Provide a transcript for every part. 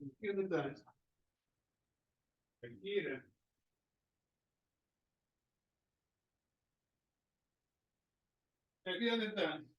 Inderdaad. Kijk hier. Kijk hier aan de tuin.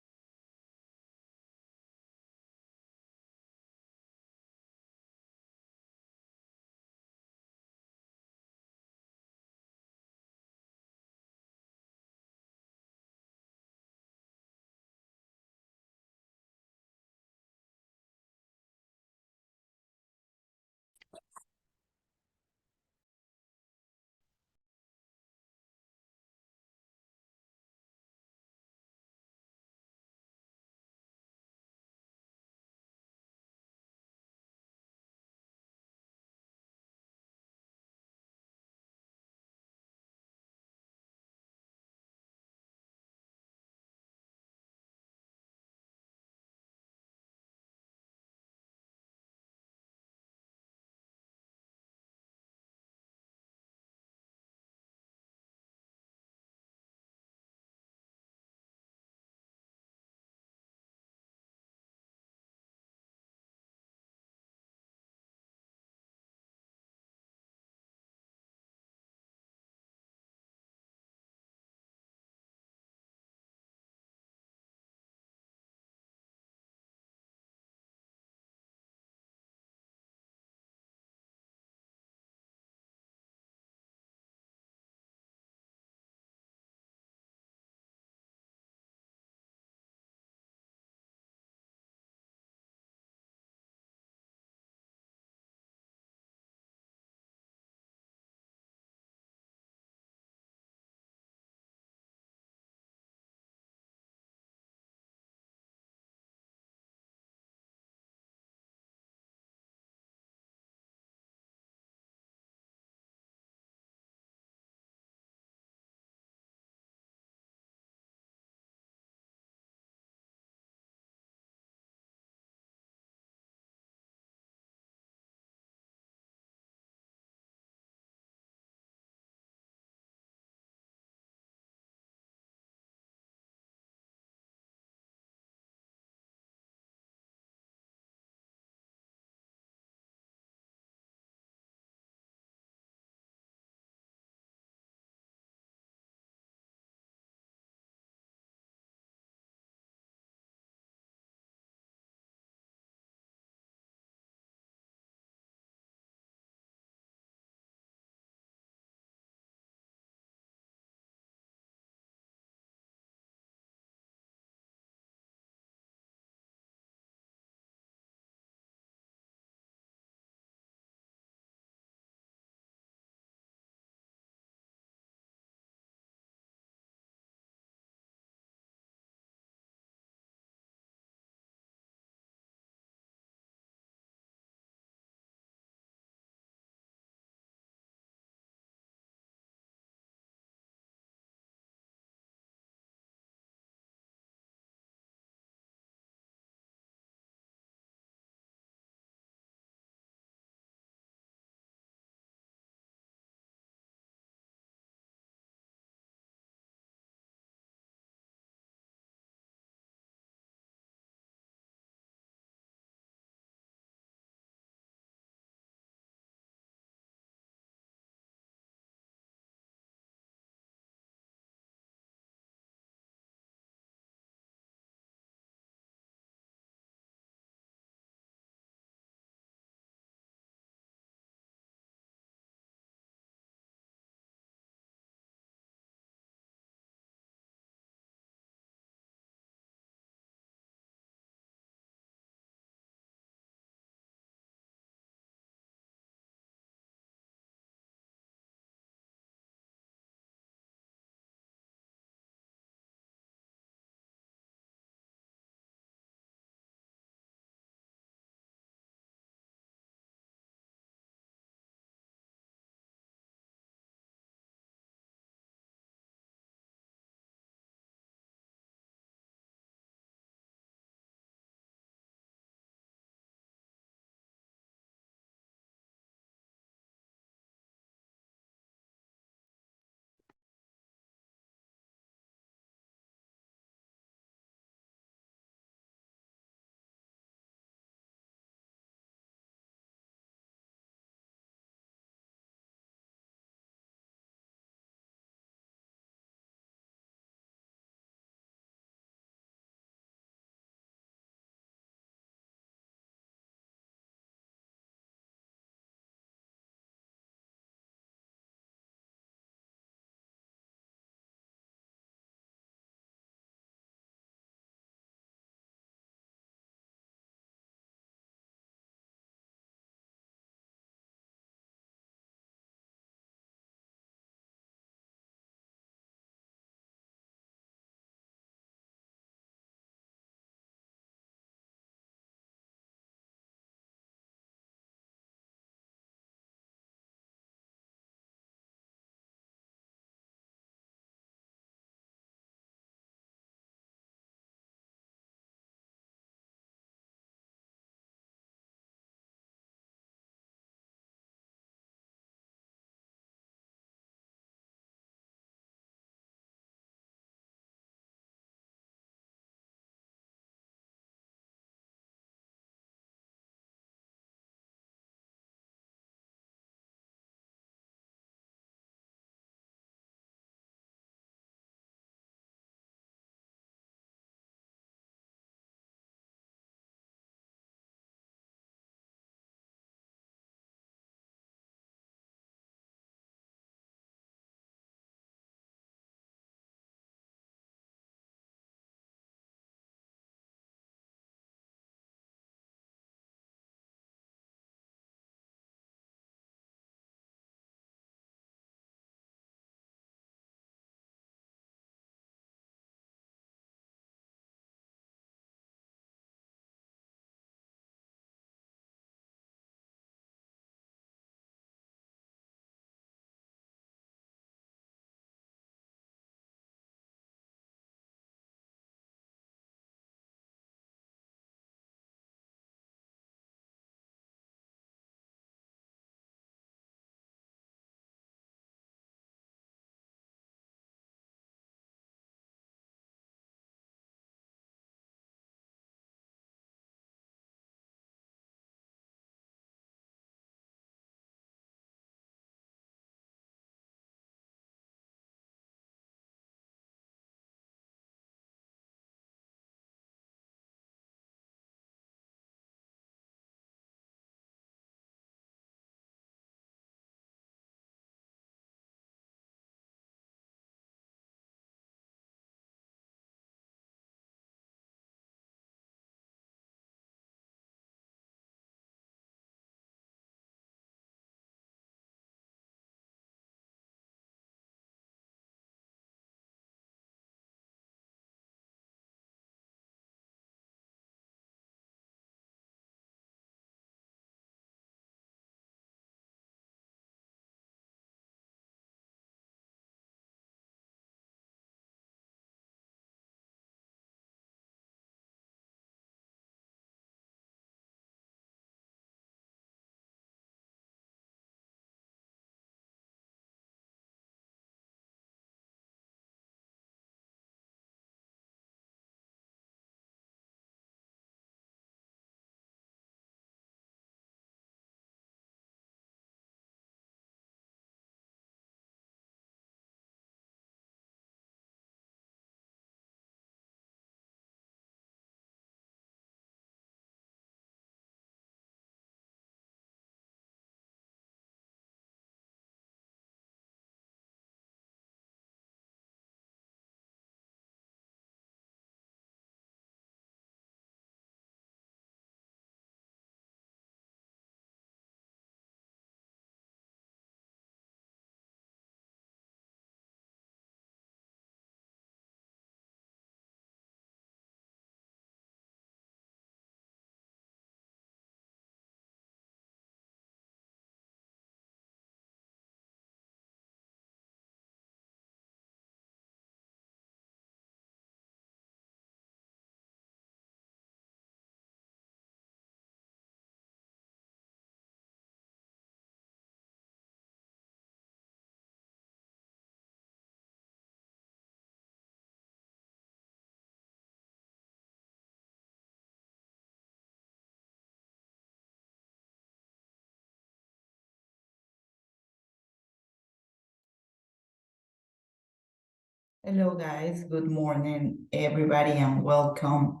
Hello guys, good morning everybody and welcome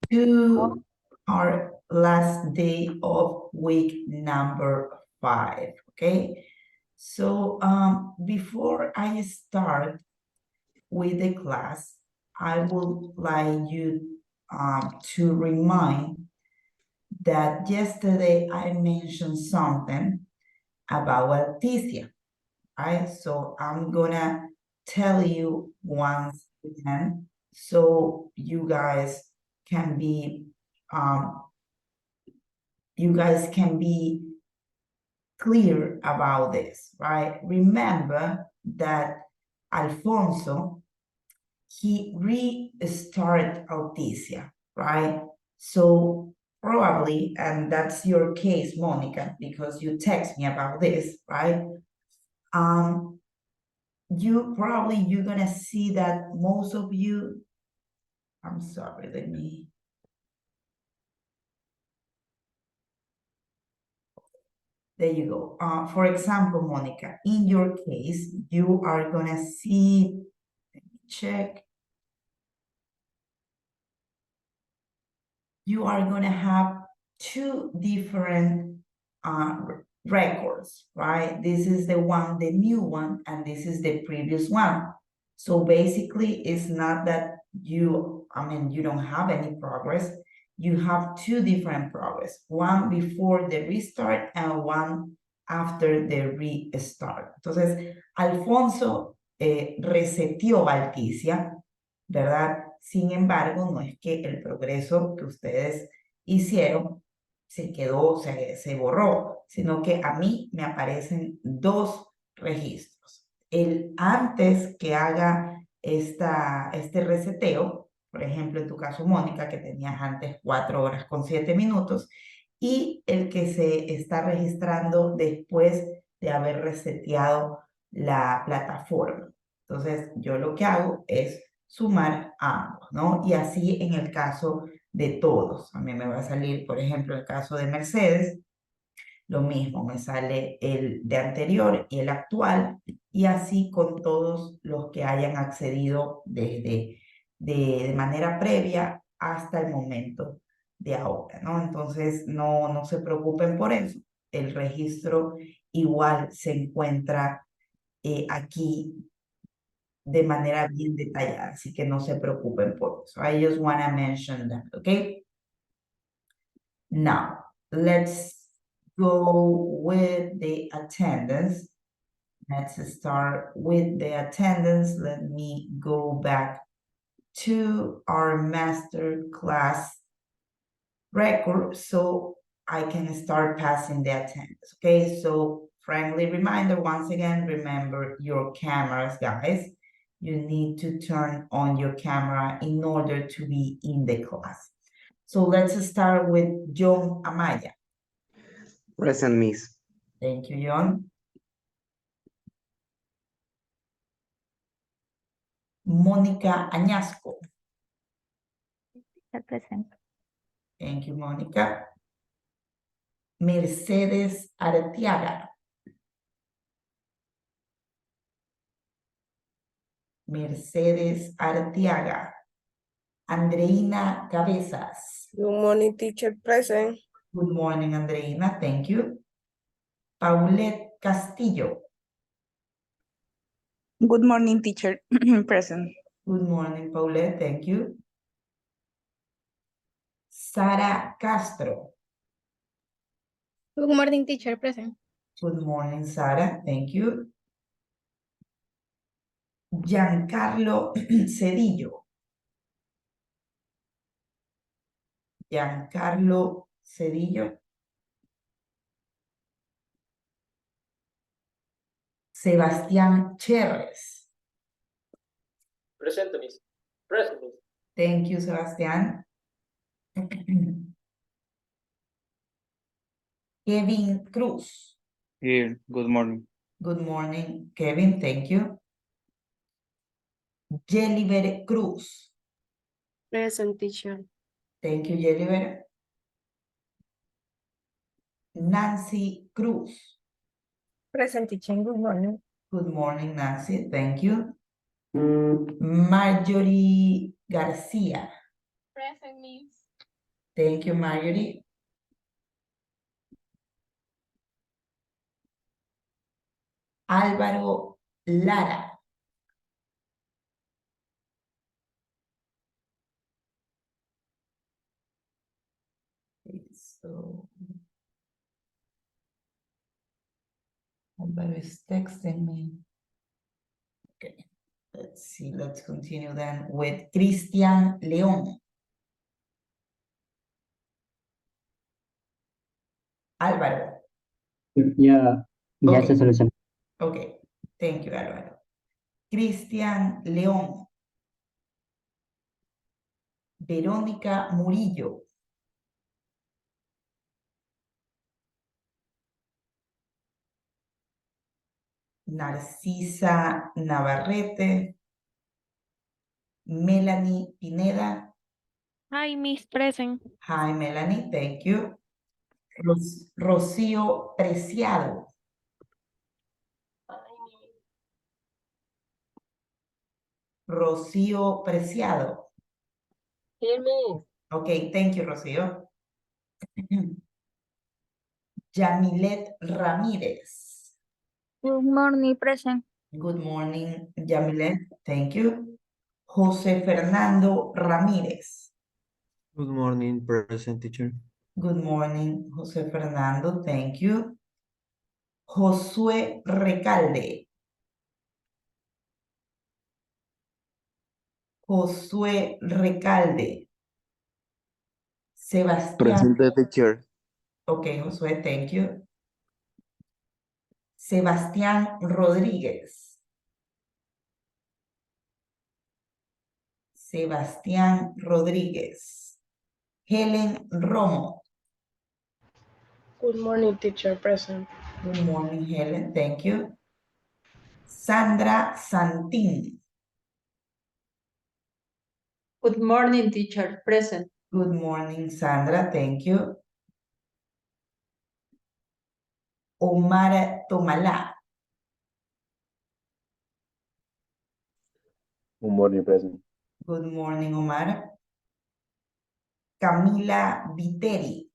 to our last day of week number 5, okay? So before I start with the class, I would like you to remind that yesterday I mentioned something about Leticia, right? So I'm gonna tell you once again so you guys can be clear about this, right? Remember that Alfonso, he restarted Alticia, right? So probably, and that's your case, Monica, because you text me about this, right? You're gonna see that most of you, I'm sorry, there you go. For example, Monica, in your case, you are gonna see, let me check. You are gonna have two different records, right? This is the one, the new one, and this is the previous one. So basically, it's not that you don't have any progress. You have two different progress, one before the restart and one after the restart. Entonces, Alfonso reseteó Alticia, ¿verdad? Sin embargo, no es que el progreso que ustedes hicieron se quedó, se borró, sino que a mí me aparecen dos registros. El antes que haga este reseteo, por ejemplo, en tu caso, Mónica, que tenías antes 4 horas con 7 minutos, y el que se está registrando después de haber reseteado la plataforma. Entonces, yo lo que hago es sumar ambos, ¿no? Y así en el caso de todos. A mí me va a salir, por ejemplo, el caso de Mercedes, lo mismo, me sale el de anterior y el actual, y así con todos los que hayan accedido desde de manera previa hasta el momento de ahora, ¿no? Entonces, no se preocupen por eso. El registro igual se encuentra aquí de manera bien detallada, así que no se preocupen por eso. I just want to mention that, okay? Now, let's go with the attendance. Let's start with the attendance. Let me go back to our master class record so I can start passing the attendance, okay? So friendly reminder, once again, remember your cameras, guys. You need to turn on your camera in order to be in the class. So let's start with John Amaya. Present, Miss. Thank you, John. Mónica Añasco. Present. Thank you, Mónica. Mercedes Arteaga. Mercedes Arteaga. Andreina Cabezas. Good morning, teacher. Present. Good morning, Andreina. Thank you. Paulette Castillo. Good morning, teacher. Present. Good morning, Paulette. Thank you. Sara Castro. Good morning, teacher. Present. Good morning, Sara. Thank you. Giancarlo Cedillo. Giancarlo Cedillo. Sebastián Cherres. Present, Miss. Present, Miss. Thank you, Sebastián. Kevin Cruz. Here, good morning. Good morning, Kevin. Thank you. Jeliver Cruz. Present, teacher. Thank you, Jeliver. Nancy Cruz. Present, teacher. Good morning. Good morning, Nancy. Thank you. Marjorie Garcia. Present, Miss. Thank you, Marjorie. Álvaro Lara. Okay, so Álvaro is texting me. Okay, let's see, let's continue then with Cristian León. Álvaro. Ya Ok. se solucionó. Okay, thank you, Álvaro. Cristian León. Verónica Murillo. Narcisa Navarrete. Melanie Pineda. Hi, Miss. Present. Hi, Melanie, thank you. Rocío Preciado. Rocío Preciado. Here, Miss. Okay, thank you, Rocío. Yamilet Ramírez. Good morning, present. Good morning, Yamilet. Thank you. José Fernando Ramírez. Good morning, present teacher. Good morning, José Fernando. Thank you. Josué Recalde. Josué Recalde. Sebastián. Present teacher. Okay, Josué, thank you. Sebastián Rodríguez. Sebastián Rodríguez. Helen Romo. Good morning, teacher. Present. Good morning, Helen. Thank you. Sandra Santín. Good morning, teacher. Present. Good morning, Sandra. Thank you. Omar Tomalá. Good morning, present. Good morning, Omar. Camila Viteri.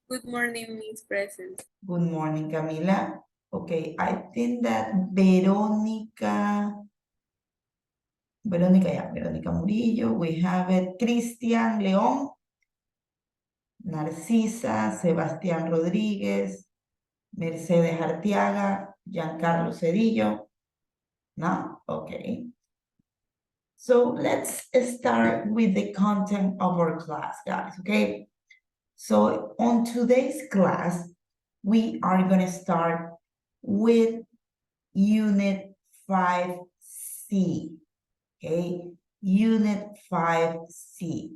Good morning, Miss Present. Good morning, Camila. Okay, I think that Verónica Murillo, we have it. Cristian León. Narcisa, Sebastián Rodríguez, Mercedes Arteaga, Giancarlo Cedillo. No? Okay. So let's start with the content of our class, guys, okay? So on today's class, we are going to start with Unit 5C, okay? Unit 5C.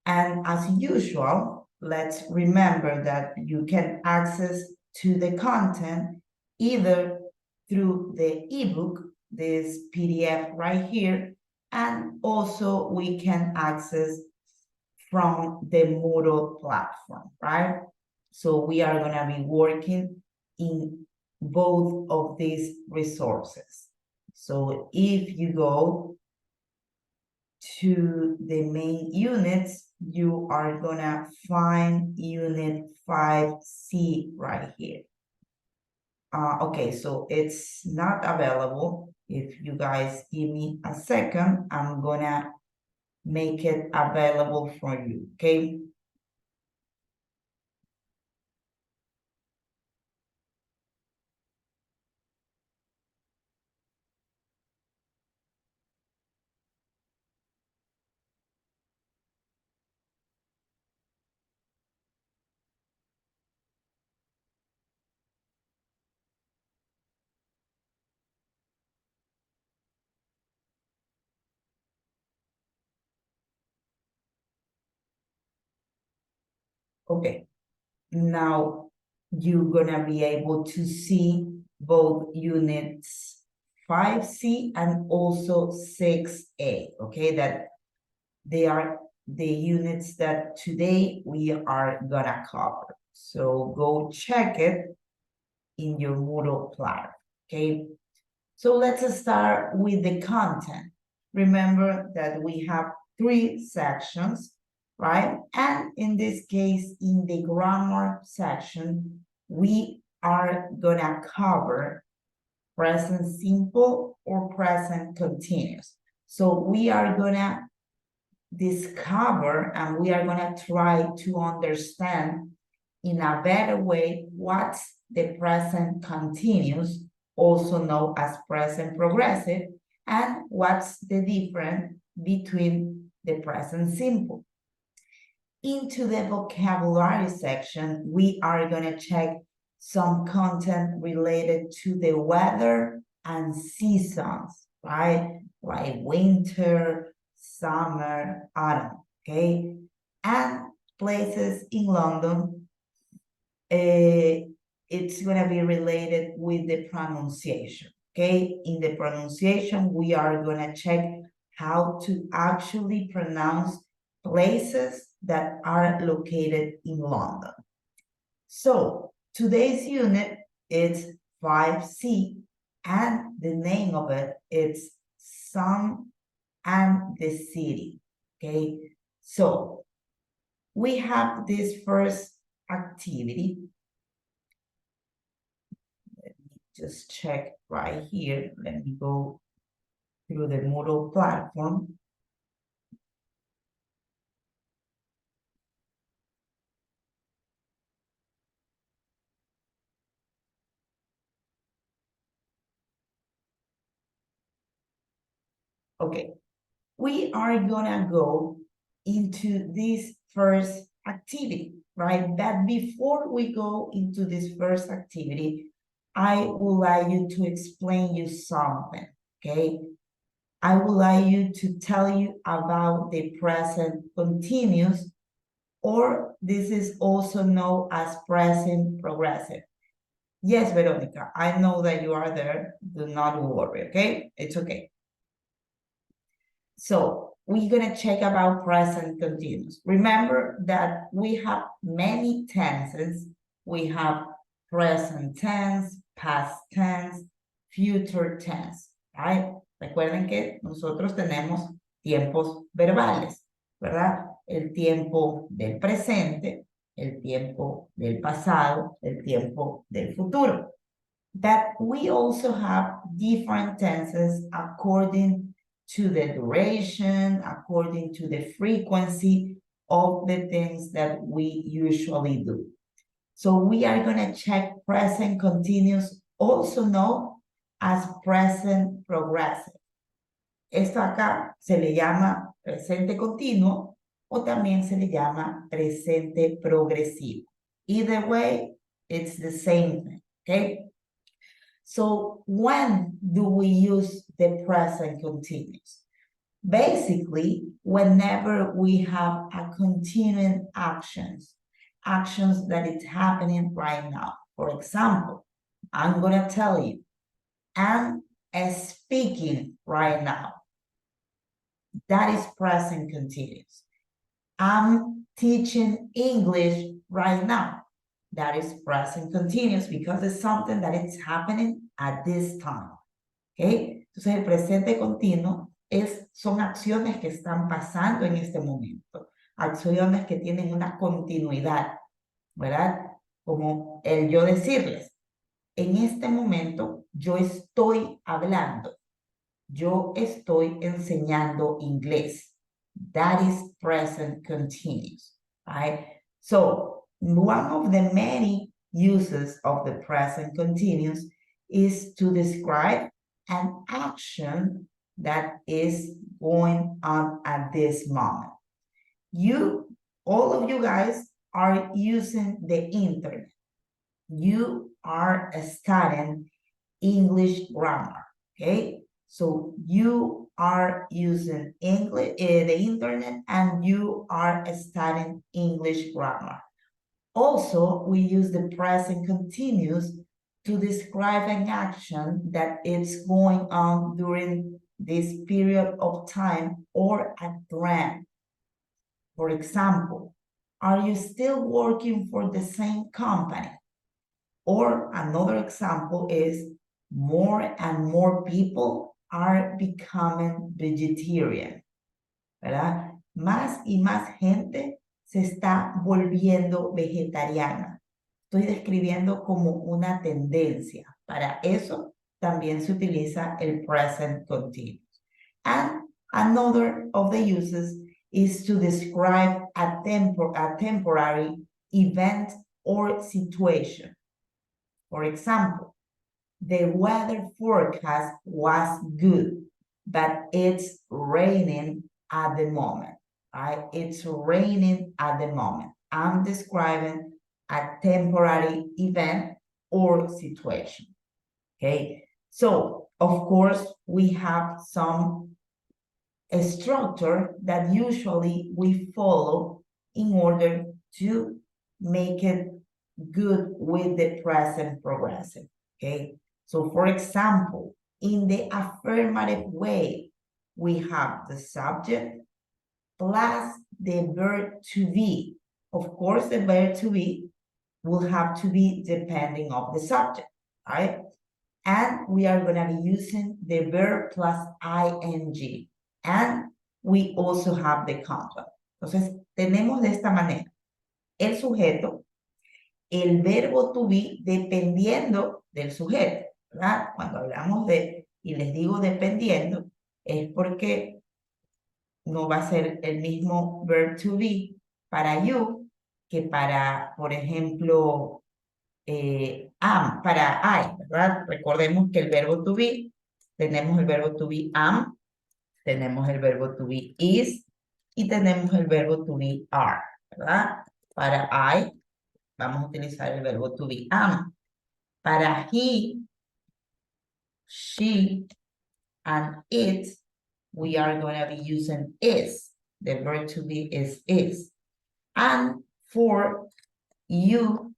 And as usual, let's remember that you can access to the content either through the ebook, this PDF right here, and also we can access from the Moodle platform, right? So we are gonna be working in both of these resources. So if you go to the main units, you are gonna find Unit 5C right here. Okay, so it's not available. If you guys give me a second, I'm gonna make it available for you, okay? Okay, now you're gonna be able to see both units 5C and also 6A, okay? That they are the units that today we are gonna cover. So go check it in your Moodle planner, okay? So let's start with the content. Remember that we have 3 sections, right? And in this case, in the grammar section, we are gonna cover present simple or present continuous. So we are gonna discover and we are gonna try to understand in a better way what's the present continuous, also known as present progressive, and what's the difference between the present simple. Into the vocabulary section, we are gonna check some content related to the weather and seasons, right? Like winter, summer, autumn, okay? And places in London, it's gonna be related with the pronunciation, okay? In the pronunciation, we are gonna check how to actually pronounce places that are located in London. So today's unit is 5C, and the name of it is Sun and the City, okay? So we have this first activity. Let me just check right here. Let me go through the Moodle platform. Okay, we are gonna go into this first activity, right? But before we go into this first activity, I would like you to explain you something, okay? I would like you to tell you about the present continuous, or this is also known as present progressive. Yes, Veronica, I know that you are there. Do not worry, okay? It's okay. So we're gonna check about present continuous. Remember that we have many tenses. We have present tense, past tense, future tense, right? Recuerden que nosotros tenemos tiempos verbales, ¿verdad? El tiempo del presente, el tiempo del pasado, el tiempo del futuro. But we also have different tenses according to the duration, according to the frequency of the things that we usually do. So we are gonna check present continuous, also known as present progressive. Esto acá se le llama presente continuo o también se le llama presente progresivo. Either way, it's the same thing, okay? So when do we use the present continuous? Basically, whenever we have a continuing actions that is happening right now. For example, I'm gonna tell you, I'm speaking right now. That is present continuous. I'm teaching English right now. That is present continuous because it's something that is happening at this time. ¿Okay? Entonces el presente continuo son acciones que están pasando en este momento. Acciones que tienen una continuidad, ¿verdad? Como el yo decirles, en este momento yo estoy hablando, yo estoy enseñando inglés. That is present continuous, right? So one of the many uses of the present continuous is to describe an action that is going on at this moment. All of you guys are using the internet. You are studying English grammar, okay? So you are using English, the internet, and you are studying English grammar. Also, we use the present continuous to describe an action that is going on during this period of time or a trend. For example, are you still working for the same company? Or another example is, more and more people are becoming vegetarian, ¿verdad? Más y más gente se está volviendo vegetariana. Estoy describiendo como una tendencia. Para eso también se utiliza el present continuous. And another of the uses is to describe a temporary event or situation. For example, the weather forecast was good, but it's raining at the moment, right? It's raining at the moment. I'm describing a temporary event or situation, okay? So, of course, we have some structure that usually we follow in order to make it good with the present progressive, okay? So for example, in the affirmative way, we have the subject plus the verb to be. Of course, the verb to be will have to be depending on the subject, right? And we are gonna be using the verb plus ing. And we also have the complement. Entonces, tenemos de esta manera el sujeto, el verbo to be dependiendo del sujeto, ¿verdad? Cuando hablamos de, y les digo dependiendo, es porque no va a ser el mismo verb to be para you que para, por ejemplo, am, para I, ¿verdad? Recordemos que el verbo to be, tenemos el verbo to be am, tenemos el verbo to be is y tenemos el verbo to be are, ¿verdad? Para I, vamos a utilizar el verbo to be am. Para he, she, and it, we are going to be using is. The verb to be is. And for you,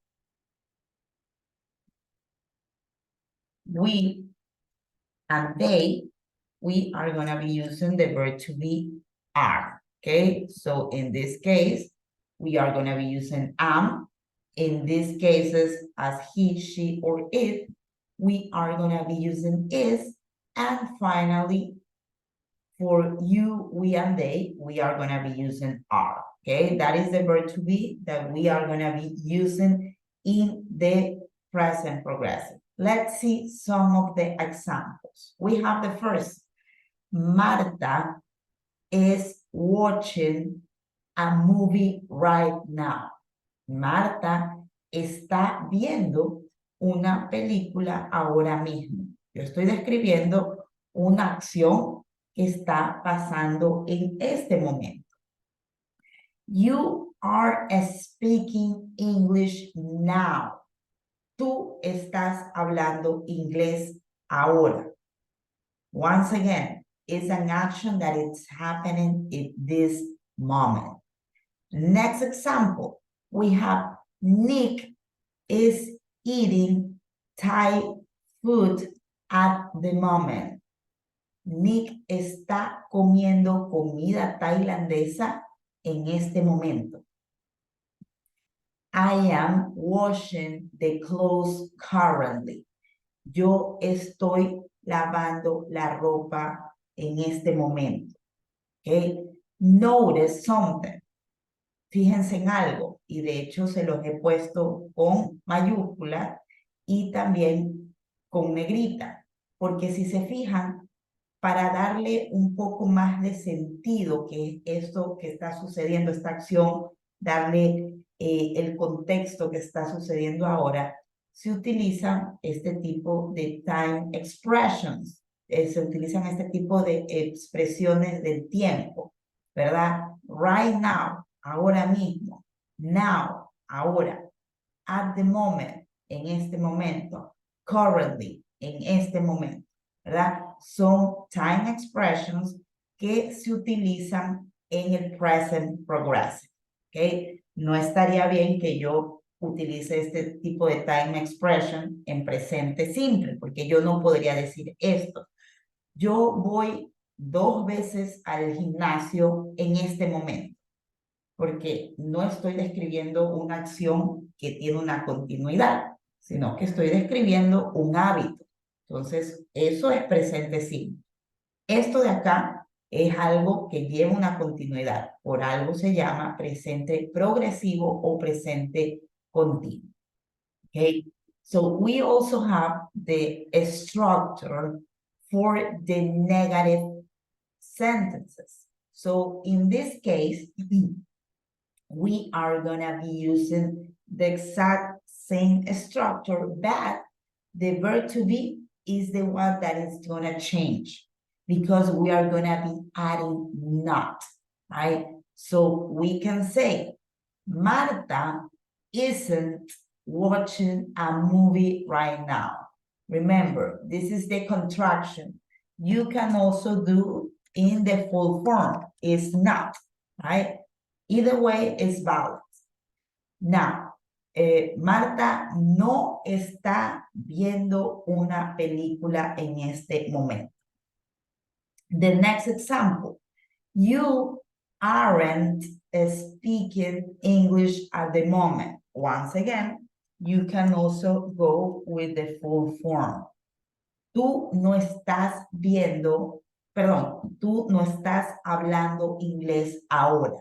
we, and they, we are going to be using the verb to be are. Okay, so in this case, we are going to be using am. In these cases, as he, she, or it, we are going to be using is. And finally, for you, we, and they, we are going to be using are. Okay, that is the verb to be that we are going to be using in the present progressive. Let's see some of the examples. We have the first. Marta is watching a movie right now. Marta está viendo una película ahora mismo. Yo estoy describiendo una acción que está pasando en este momento. You are speaking English now. Tú estás hablando inglés ahora. Once again, it's an action that is happening at this moment. Next example, we have Nick is eating Thai food at the moment. Nick está comiendo comida tailandesa en este momento. I am washing the clothes currently. Yo estoy lavando la ropa en este momento. Okay? Notice something. Fíjense en algo, y de hecho se los he puesto con mayúscula y también con negrita, porque si se fijan, para darle un poco más de sentido que es esto que está sucediendo, esta acción, darle el contexto que está sucediendo ahora, se utilizan este tipo de time expressions, se utilizan este tipo de expresiones del tiempo, ¿verdad? Right now, ahora mismo, now, ahora, at the moment, en este momento, currently, en este momento, ¿verdad? Son time expressions que se utilizan en el present progressive, ¿ok? No estaría bien que yo utilice este tipo de time expression en presente simple, porque yo no podría decir esto. Yo voy 2 veces al gimnasio en este momento, porque no estoy describiendo una acción que tiene una continuidad, sino que estoy describiendo un hábito. Entonces, eso es presente simple. Esto de acá es algo que lleva una continuidad. Por algo se llama presente progresivo o presente continuo. Okay, so we also have the structure for the negative sentences. So in this case, we are gonna be using the exact same structure, but the verb to be is the one that is gonna change because we are gonna be adding not, right? So we can say, Marta isn't watching a movie right now. Remember, this is the contraction. You can also do in the full form, is not, right? Either way is valid. Now, Marta no está viendo una película en este momento. The next example, you aren't speaking English at the moment. Once again, you can also go with the full form. Tú no estás viendo, perdón, tú no estás hablando inglés ahora.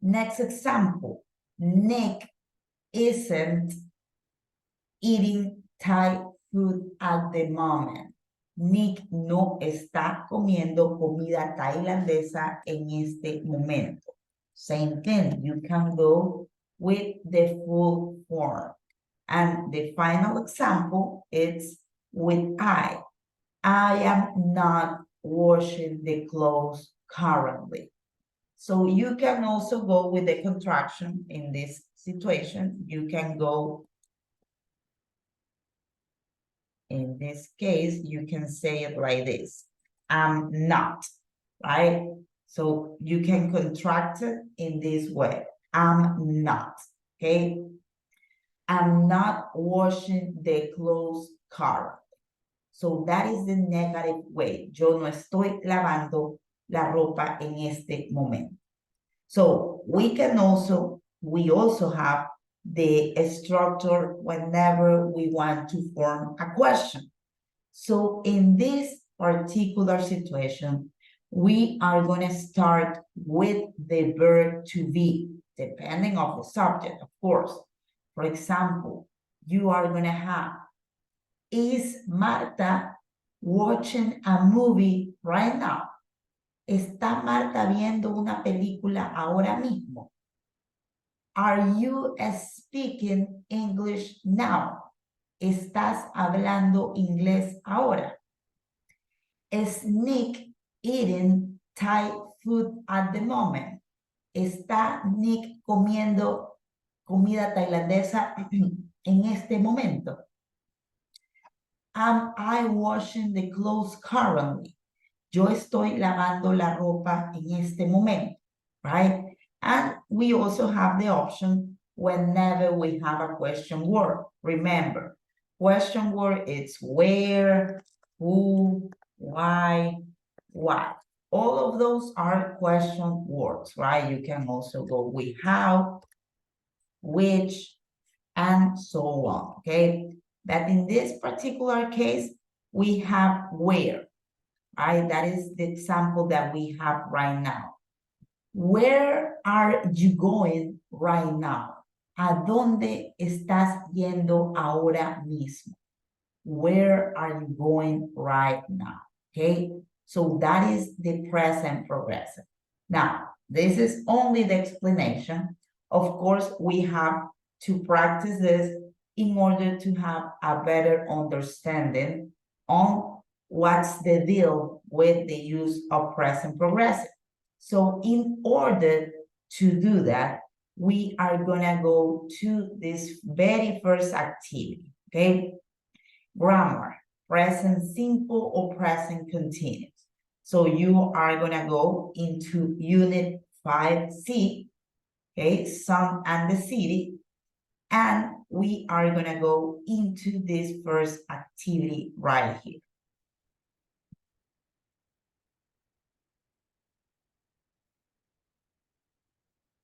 Next example, Nick isn't eating Thai food at the moment. Nick no está comiendo comida tailandesa en este momento. Same thing, you can go with the full form. And the final example is with I. I am not washing the clothes currently. So you can also go with the contraction in this situation. You can go, in this case, you can say it like this. I'm not, right? So you can contract it in this way. I'm not, okay? I'm not washing the clothes currently. So that is the negative way. Yo no estoy lavando la ropa en este momento. So we also have the structure whenever we want to form a question. So in this particular situation, we are going to start with the verb to be, depending on the subject, of course. For example, you are going to have, is Marta watching a movie right now? ¿Está Marta viendo una película ahora mismo? Are you speaking English now? ¿Estás hablando inglés ahora? Is Nick eating Thai food at the moment? ¿Está Nick comiendo comida tailandesa en este momento? Am I washing the clothes currently? Yo estoy lavando la ropa en este momento, right? And we also have the option whenever we have a question word. Remember, question word is where, who, why, what. All of those are question words, right? You can also go with how, which, and so on, okay? But in this particular case, we have where. Right? That is the example that we have right now. Where are you going right now? ¿A dónde estás yendo ahora mismo? Where are you going right now? Okay, so that is the present progressive. Now, this is only the explanation. Of course, we have to practice this in order to have a better understanding on what's the deal with the use of present progressive. So in order to do that, we are gonna go to this very first activity, okay? Grammar, present simple or present continuous. So you are gonna go into unit 5C, okay, Sun and the City, and we are gonna go into this first activity right here.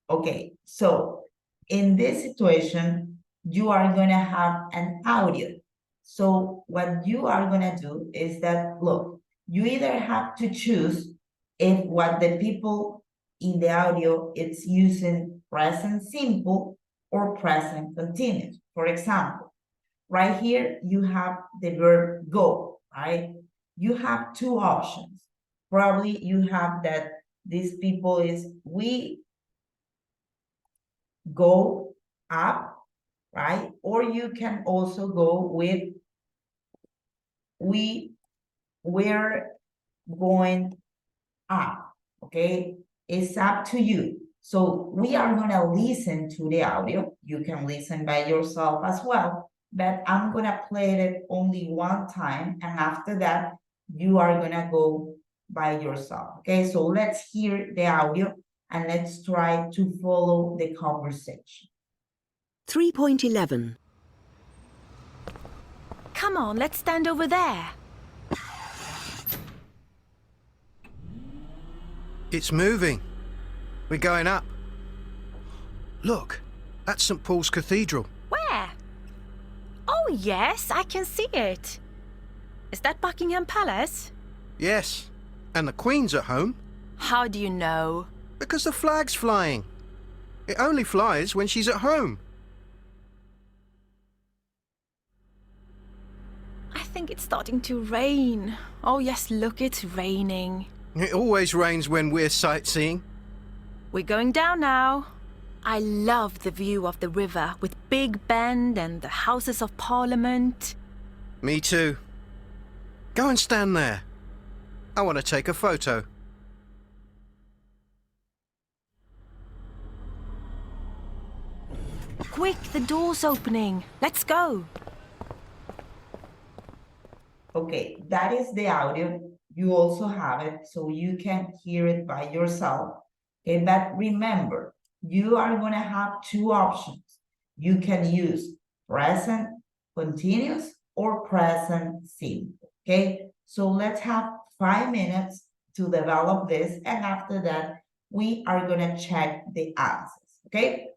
Okay, so in this situation, you are gonna have an audio. So what you are gonna do is that, look, you either have to choose if what the people in the audio it's using present simple or present continuous. For example, right here you have the verb go, right? You have two options. Probably you have that these people is we go up, right? Or you can also go with we're going up, okay? It's up to you. So we are gonna listen to the audio. You can listen by yourself as well, but I'm gonna play it only one time, and after that, you are gonna go by yourself, okay? So let's hear the audio and let's try to follow the conversation. 3.11. Come on, let's stand over there. It's moving. We're going up. Look, that's St. Paul's Cathedral. Where? Oh, yes, I can see it. Is that Buckingham Palace? Yes, and the Queen's at home. How do you know? Because the flag's flying. It only flies when she's at home. I think it's starting to rain. Oh, yes, look, it's raining. It always rains when we're sightseeing. We're going down now. I love the view of the river with Big Ben and the Houses of Parliament. Me too. Go and stand there. I want to take a photo. Quick, the door's opening. Let's go. Okay, that is the audio. You also have it, so you can hear it by yourself. Okay, but remember, you are gonna have two options. You can use present continuous or present simple, okay? So let's have 5 minutes to develop this, and after that, we are gonna check the answers, okay?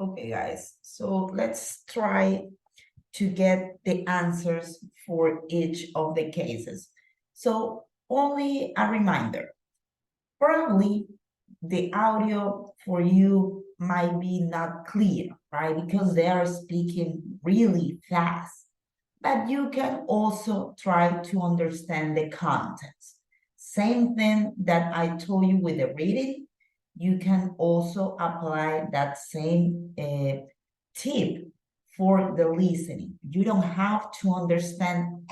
Okay, guys, so let's try to get the answers for each of the cases. So only a reminder, probably the audio for you might be not clear, right? Because they are speaking really fast, but you can also try to understand the context. Same thing that I told you with the reading, you can also apply that same tip for the listening. You don't have to understand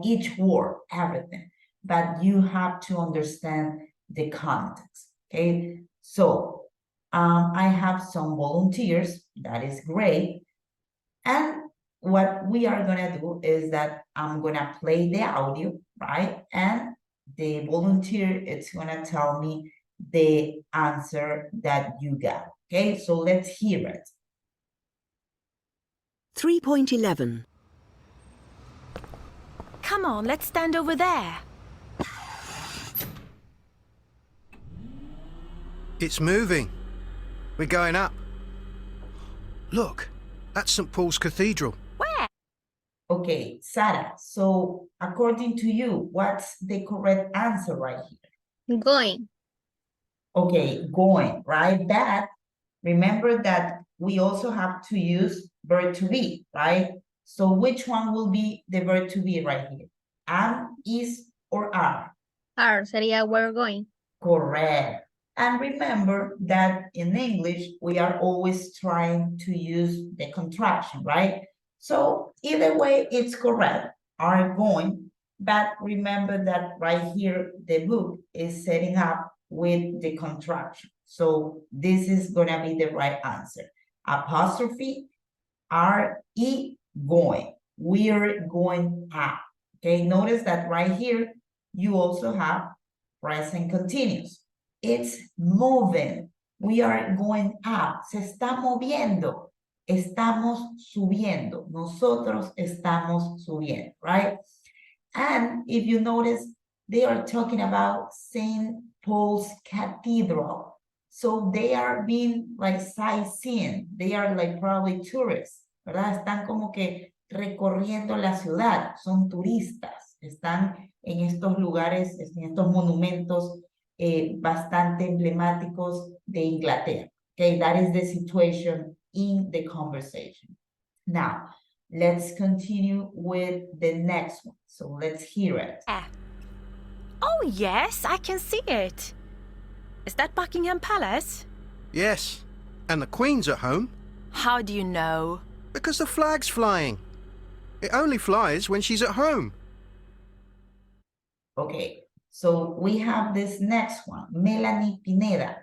each word, everything, but you have to understand the context, okay? So I have some volunteers, that is great. And what we are gonna do is that I'm gonna play the audio, right? And the volunteer is gonna tell me the answer that you got, okay? So let's hear it. 3.11. Come on, let's stand over there. It's moving. We're going up. Look, that's St. Paul's Cathedral. Where? Okay, Sarah, so according to you, what's the correct answer right here? Going. Okay, going, right? But remember that we also have to use verb to be, right? So which one will be the verb to be right here? Am, is, or are? Are sería we're going. Correct. And remember that in English, we are always trying to use the contraction, right? So either way, it's correct, are going, but remember that right here, the book is setting up with the contraction. So this is gonna be the right answer. Apostrophe, are, going. We're going up, okay? Notice that right here, you also have present continuous. It's moving. We are going up. Se está moviendo. Estamos subiendo. Nosotros estamos subiendo, right? And if you notice, they are talking about St. Paul's Cathedral. So they are being like sightseeing. They are like probably tourists, ¿verdad? Están como que recorriendo la ciudad. Son turistas. Están en estos lugares, en estos monumentos bastante emblemáticos de Inglaterra. Okay, that is the situation in the conversation. Now, let's continue with the next one. So let's hear it. Oh, yes, I can see it. Is that Buckingham Palace? Yes, and the Queen's at home. How do you know? Because the flag's flying. It only flies when she's at home. Okay, so we have this next one, Melanie Pineda.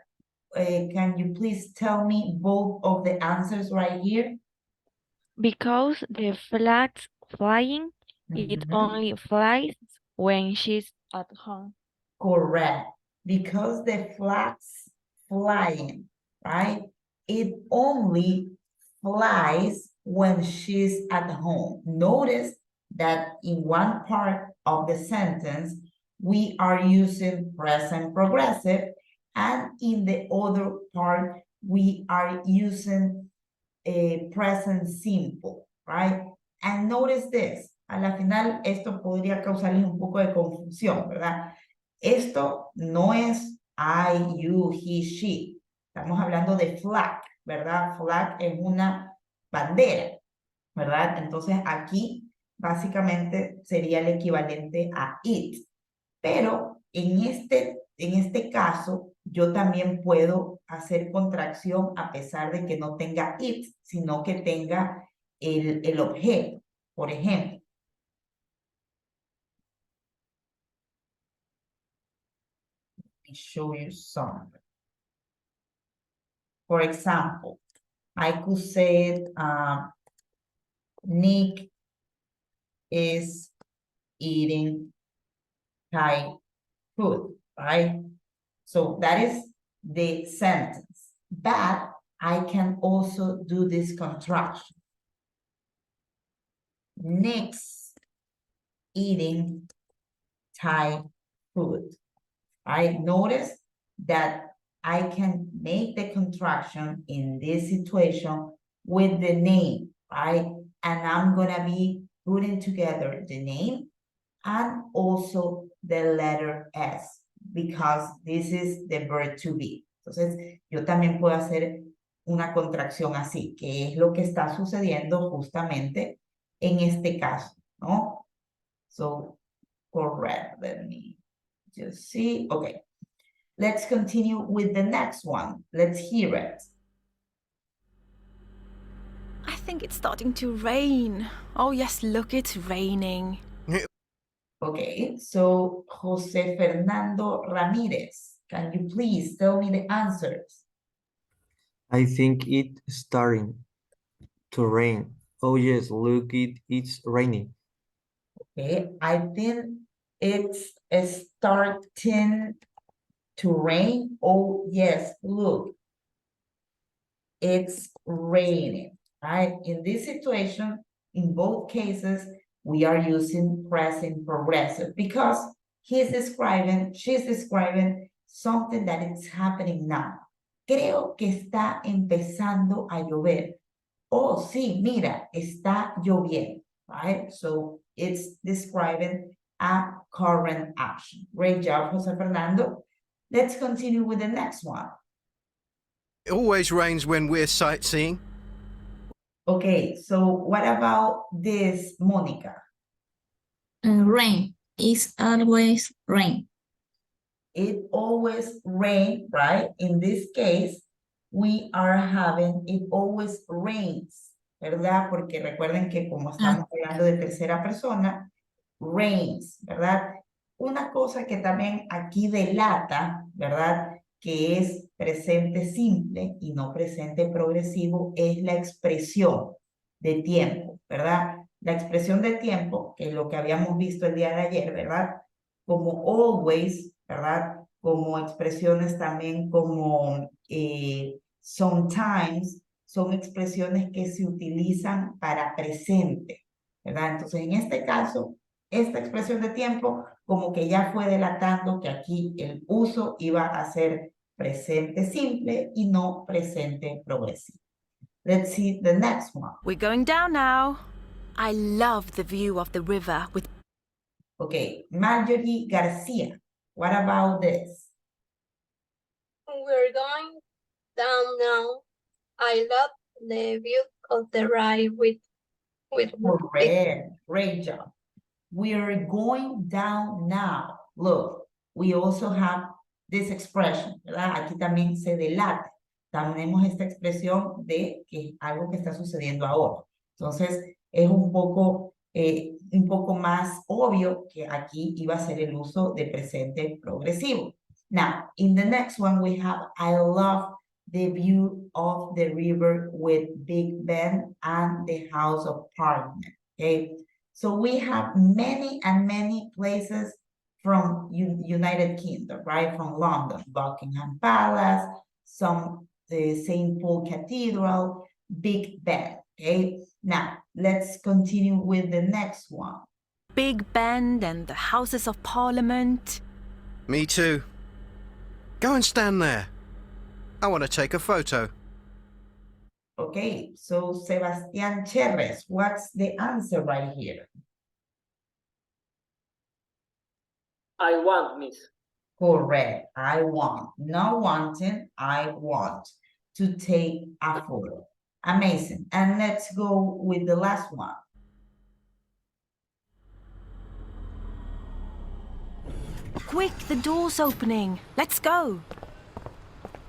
Can you please tell me both of the answers right here? Because the flag's flying, it Mhm. only flies when she's at home. Correct, because the flag's flying, right? It only flies when she's at home. Notice that in one part of the sentence, we are using present progressive, and in the other part, we are using a present simple, right? And notice this, a la final esto podría causarles un poco de confusión, ¿verdad? Esto no es I, you, he, she. Estamos hablando de flag, ¿verdad? Flag es una bandera, ¿verdad? Entonces aquí básicamente sería el equivalente a it. Pero en este caso, yo también puedo hacer contracción a pesar de que no tenga it, sino que tenga el objeto. Por ejemplo, let me show you some. For example, I could say Nick is eating Thai food, right? So that is the sentence, but I can also do this contraction. Nick's eating Thai food. I notice that I can make the contraction in this situation with the name, right? And I'm gonna be putting together the name and also the letter S, because this is the verb to be. Entonces, yo también puedo hacer una contracción así, que es lo que está sucediendo justamente en este caso, ¿no? So, correct, let me just see, okay. Let's continue with the next one. Let's hear it. I think it's starting to rain. Oh, yes, look, it's raining. Okay, so Jose Fernando Ramirez, can you please tell me the answers? I think it's starting to rain. Oh yes, look, it's raining. Okay, I think it's starting to rain. Oh yes, look, it's raining, right? In this situation, in both cases, we are using present progressive because she's describing something that is happening now. Creo que está empezando a llover. Oh, sí, mira, está lloviendo, right? So it's describing a current action. Great job, Jose Fernando. Let's continue with the next one. It always rains when we're sightseeing. Okay, so what about this, Monica? Rain is always rain. It always rains, right? In this case, we are having it always rains, ¿verdad? Porque recuerden que como estamos hablando de tercera persona, rains, ¿verdad? Una cosa que también aquí delata, ¿verdad? Que es presente simple y no presente progresivo, es la expresión de tiempo, ¿verdad? La expresión de tiempo, que es lo que habíamos visto el día de ayer, ¿verdad? Como always, ¿verdad? Como expresiones también como sometimes, son expresiones que se utilizan para presente, ¿verdad? Entonces, en este caso, esta expresión de tiempo como que ya fue delatando que aquí el uso iba a ser presente simple y no presente progresivo. Let's see the next one. We're going down now. I love the view of the river with... Okay, Marjorie Garcia, what about this? We're going down now. I love the view of the ride with Correct, great job. We are going down now. Look, we also have this expression, ¿verdad? Aquí también se delata. Tenemos esta expresión de que es algo que está sucediendo ahora. Entonces, es un poco más obvio que aquí iba a ser el uso de presente progresivo. Now, in the next one, we have, I love the view of the river with Big Ben and the House of Parliament, okay? So we have many and many places from United Kingdom, right? From London, Buckingham Palace, some St. Paul Cathedral, Big Ben, okay? Now, let's continue with the next one. Big Ben and the Houses of Parliament. Me too. Go and stand there. I want to take a photo. Okay, so Sebastián Cherres, what's the answer right here? I want, miss. Correct, I want, not wanting, I want to take a photo. Amazing, and let's go with the last one. Quick, the door's opening. Let's go.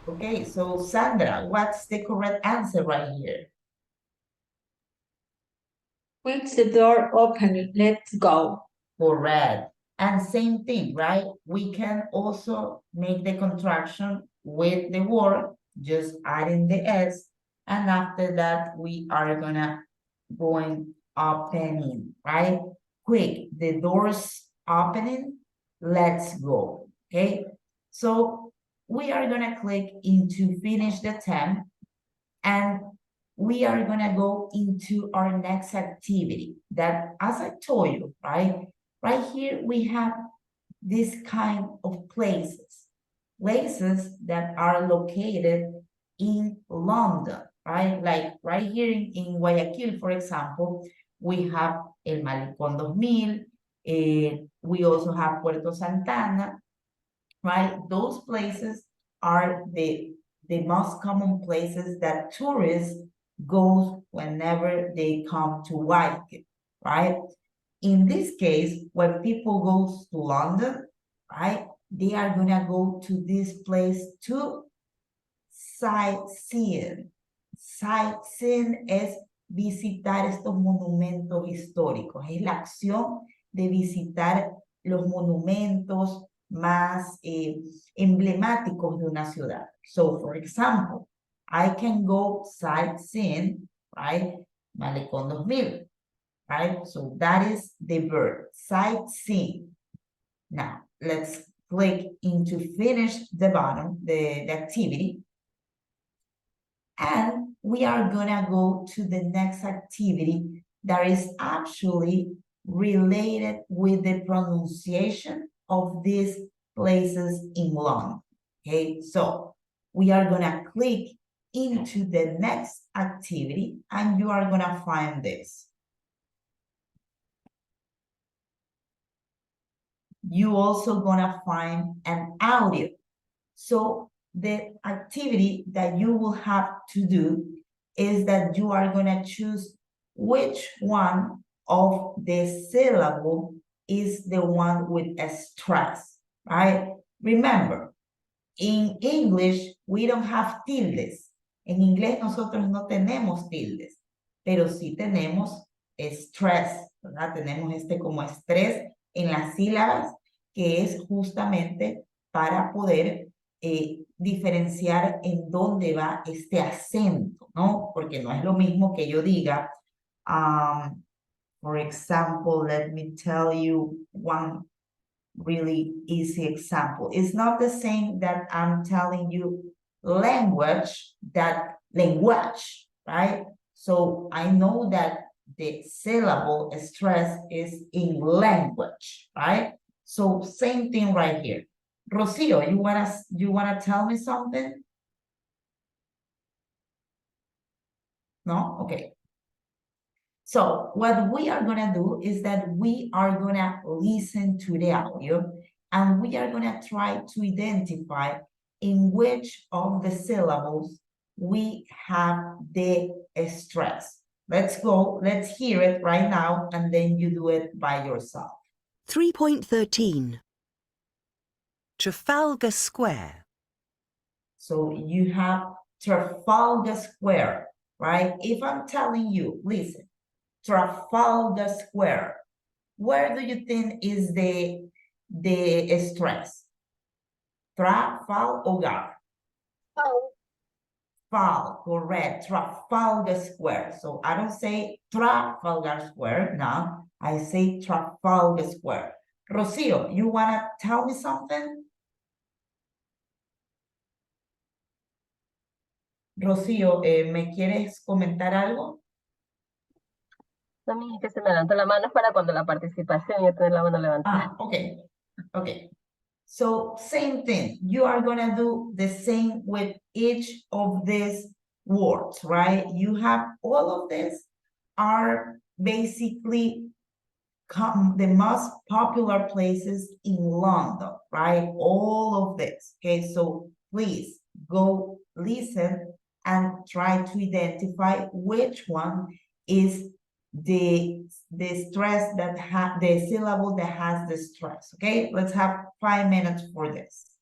Okay, so Sandra, what's the correct answer right here? With the door open, let's go. Correct. And same thing, right? We can also make the contraction with the word, just adding the S, and after that, we are gonna going opening, right? Quick, the door's opening, let's go, okay? So we are gonna click into finish the attempt, and we are gonna go into our next activity that, as I told you, right here we have this kind of places that are located in London, right? Like right here in Guayaquil, for example, we have El Malecón 2000, we also have Puerto Santana, right? Those places are the most common places that tourists go whenever they come to Guayaquil, right? In this case, when people go to London, right, they are gonna go to this place to sightseeing. Sightseeing es visitar estos monumentos históricos, es la acción de visitar los monumentos más emblemáticos de una ciudad. So, for example, I can go sightseeing, right? Malecón 2000, right? So that is the verb, sightseeing. Now, let's click into finish the bottom, the activity. And we are gonna go to the next activity that is actually related with the pronunciation of these places in London. Okay, so we are gonna click into the next activity and you are gonna find this. You also gonna find an audio. So the activity that you will have to do is that you are gonna choose which one of the syllable is the one with a stress, right? Remember, in English, we don't have tildes. En inglés nosotros no tenemos tildes, pero sí tenemos stress, ¿verdad? Tenemos este como estrés en las sílabas, que es justamente para poder diferenciar en dónde va este acento, ¿no? Porque no es lo mismo que yo diga, for example, let me tell you one really easy example. It's not the same that I'm telling you language, right? So I know that the syllable stress is in language, right? So same thing right here. Rocio, you wanna tell me something? No? Okay. So what we are gonna do is that we are gonna listen to the audio and we are gonna try to identify in which of the syllables we have the stress. Let's go, let's hear it right now and then you do it by yourself. 3.13 Trafalgar Square. So you have Trafalgar Square, right? If I'm telling you, listen, Trafalgar Square, where do you think is the stress? Trafalgar. Oh, Fal, correct, Trafalgar Square. So I don't say Trafalgar Square, no, I say Trafalgar Square. Rocio, you wanna tell me something? Rocío, ¿me quieres comentar algo? También es que se me levantó la mano para cuando la participación y tener la mano levantada. Okay, okay. So same thing, you are gonna do the same with each of these words, right? You have all of this are basically the most popular places in London, right? All of this, okay? So please go listen and try to identify which one is the stress that the syllable that has the stress, okay? Let's have 5 minutes for this.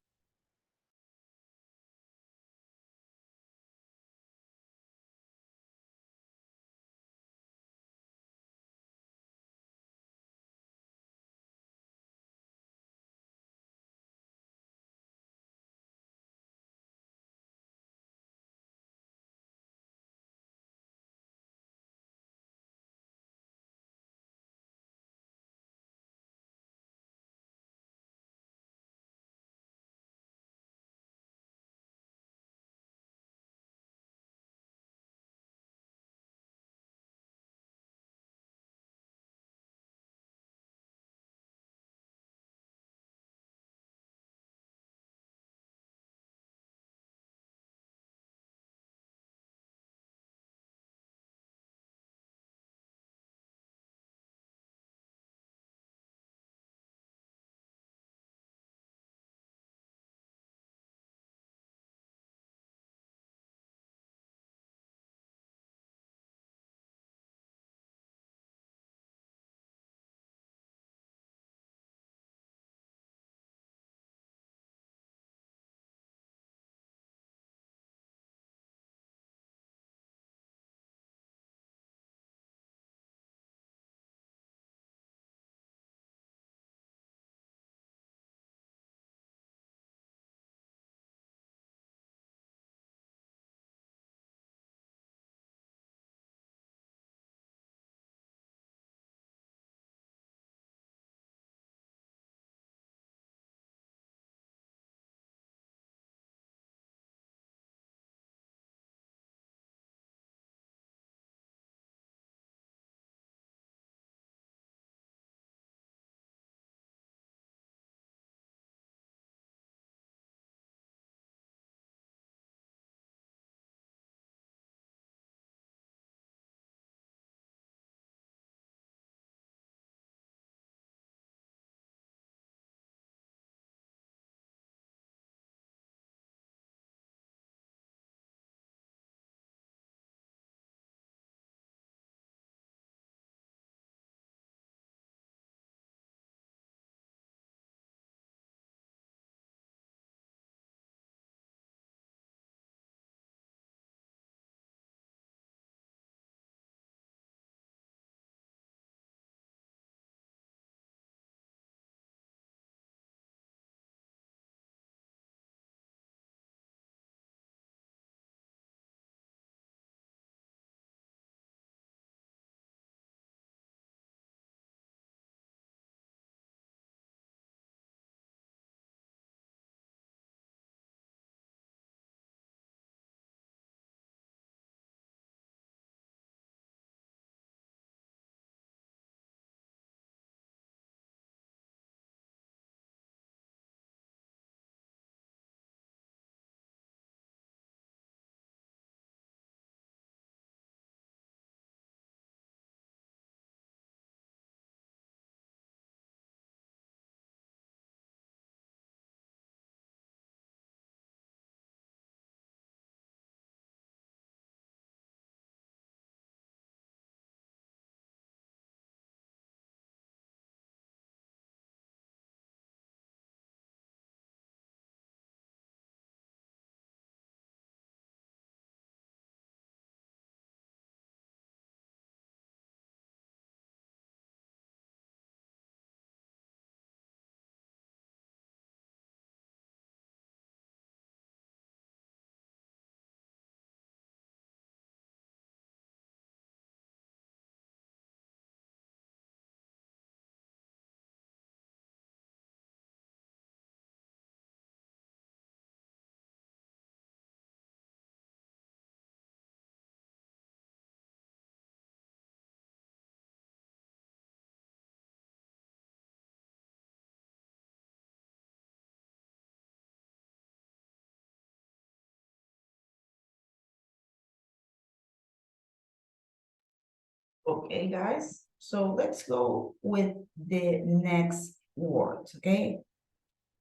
Okay, guys, so let's go with the next word, okay?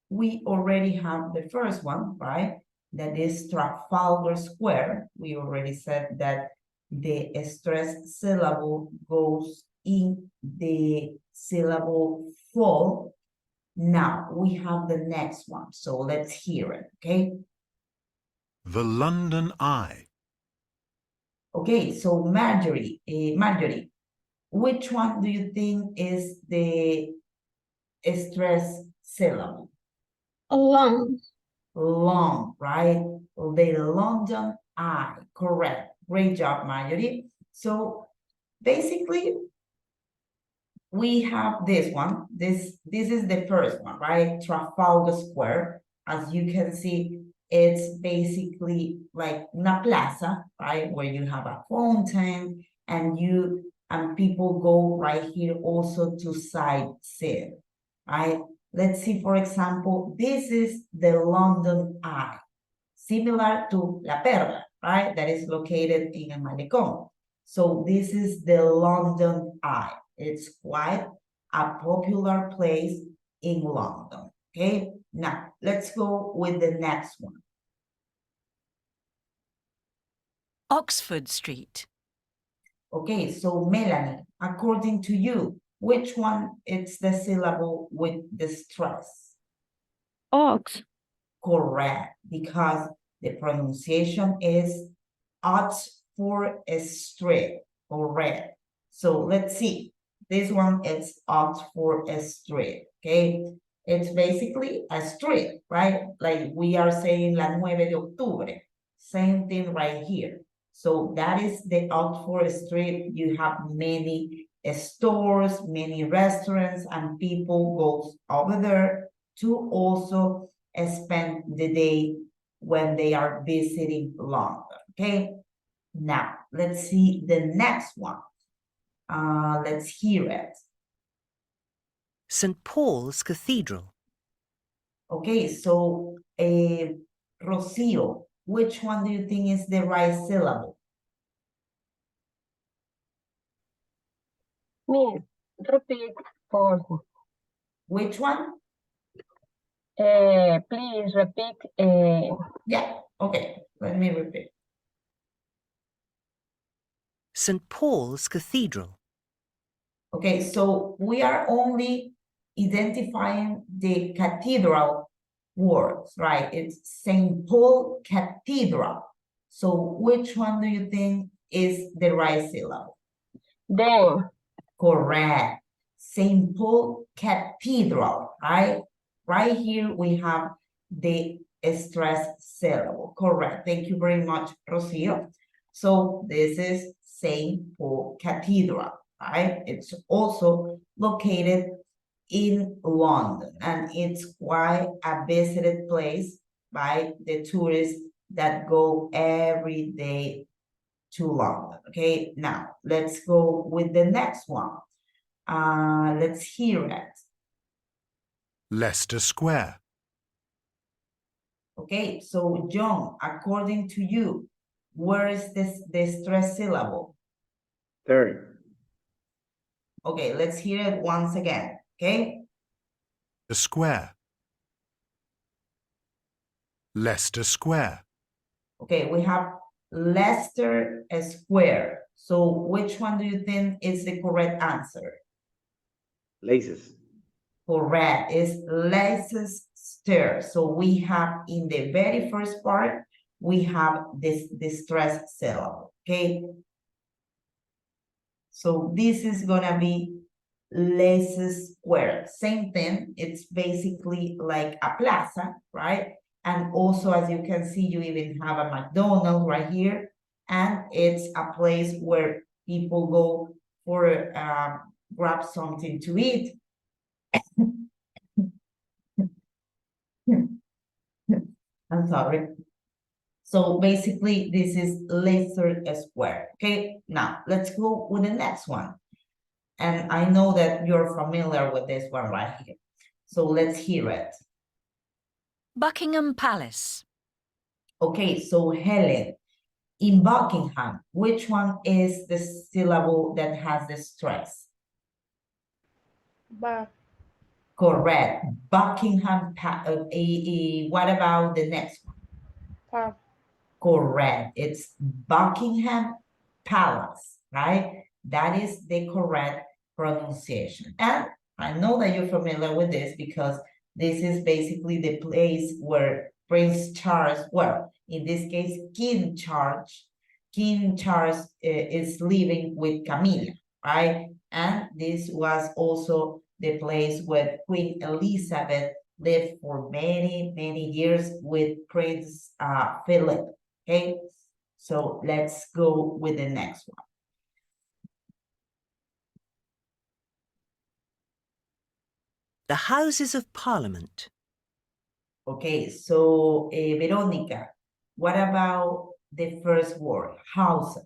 We already have the first one, right? That is Trafalgar Square. We already said that the stressed syllable goes in the syllable fall. Now we have the next one, so let's hear it, okay? The London Eye. Okay, so Marjorie, which one do you think is the stressed syllable? Long. Long, right? The London Eye, correct. Great job, Marjorie. So basically, we have this one. This is the first one, right? Trafalgar Square. As you can see, it's basically like una plaza, right? Where you have a fountain and people go right here also to sightsee, right? Let's see, for example, this is the London Eye, similar to La Perla, right? That is located in El Malecón. So this is the London Eye. It's quite a popular place in London, okay? Now, let's go with the next one. Oxford Street. Okay, so Melanie, according to you, which one is the syllable with the stress? Ox. Correct, because the pronunciation is Oxford Street, correct. So let's see, this one is Oxford Street, okay? It's basically a street, right? Like we are saying la 9 de octubre, same thing right here. So that is the Oxford Street. You have many stores, many restaurants, and people go over there to also spend the day when they are visiting London, okay? Now, let's see the next one. Let's hear it. St. Paul's Cathedral. Okay, so, Rocio, which one do you think is the right syllable? Miss, repeat for Which one? please repeat. Yeah, okay, let me repeat. St. Paul's Cathedral. Okay, so we are only identifying the cathedral words, right? It's St. Paul Cathedral. So which one do you think is the right syllable? Then, Correct. St. Paul Cathedral, right? Right here we have the stressed syllable. Correct. Thank you very much, Rocio. So this is St. Paul Cathedral, right? It's also located in London, and it's quite a visited place by the tourists that go every day to London. Okay, now let's go with the next one. Let's hear it. Leicester Square. Okay, so John, according to you, where is the stress syllable? Third. Okay, let's hear it once again. Okay, The Square. Leicester Square. okay, we have Leicester Square. So which one do you think is the correct answer? Laces. Correct, is Leicester. So we have in the very first part, we have this stress syllable, okay? So this is gonna be Leicester Square. Same thing, it's basically like a plaza, right? And also, as you can see, you even have a McDonald's right here. And it's a place where people go for grab something to eat. I'm sorry. So basically, this is Leicester Square. Okay, now let's go with the next one. And I know that you're familiar with this one right here. So let's hear it. Buckingham Palace. Okay, so Helen, In Buckingham, which one is the syllable that has the stress? Ba. Correct. Buckingham, what about the next one? Pa. Correct. It's Buckingham Palace, right? That is the correct pronunciation. And I know that you're familiar with this because this is basically the place where Prince Charles, well, in this case, King Charles is living with Camilla, right? And this was also the place where Queen Elizabeth lived for many, many years with Prince Philip, okay? So let's go with the next one. The Houses of Parliament. Okay, so Veronica, what about the first word, houses?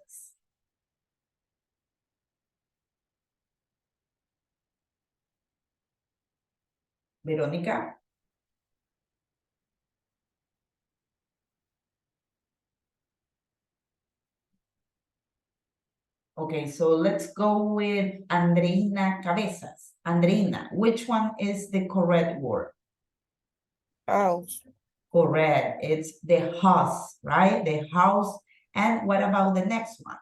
Veronica? Okay, so let's go with Andreina Cabezas. Andreina, which one is the correct word? House. Correct, it's the house, right? The house. And what about the next one?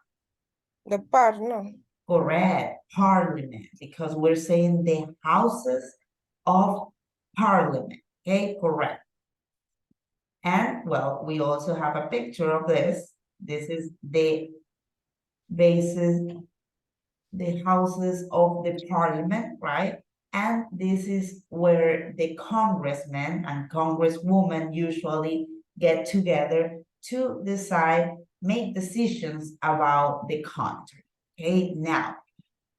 The part, no. Correct, parliament, because we're saying the houses of parliament, okay, correct. And well, we also have a picture of this. This is the bases, the houses of the parliament, right? And this is where the congressmen and congresswomen usually get together to decide, make decisions about the country. Okay, now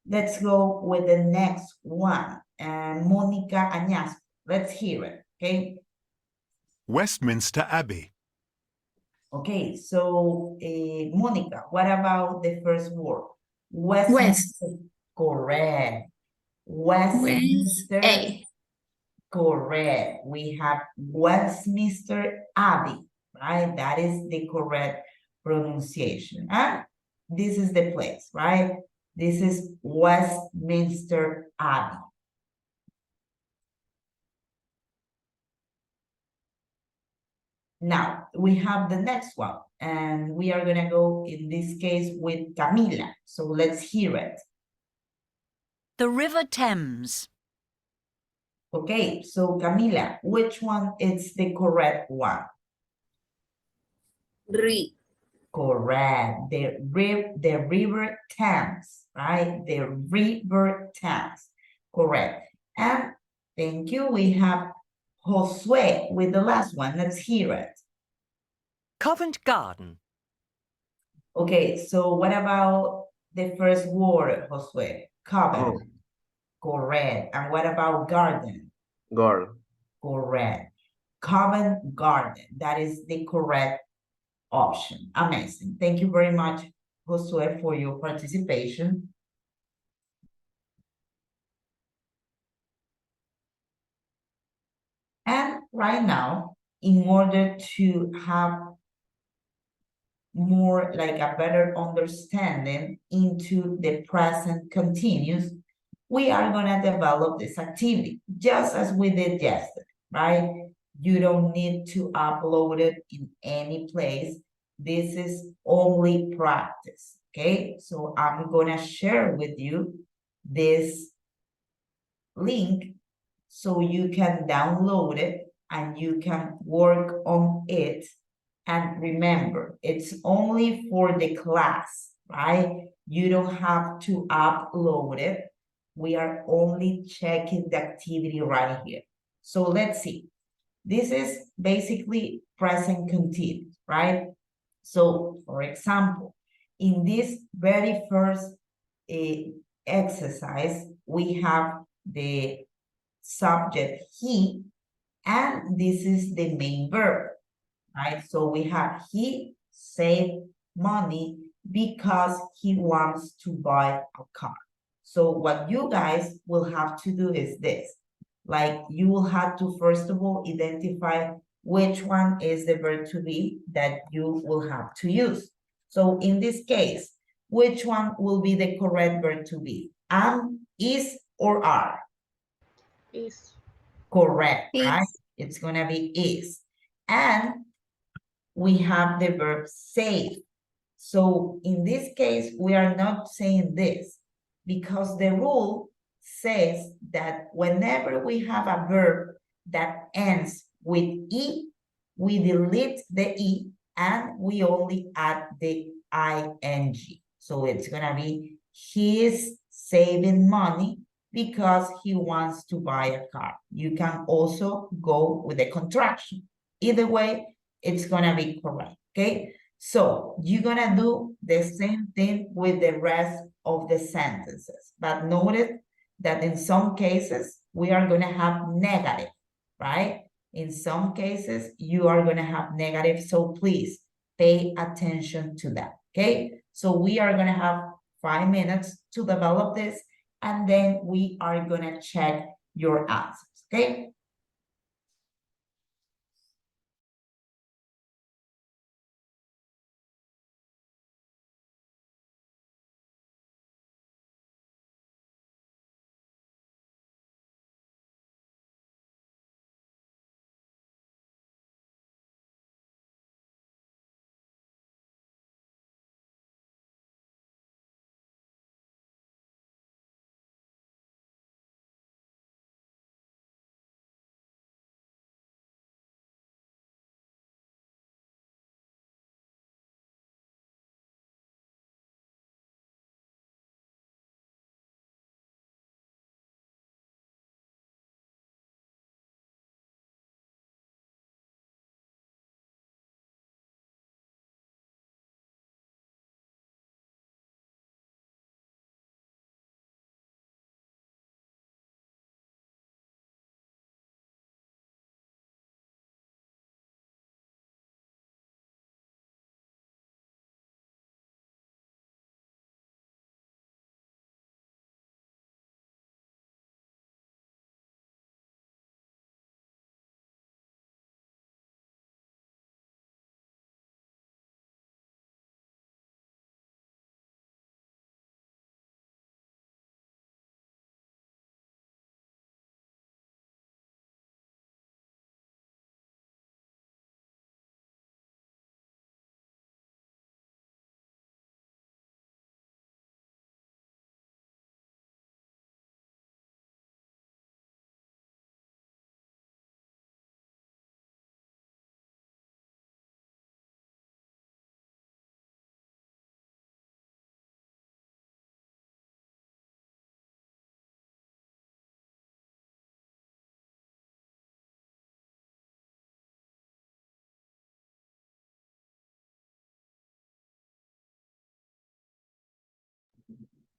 let's go with the next one. Monica Añasco, let's hear it, okay? Westminster Abbey. Okay, so Monica, what about the first word? Westminster. Correct. Westminster. A. Correct. We have Westminster Abbey, right? That is the correct pronunciation. And this is the place, right? This is Westminster Abbey. Now, we have the next one, and we are gonna go, in this case, with Camila. So let's hear it. The River Thames. Okay, so Camila, which one is the correct one? Re. Correct. The River Thames, right? The River Thames. Correct. And thank you. We have Josue with the last one. Let's hear it. Covent Garden. Okay, so what about the first word, Josue? Covent. Oh. Correct. And what about garden? Girl. Correct. Covent Garden. That is the correct option. Amazing. Thank you very much, Josue, for your participation. And right now, in order to have more like a better understanding into the present continuous, we are gonna develop this activity, just as we did yesterday, right? You don't need to upload it in any place. This is only practice, okay? So I'm gonna share with you this link so you can download it and you can work on it. And remember, it's only for the class, right? You don't have to upload it. We are only checking the activity right here. So let's see. This is basically present continuous, right? So for example, in this very first exercise, we have the subject he, and this is the main verb, right? So we have he saved money because he wants to buy a car. So what you guys will have to do is this. Like you will have to, first of all, identify which one is the verb to be that you will have to use. So in this case, which one will be the correct verb to be? Am, is, or are? Is. Correct, Is. right? It's gonna be is. And we have the verb save. So in this case, we are not saying this because the rule says that whenever we have a verb that ends with E, we delete the E and we only add the ing. So it's gonna be he's saving money because he wants to buy a car. You can also go with a contraction. Either way, it's gonna be correct, okay? So you're gonna do the same thing with the rest of the sentences, but notice that in some cases, we are gonna have negative, right? In some cases, you are gonna have negative, so please pay attention to that, okay? So we are gonna have 5 minutes to develop this, and then we are gonna check your answers, okay?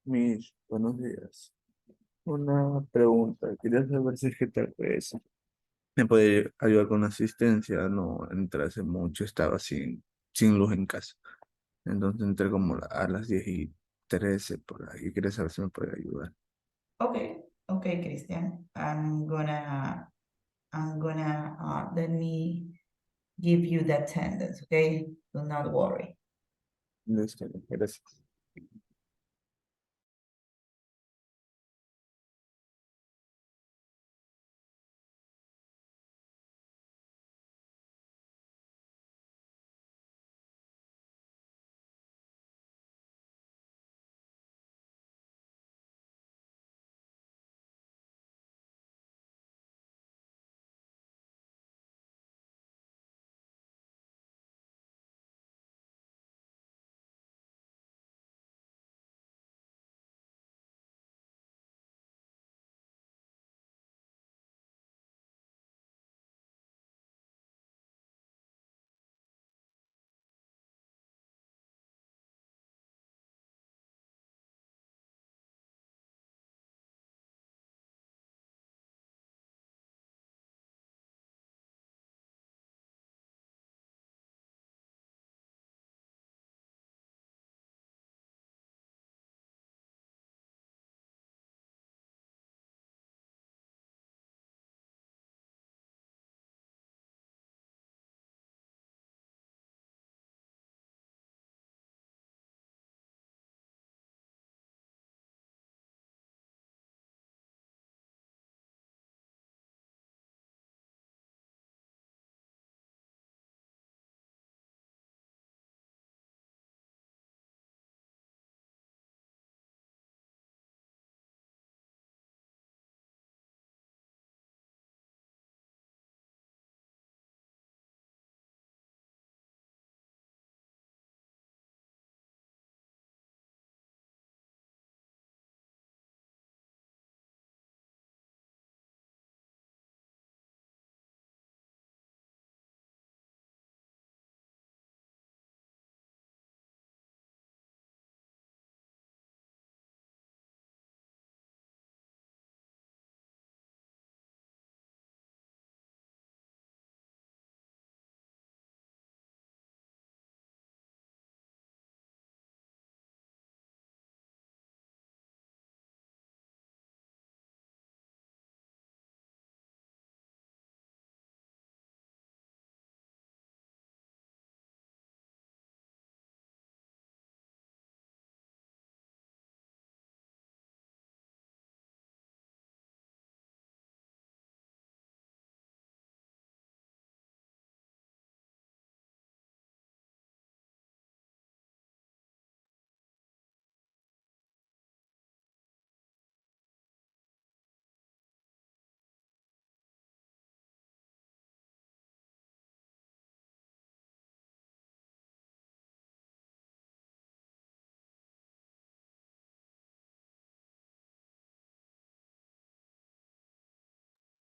Mis buenos días. Una pregunta. Quería saber si es que tal vez me puede ayudar con asistencia. No entré hace mucho, estaba sin luz en casa. Entonces entré como a las 10:13 por ahí. Quería saber si me puede ayudar. Okay, okay, Christian. Let me give you the attendance, okay? Do not worry. Listo, gracias.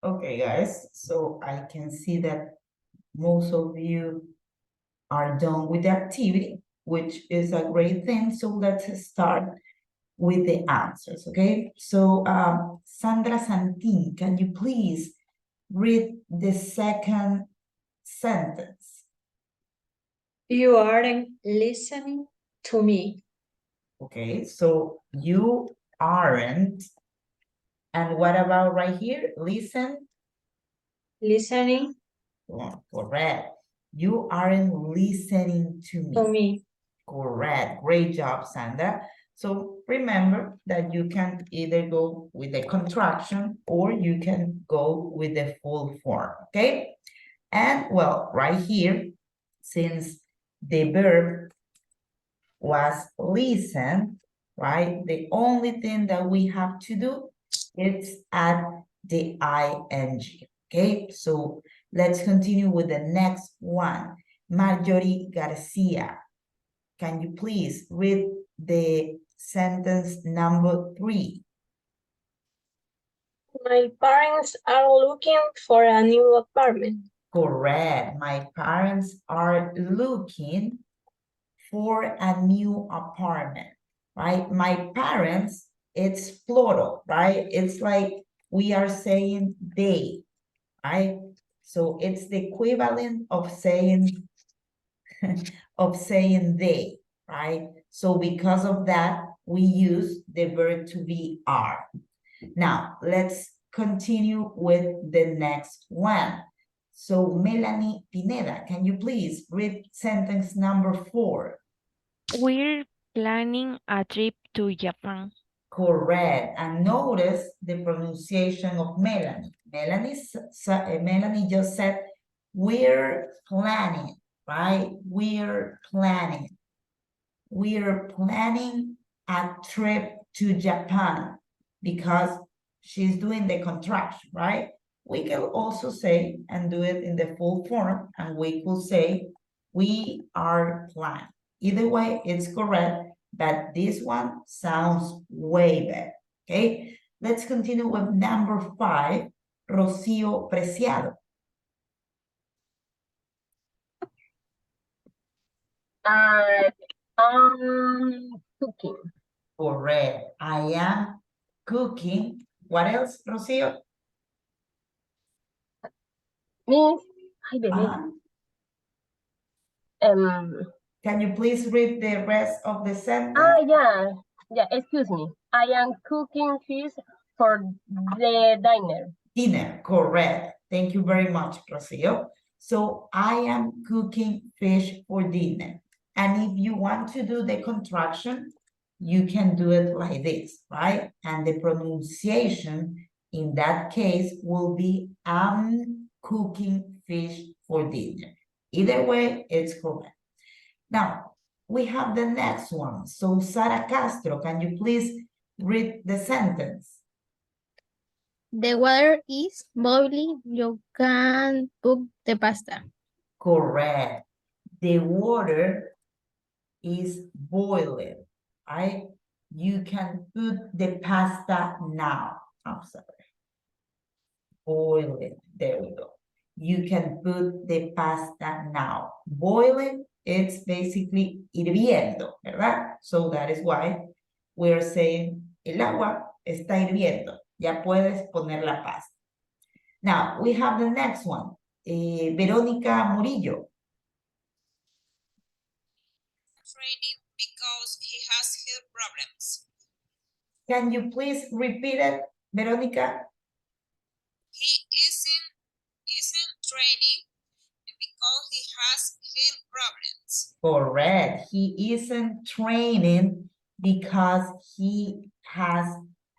Okay, guys, so I can see that most of you are done with the activity, which is a great thing. So let's start with the answers, okay? So Sandra Santin, can you please read the second sentence? You aren't listening to me. Okay, so you aren't. And what about right here? Listen. Listening Oh, correct. You aren't listening to me. to me. Correct. Great job, Sandra. So remember that you can either go with the contraction or you can go with the full form, okay? And well, right here, since the verb was listen, right? The only thing that we have to do is add the ing, okay? So let's continue with the next one. Marjorie Garcia, can you please read the sentence number 3? My parents are looking for a new apartment. Correct. My parents are looking for a new apartment, right? My parents, it's plural, right? It's like we are saying they, right? So it's the equivalent of saying they, right? So because of that, we use the verb to be are. Now, let's continue with the next one. So Melanie Pineda, can you please read sentence number 4? We're planning a trip to Japan. Correct. And notice the pronunciation of Melanie. Melanie just said, we're planning, right? We're planning. We're planning a trip to Japan because she's doing the contraction, right? We can also say and do it in the full form, and we could say, we are planning. Either way, it's correct, but this one sounds way better, okay? Let's continue with number 5, Rocío Preciado. Cooking. Correct. I am cooking. What else, Rocío? Miss, ay, bebé. Can you please read the rest of the sentence? Yeah, excuse me. I am cooking fish for the diner. Dinner, correct. Thank you very much, Rocío. So I am cooking fish for dinner. And if you want to do the contraction, you can do it like this, right? And the pronunciation in that case will be I'm cooking fish for dinner. Either way, it's correct. Now, we have the next one. So Sara Castro, can you please read the sentence? The water is boiling. You can cook the pasta. Correct. The water is boiling, right? You can put the pasta now. I'm sorry. Boiling. There we go. You can put the pasta now. Boiling, it's basically hirviendo, ¿verdad? So that is why we're saying el agua está hirviendo. Ya puedes poner la pasta. Now, we have the next one. Verónica Murillo. Training because he has health problems. Can you please repeat it, Verónica? He isn't training because he has health problems. Correct. He isn't training because he has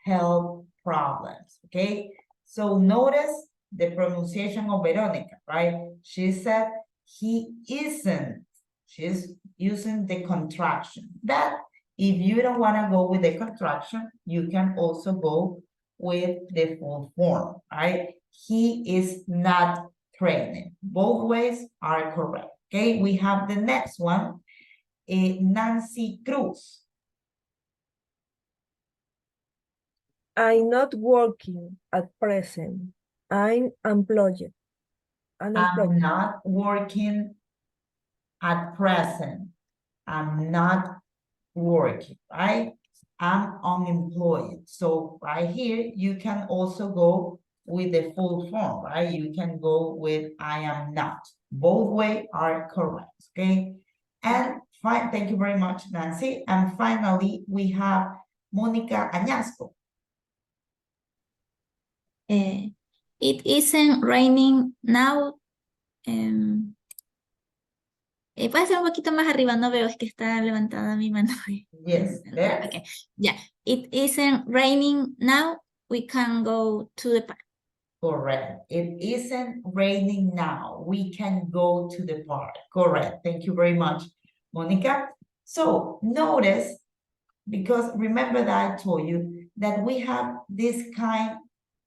health problems. Okay. So notice the pronunciation of Veronica, right? She said he isn't. She's using the contraction. That if you don't want to go with the contraction, you can also go with the full form, right? He is not training. Both ways are correct. Okay, we have the next one. Nancy Cruz. I'm not working at present. I'm employed. I'm not working at present. I'm not working, right? I'm unemployed. So right here, you can also go with the full form, right? You can go with I am not. Both way are correct, okay? And fine, thank you very much, Nancy. And finally, we have Monica Añasco. It isn't raining now. Puede ser un poquito más arriba, no veo, es que está levantada mi mano. Yes, there. Okay. Yeah, it isn't raining now. We can go to the park. Correct. It isn't raining now. We can go to the park. Correct. Thank you very much, Monica. So notice, because remember that I told you that we have this kind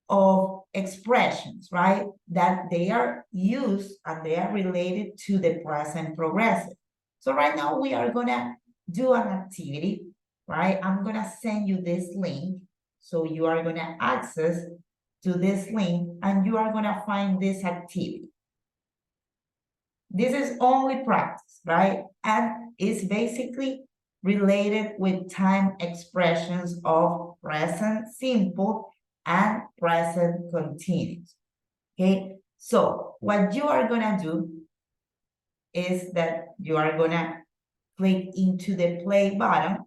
of expressions, right? That they are used and they are related to the present progressive. So right now we are gonna do an activity, right? I'm gonna send you this link. So you are gonna access to this link and you are gonna find this activity. This is only practice, right? And it's basically related with time expressions of present simple and present continuous. Okay, so what you are gonna do is that you are gonna click into the play button,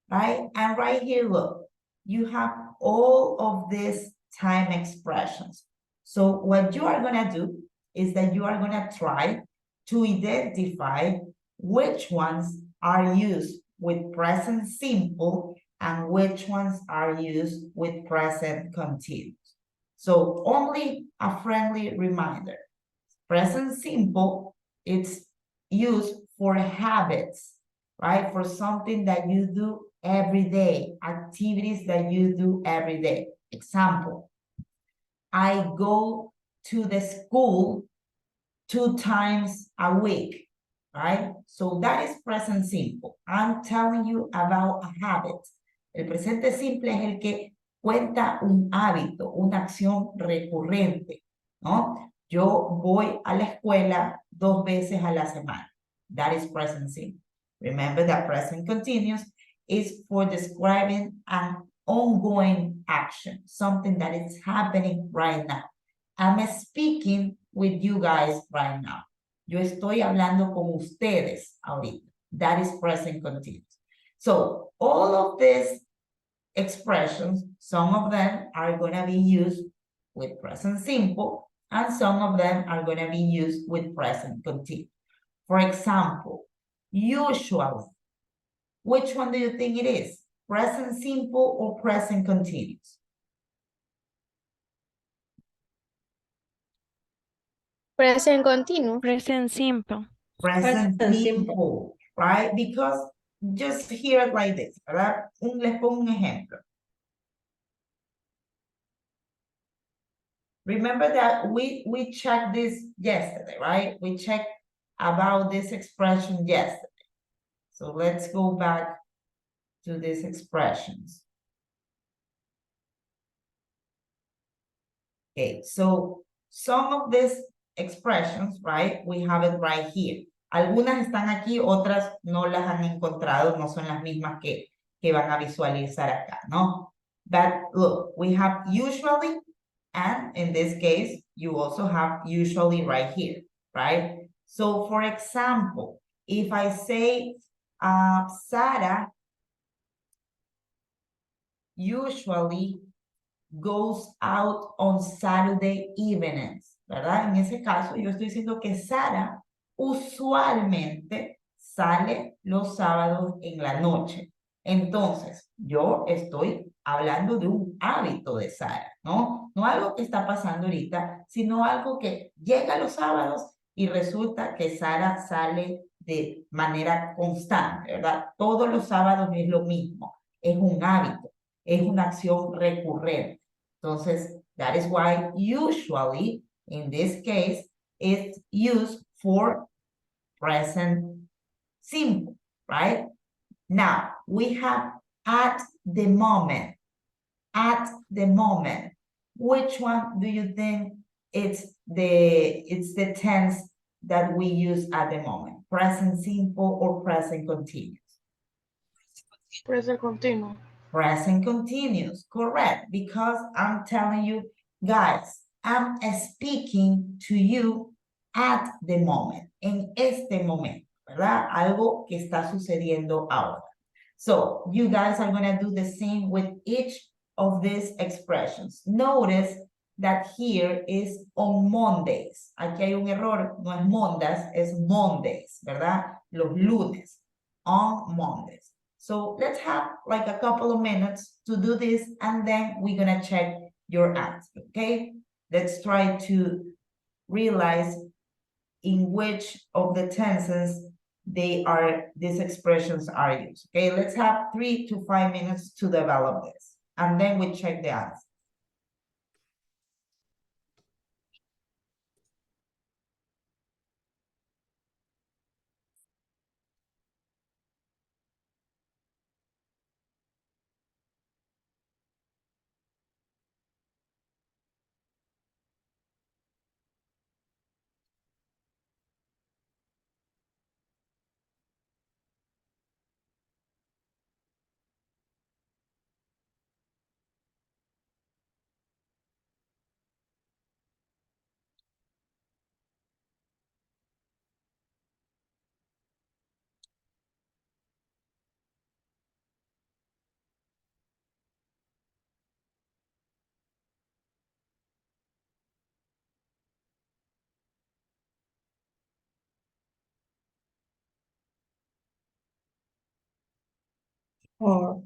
right? And right here, look, you have all of these time expressions. So what you are gonna do is that you are gonna try to identify which ones are used with present simple and which ones are used with present continuous. So only a friendly reminder. Present simple, it's used for habits, right? For something that you do every day, activities that you do every day. Example, I go to the school 2 times a week, right? So that is present simple. I'm telling you about a habit. El presente simple es el que cuenta un hábito, una acción recurrente, ¿no? Yo voy a la escuela 2 veces a la semana. That is present simple. Remember that present continuous is for describing an ongoing action, something that is happening right now. I'm speaking with you guys right now. Yo estoy hablando con ustedes ahorita. That is present continuous. So all of these expressions, some of them are going to be used with present simple, and some of them are going to be used with present continuous. For example, usually. Which one do you think it is? Present simple or present continuous? Present continuous. Present simple. Present Present simple, right? Because just hear it like this, ¿verdad? Les pongo un ejemplo. Remember that we checked this yesterday, right? We checked about this expression yesterday. So let's go back to these expressions. Okay, so some of these expressions, right? We have it right here. Algunas están aquí, otras no las han encontrado, no son las mismas que van a visualizar acá, ¿no? But look, we have usually, and in this case, you also have usually right here, right? So for example, if I say, Sarah usually goes out on Saturday evenings, ¿verdad? En ese caso, yo estoy diciendo que Sara usualmente sale los sábados en la noche. Entonces, yo estoy hablando de un hábito de Sara, ¿no? No algo que está pasando ahorita, sino algo que llega los sábados y resulta que Sara sale de manera constante, ¿verdad? Todos los sábados es lo mismo, es un hábito, es una acción recurrente. Entonces, that is why usually, in this case, it's used for present simple, right? Now, we have at the moment. At the moment. Which one do you think it's the tense that we use at the moment, present simple or present continuous. Present continuous. Present continuous, correct, because I'm telling you, guys, I'm speaking to you at the moment, en este momento, ¿verdad? Algo que está sucediendo ahora. So you guys are gonna do the same with each of these expressions. Notice that here is on Mondays. Aquí hay un error, no es Mondays, es Mondays, ¿verdad? Los lunes, on Mondays. So let's have like a couple of minutes to do this, and then we're gonna check your answer, okay? Let's try to realize in which of the tenses these expressions are used, okay? Let's have 3 to 5 minutes to develop this, and then we check the answer. Four.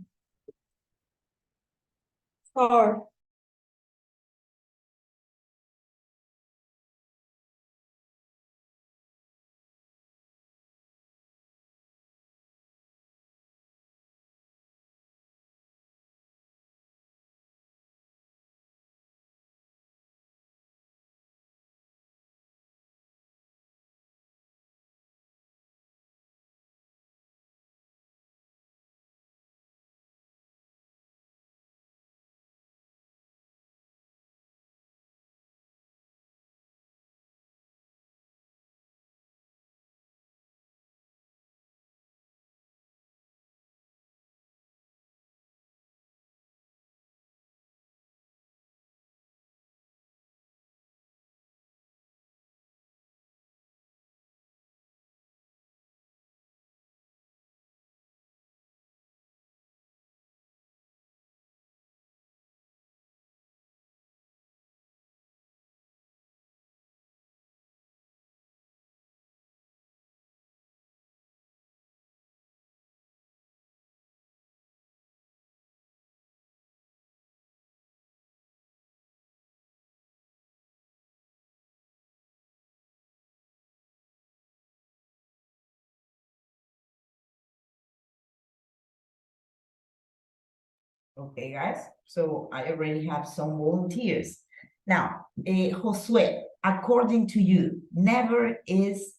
Okay, guys, so I already have some volunteers. Now, Josué, according to you, never is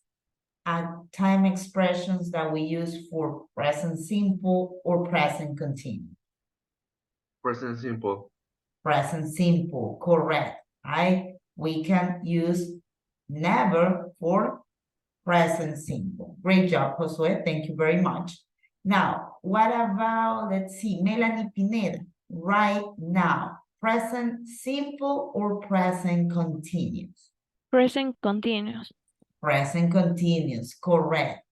a time expressions that we use for present simple or present continuous. Present simple. Present simple, correct, right? We can use never for present simple. Great job, Josué, thank you very much. Now, what about, let's see, Melanie Pineda, right now, present simple or present continuous? Present continuous. Present continuous, correct.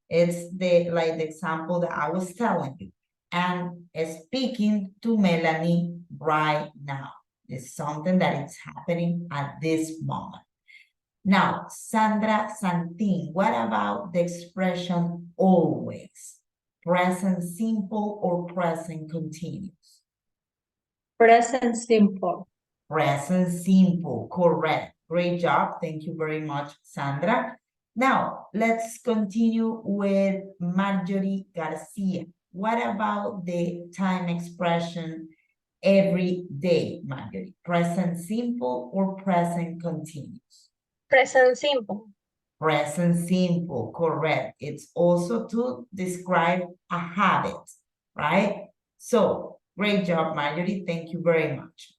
It's like the example that I was telling you. And speaking to Melanie right now. It's something that is happening at this moment. Now, Sandra Santin, what about the expression always? Present simple or present continuous? Present simple. Present simple, correct. Great job. Thank you very much, Sandra. Now, let's continue with Marjorie Garcia. What about the time expression every day, Marjorie? Present simple or present continuous? Present simple. Present simple, correct. It's also to describe a habit, right? So, great job, Marjorie. Thank you very much.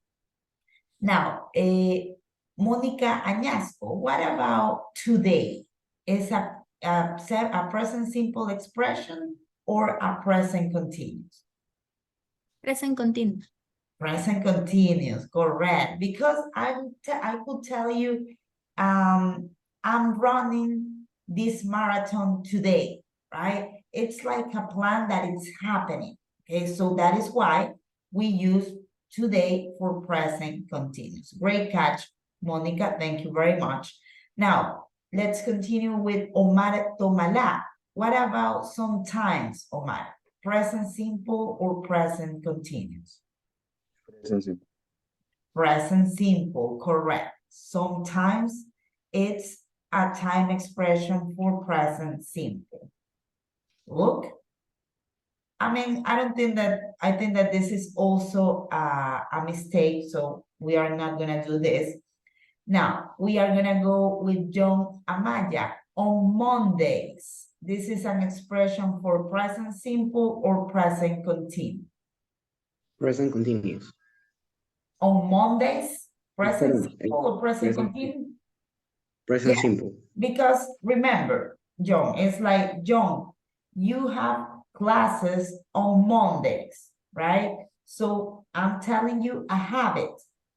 Now, Monica Añasco, what about today? Is a present simple expression or a present continuous? Present continuous. Present continuous, correct. Because I could tell you, I'm running this marathon today, right? It's like a plan that it's happening. Okay, so that is why we use today for present continuous. Great catch, Monica. Thank you very much. Now, let's continue with Omar Tomala. What about sometimes, Omar? Present simple or present continuous? Present simple. Present simple, correct. Sometimes it's a time expression for present simple. Look, I mean, I think that this is also a mistake, so we are not gonna do this. Now, we are gonna go with John Amaya. On Mondays, this is an expression for present simple or present continuous. Present continuous. On Mondays, present Perdón, simple or present present- continuous? Present Yeah. simple. Because remember, John, it's like, John, you have classes on Mondays, right? So I'm telling you a habit,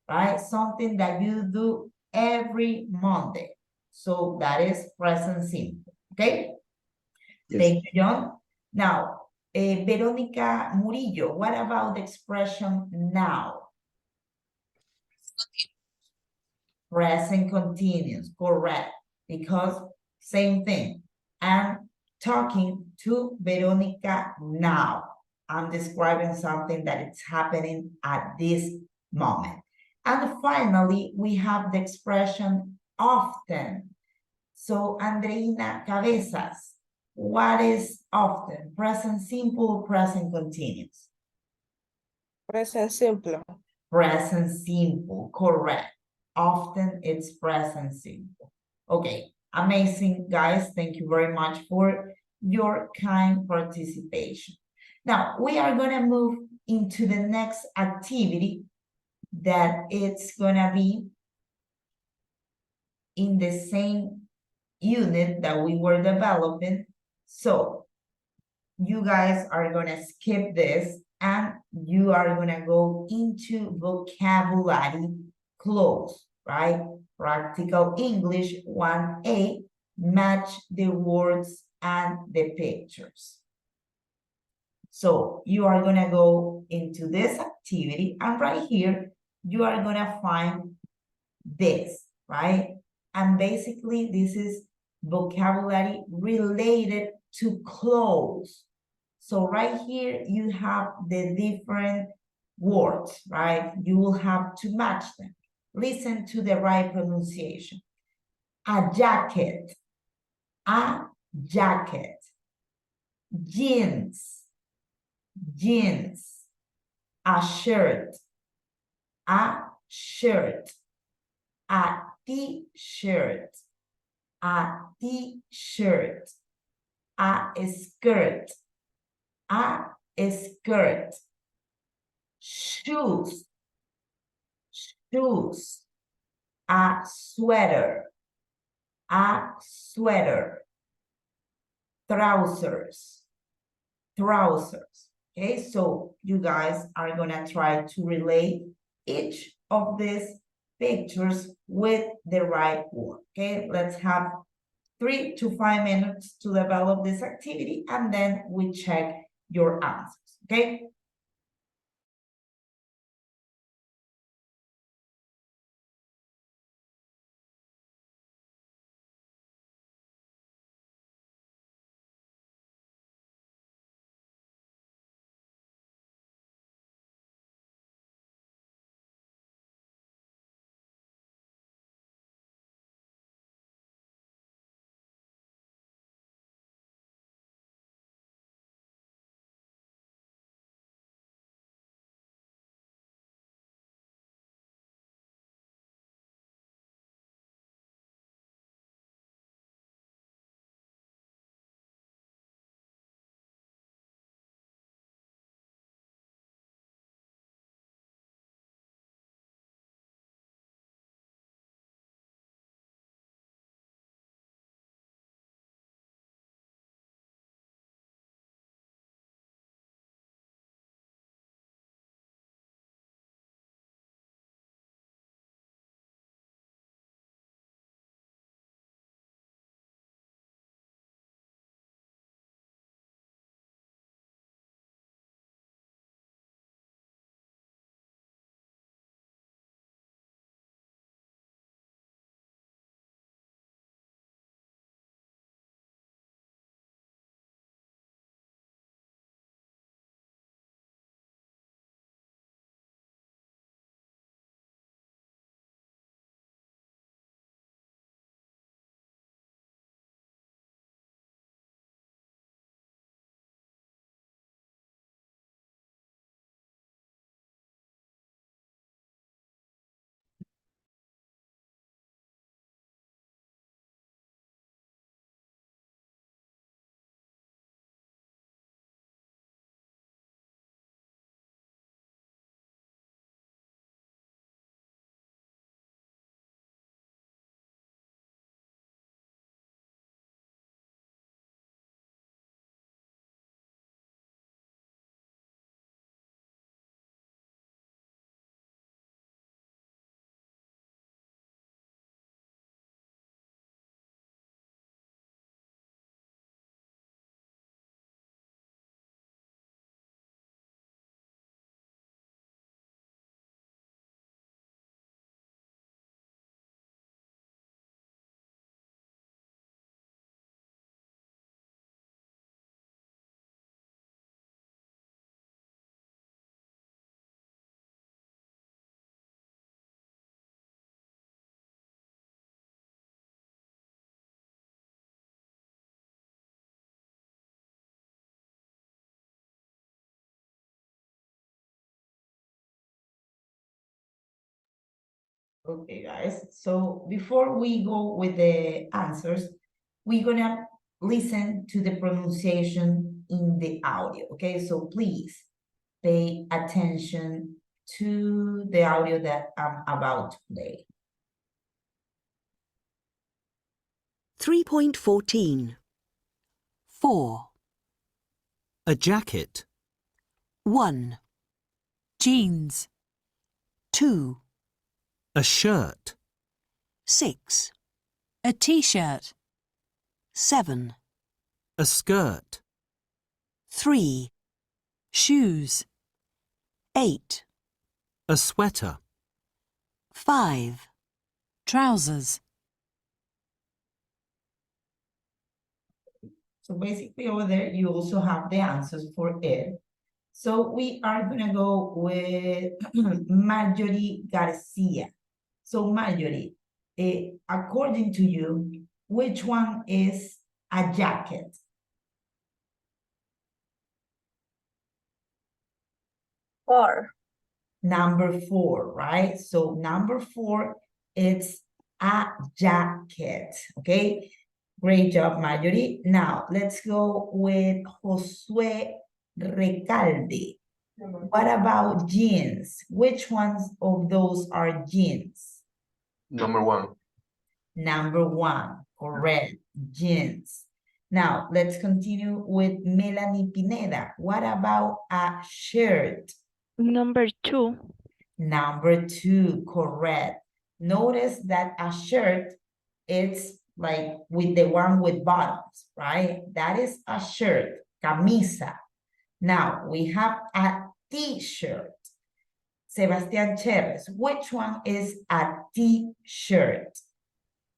right? Something that you do every Monday. So that is present simple, okay? Yes. Thank you, John. Now, Veronica Murillo, what about the expression now? Present continuous, correct, because same thing. I'm talking to Veronica now. I'm describing something that is happening at this moment. And finally, we have the expression often. So, Andreina Cabezas, what is often? Present simple or present continuous? Present simple. Present simple, correct. Often it's present simple. Okay, amazing, guys. Thank you very much for your kind participation. Now, we are gonna move into the next activity that it's gonna be in the same unit that we were developing. So, you guys are gonna skip this and you are gonna go into vocabulary close, right? Practical English 1A, match the words and the pictures. So you are gonna go into this activity and right here, you are gonna find this, right? And basically this is vocabulary related to clothes. So right here, you have the different words, right? You will have to match them. Listen to the right pronunciation. A jacket, a jacket. Jeans, jeans. A shirt, a shirt. A t-shirt, a t-shirt. A skirt, a skirt. Shoes, shoes. A sweater, a sweater. Trousers, trousers. Okay, so you guys are gonna try to relate each of these pictures with the right word. Okay, let's have 3 to 5 minutes to develop this activity and then we check your answers. Okay, Okay, guys. So before we go with the answers, we're gonna listen to the pronunciation in the audio. Okay, so please pay attention to the audio that I'm about to play. 3.14. 4. A jacket. 1. Jeans. 2. A shirt. 6. A t-shirt. 7. A skirt. 3. Shoes. 8. A sweater. 5. Trousers. So basically over there, you also have the answers for it. So we are gonna go with Marjorie Garcia. So Marjorie, according to you, which one is a jacket? Four. Number 4, right? So number 4, it's a jacket, okay? Great job, Marjorie. Now, let's go with Josue Recalde. What about jeans? Which ones of those are jeans? Number 1. Number 1, correct, jeans. Now, let's continue with Melanie Pineda. What about a shirt? Number 2. Number 2, correct. Notice that a shirt, it's like with the one with bottoms, right? That is a shirt, camisa. Now, we have a t-shirt. Sebastián Cherez, which one is a t-shirt?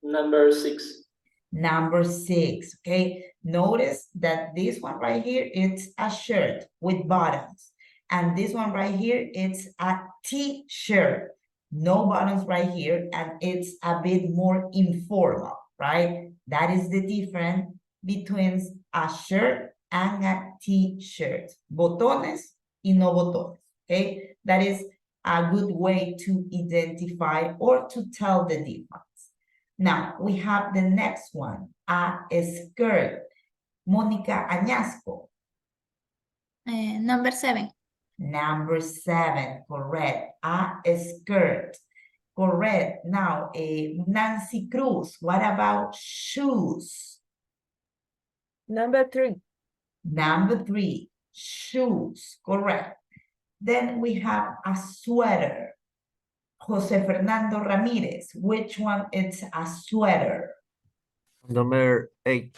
Number 6. Number 6, okay? Notice that this one right here, it's a shirt with bottoms. And this one right here, it's a t-shirt. No bottoms right here, and it's a bit more informal, right? That is the difference between a shirt and a t-shirt. Botones y no botones, okay? That is a good way to identify or to tell the difference. Now, we have the next one, a skirt. Mónica Añasco. Number 7. Number 7, correct. A skirt. Correct. Now, Nancy Cruz, what about shoes? Number 3. Number 3, shoes, correct. Then we have a sweater. Jose Fernando Ramirez, which one is a sweater? Number 8.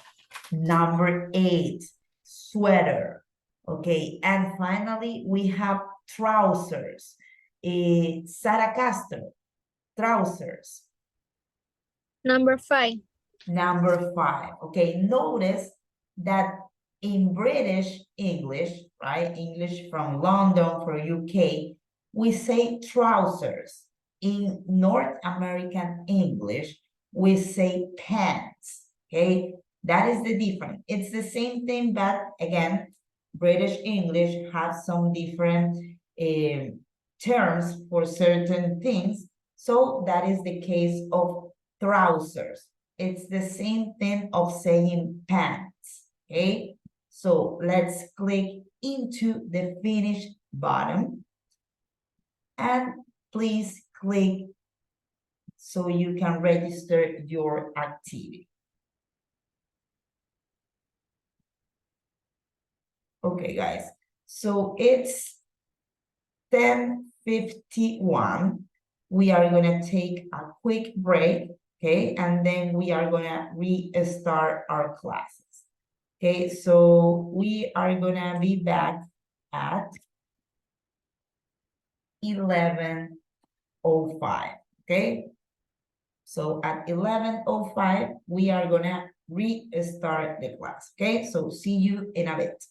Number 8, sweater. Okay, and finally, we have trousers. Sara Castro, trousers. Number 5. Number 5. Okay, notice that in British English, right? English from London, from UK, we say trousers. In North American English, we say pants, okay? That is the difference. It's the same thing, but again, British English has some different terms for certain things. So that is the case of trousers. It's the same thing of saying pants, okay? So let's click into the finished bottom. And please click so you can register your activity. Okay, guys, so it's 10:51. We are gonna take a quick break, okay? And then we are gonna restart our classes. Okay, so we are gonna be back at 11:05, okay? So at 11:05, we are gonna restart the class, okay? So see you in a bit.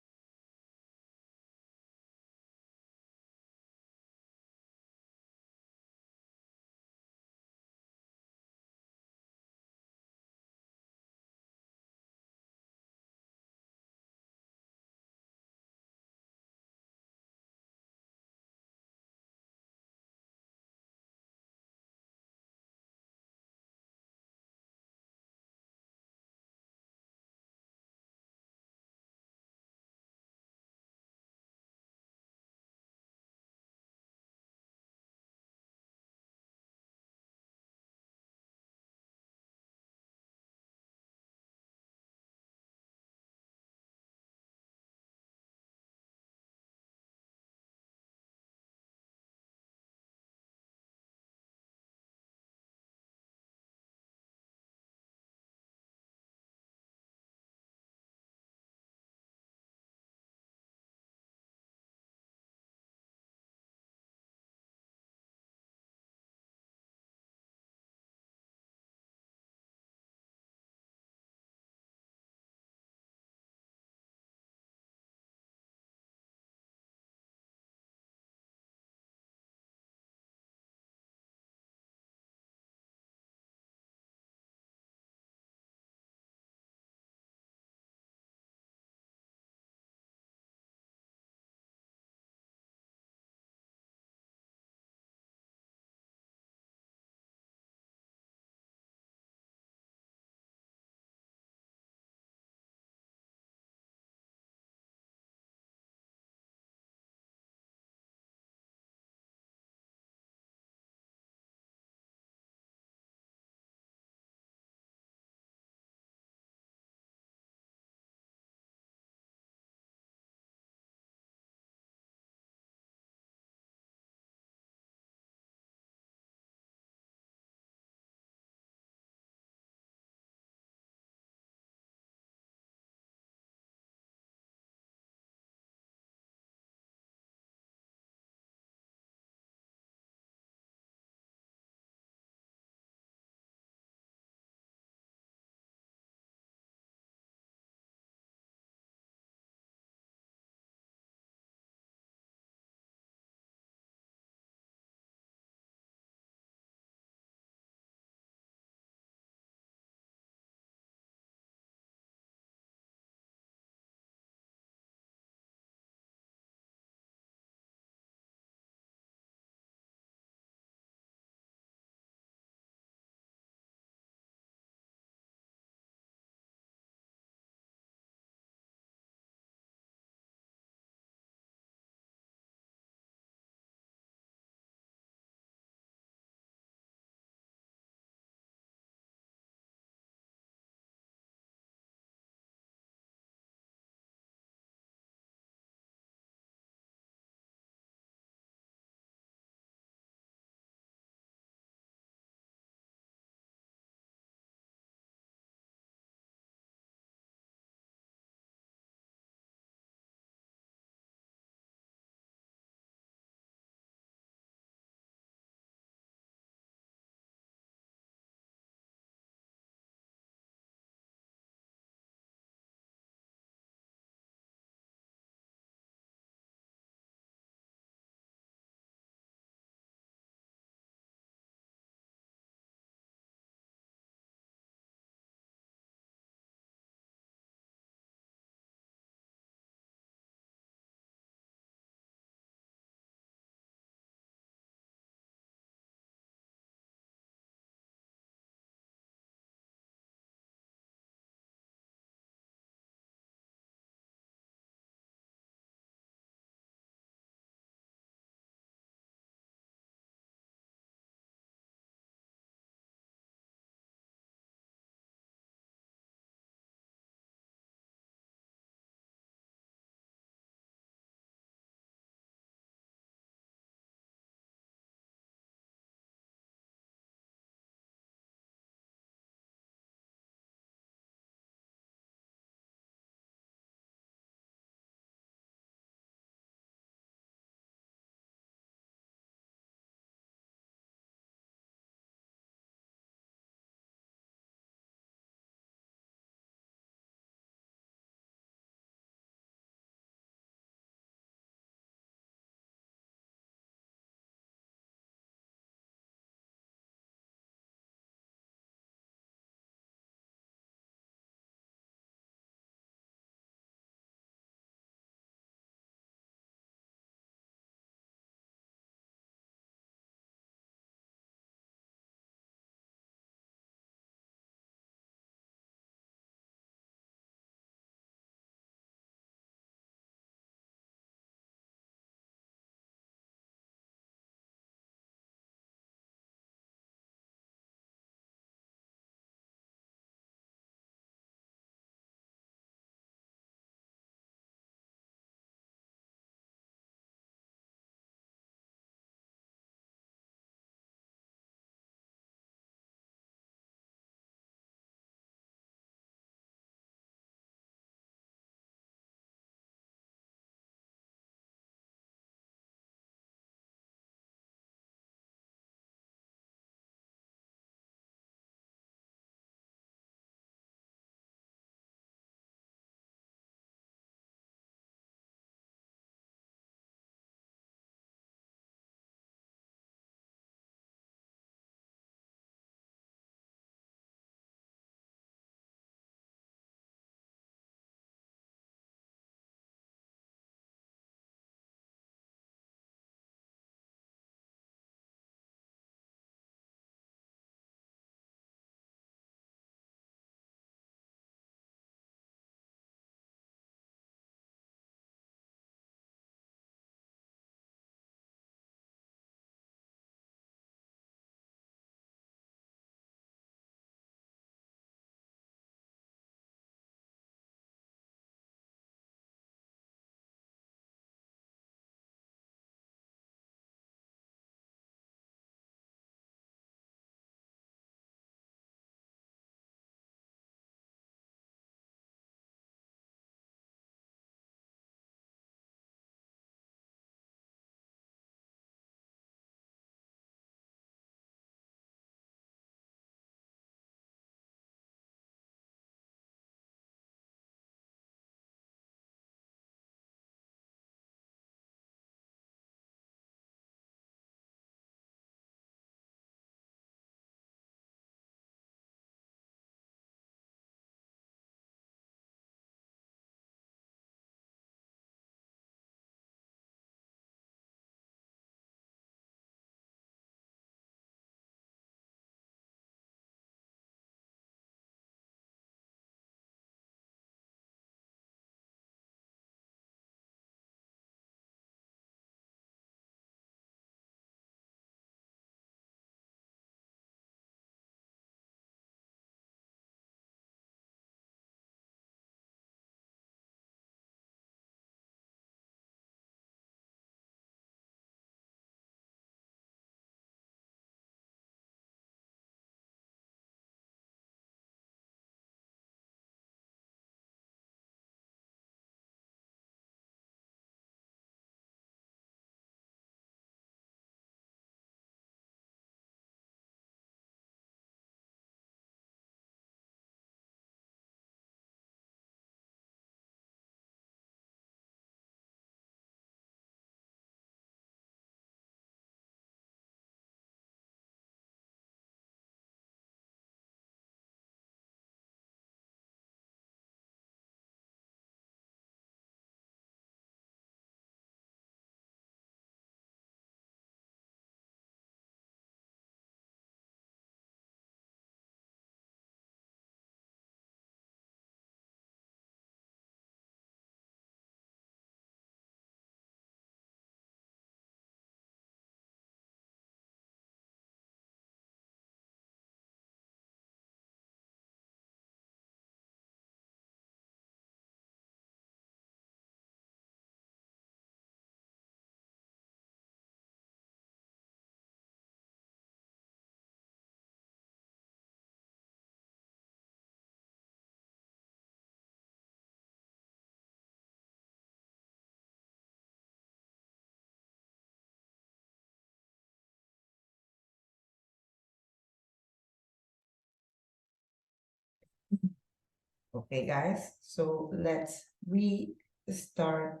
Okay, guys, so let's restart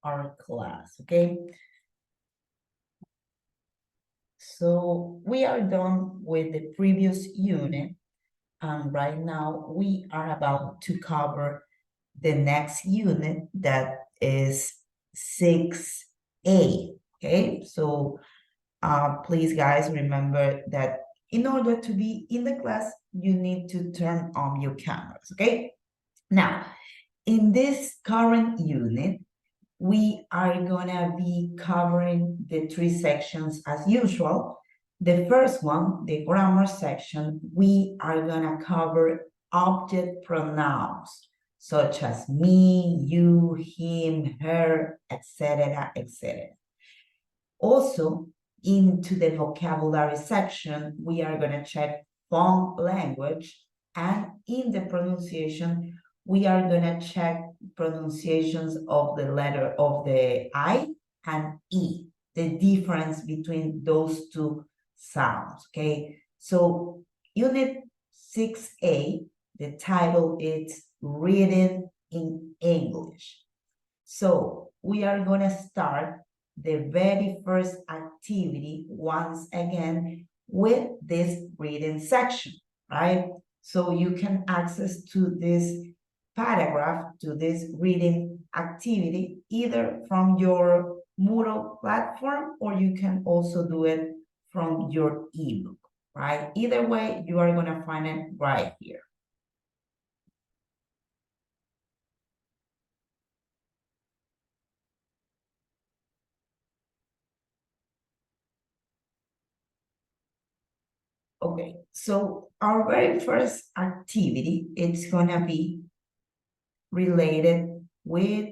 our class, okay? So we are done with the previous unit, and right now we are about to cover the next unit that is 6A, okay? So please, guys, remember that in order to be in the class, you need to turn on your cameras, okay? Now, in this current unit, we are gonna be covering the 3 sections as usual. The first one, the grammar section, we are gonna cover object pronouns, such as me, you, him, her, etc., etc. Also, into the vocabulary section, we are gonna check phone language, and in the pronunciation, we are gonna check pronunciations of the letter of the I and E, the difference between those two sounds, okay? So unit 6A, the title is Reading in English. So we are gonna start the very first activity once again with this reading section, right? So you can access to this paragraph, to this reading activity, either from your Moodle platform, or you can also do it from your ebook, right? Either way, you are gonna find it right here. Okay, so our very first activity, it's gonna be related with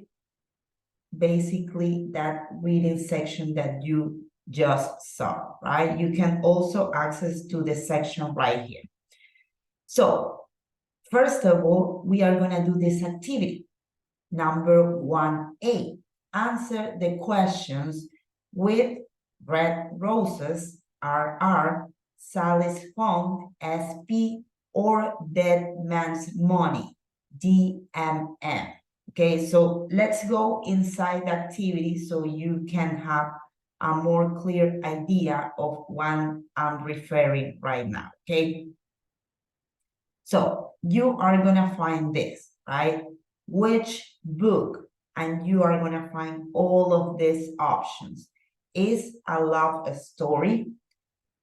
basically that reading section that you just saw, right? You can also access to the section right here. So first of all, we are gonna do this activity. Number 1A, answer the questions with red roses, RR, Sally's phone, SP, or Dead Man's Money, DMM. Okay, so let's go inside the activity so you can have a more clear idea of what I'm referring right now, okay? So you are gonna find this, right? Which book, and you are gonna find all of these options. Is a love story,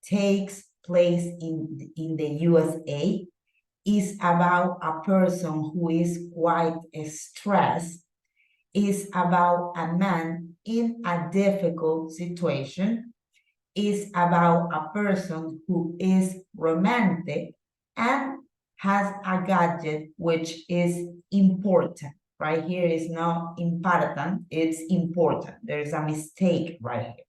takes place in the USA, is about a person who is quite stressed, is about a man in a difficult situation, is about a person who is romantic, and has a gadget which is important. Right here is not important, it's important. There is a mistake right here.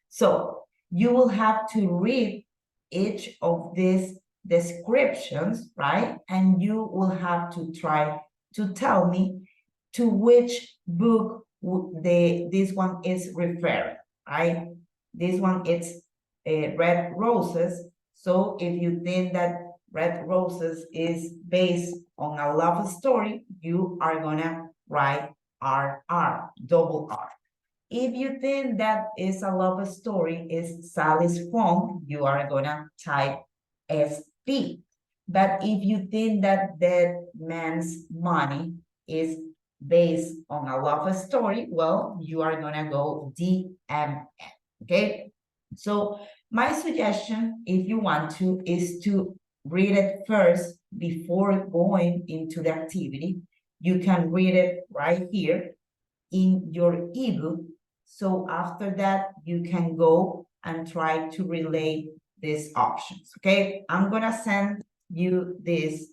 So you will have to read each of these descriptions, right? And you will have to try to tell me to which book this one is referring, right? This one is Red Roses. So if you think that Red Roses is based on a love story, you are gonna write RR, double R. If you think that is a love story, is Sally's phone, you are gonna type SP. But if you think that Dead Man's Money is based on a love story, well, you are gonna go DMN, okay? So my suggestion, if you want to, is to read it first before going into the activity. You can read it right here in your ebook. So after that, you can go and try to relate these options, okay? I'm gonna send you this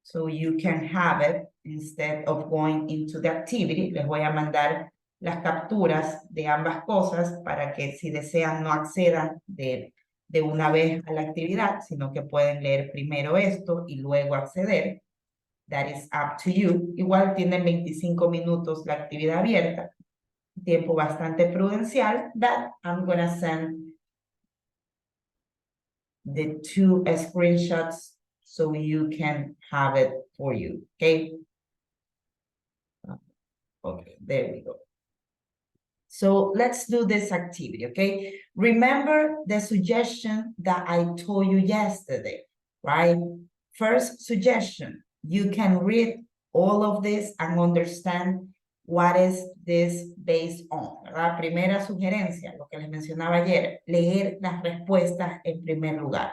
so you can have it instead of going into the activity. Les voy a mandar las capturas de ambas cosas para que si desean no accedan de una vez a la actividad, sino que pueden leer primero esto y luego acceder. That is up to you. Igual tienen 25 minutos la actividad abierta, tiempo bastante prudencial, that I'm gonna send the 2 screenshots so you can have it for you, okay? Okay, there we go. So let's do this activity, okay? Remember the suggestion that I told you yesterday, right? First suggestion, you can read all of this and understand what is this based on, ¿verdad? Primera sugerencia, lo que les mencionaba ayer, leer las respuestas en primer lugar.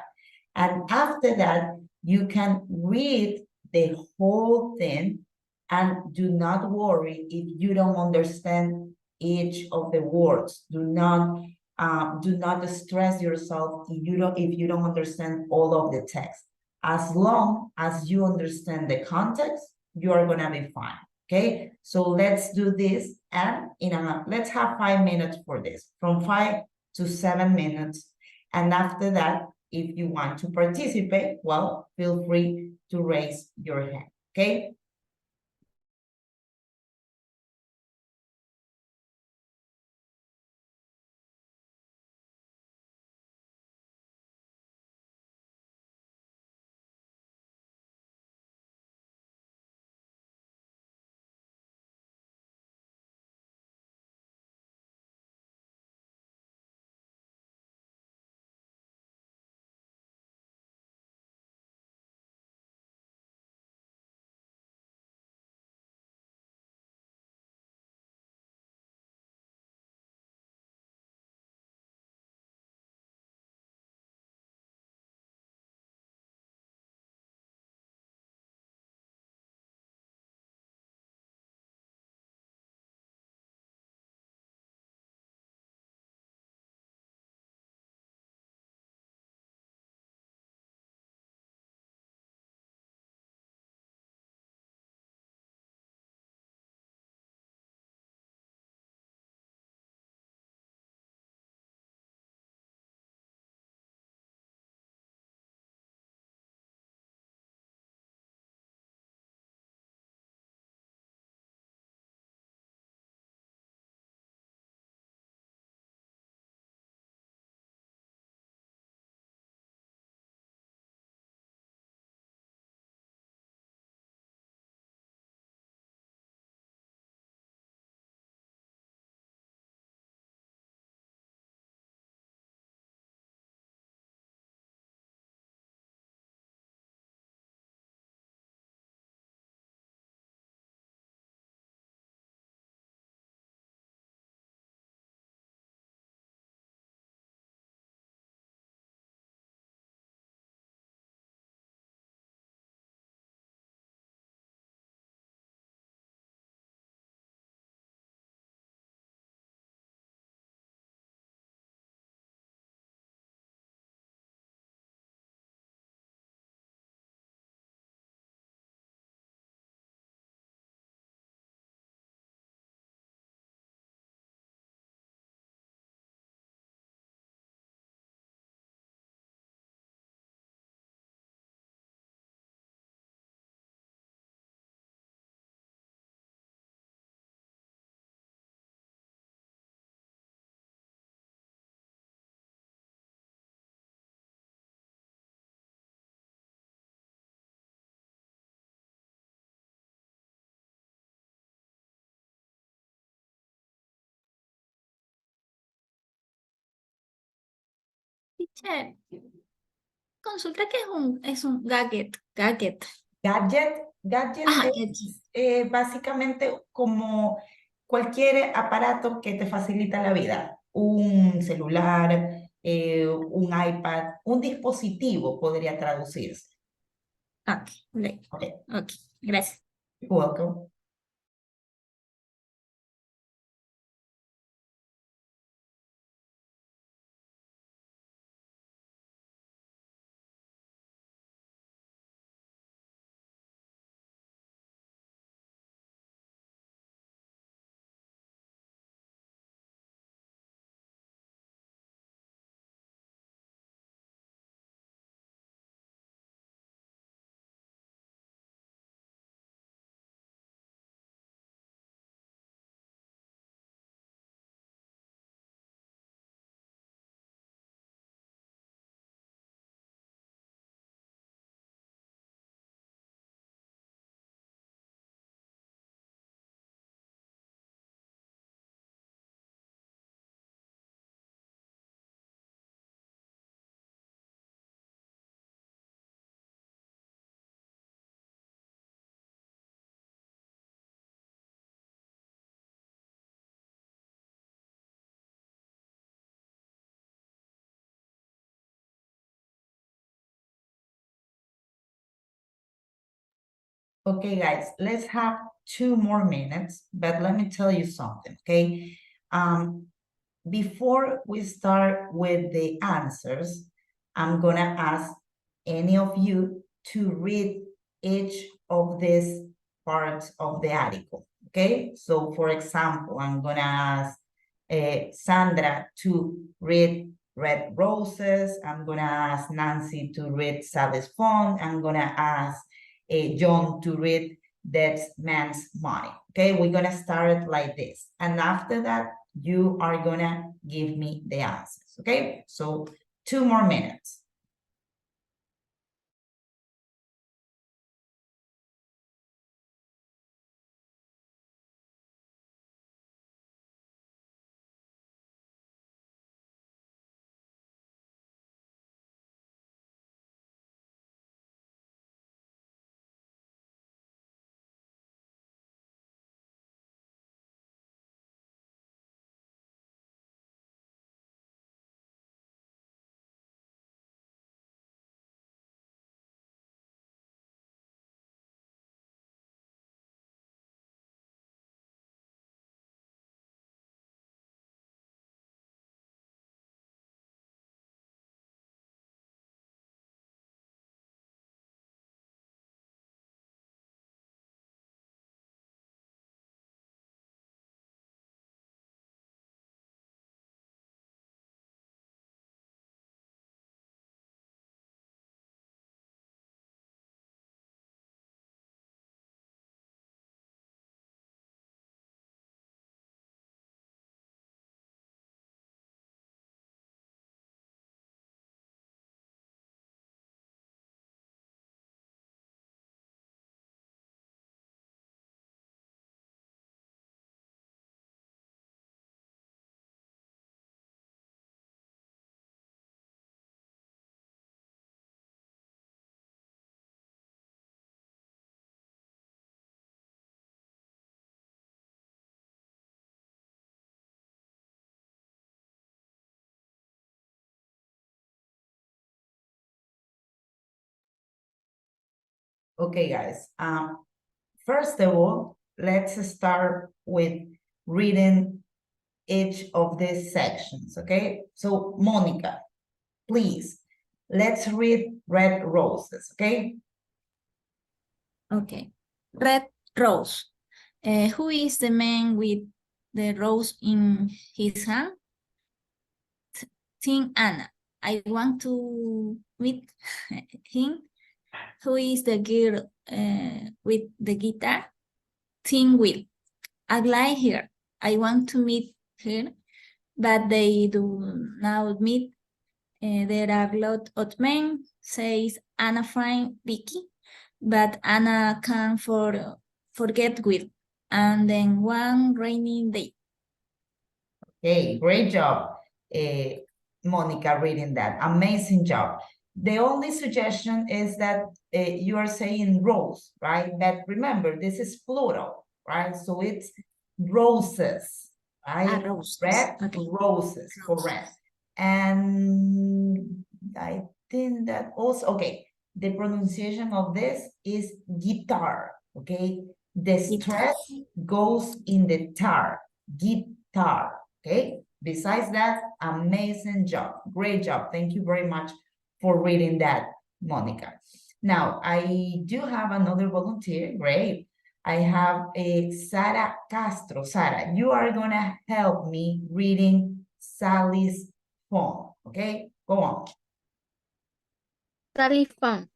And after that, you can read the whole thing and do not worry if you don't understand each of the words. Do not stress yourself if you don't understand all of the text. As long as you understand the context, you are gonna be fine. Okay, so let's do this, and let's have 5 minutes for this, from 5 to 7 minutes. And after that, if you want to participate, well, feel free to raise your hand. Okay. Teacher, consulta que es un gadget. Gadget Ajá, es básicamente como cualquier aparato que te facilita la vida. Un celular, un iPad, un dispositivo podría traducirse. Ok, gracias. You're welcome. Okay, guys, let's have 2 more minutes, but let me tell you something, okay? Before we start with the answers, I'm gonna ask any of you to read each of these parts of the article, okay? So for example, I'm gonna ask Sandra to read Red Roses. I'm gonna ask Nancy to read Sally's Phone. I'm gonna ask John to read That Man's Money. Okay, we're gonna start like this. And after that, you are gonna give me the answers. Okay, so 2 more minutes. Okay, guys. First of all, let's start with reading each of these sections, okay? So, Monica, please, let's read Red Roses, okay? Okay. Red rose. Who is the man with the rose in his hand? Think Anna. I want to meet him. Who is the girl with the guitar? Think Will. I like her. I want to meet her, but they do not meet. There are a lot of men, says Anna find Vicky, but Anna can't forget Will. And then one rainy day. Okay, great job, Monica, reading that. Amazing job. The only suggestion is that you are saying rose, right? But remember, this is plural, right? So it's roses, right? Roses. Red Okay. roses, correct. And I think that also, okay, the pronunciation of this is guitar, okay? The stress goes in the tar, guitar, okay? Besides that, amazing job, great job. Thank you very much for reading that, Monica. Now, I do have another volunteer, great. I have a Sara Castro. Sara, you are gonna help me reading Sally's Phone, okay? Go on. Sally's phone.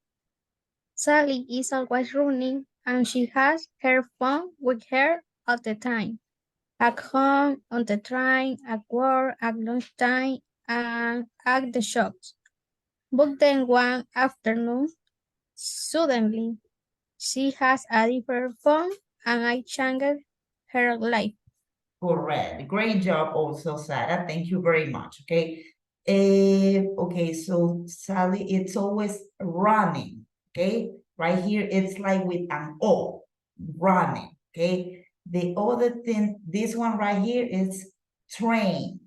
Sally is always running and she has her phone with her all the time. At home, on the train, at work, at lunchtime, and at the shops. But then one afternoon, suddenly, she has a different phone and I changed her life. Correct. Great job also, Sarah. Thank you very much. Okay. Okay, so Sally, it's always running. Okay. Right here, it's like with an O, running. Okay. The other thing, this one right here is train.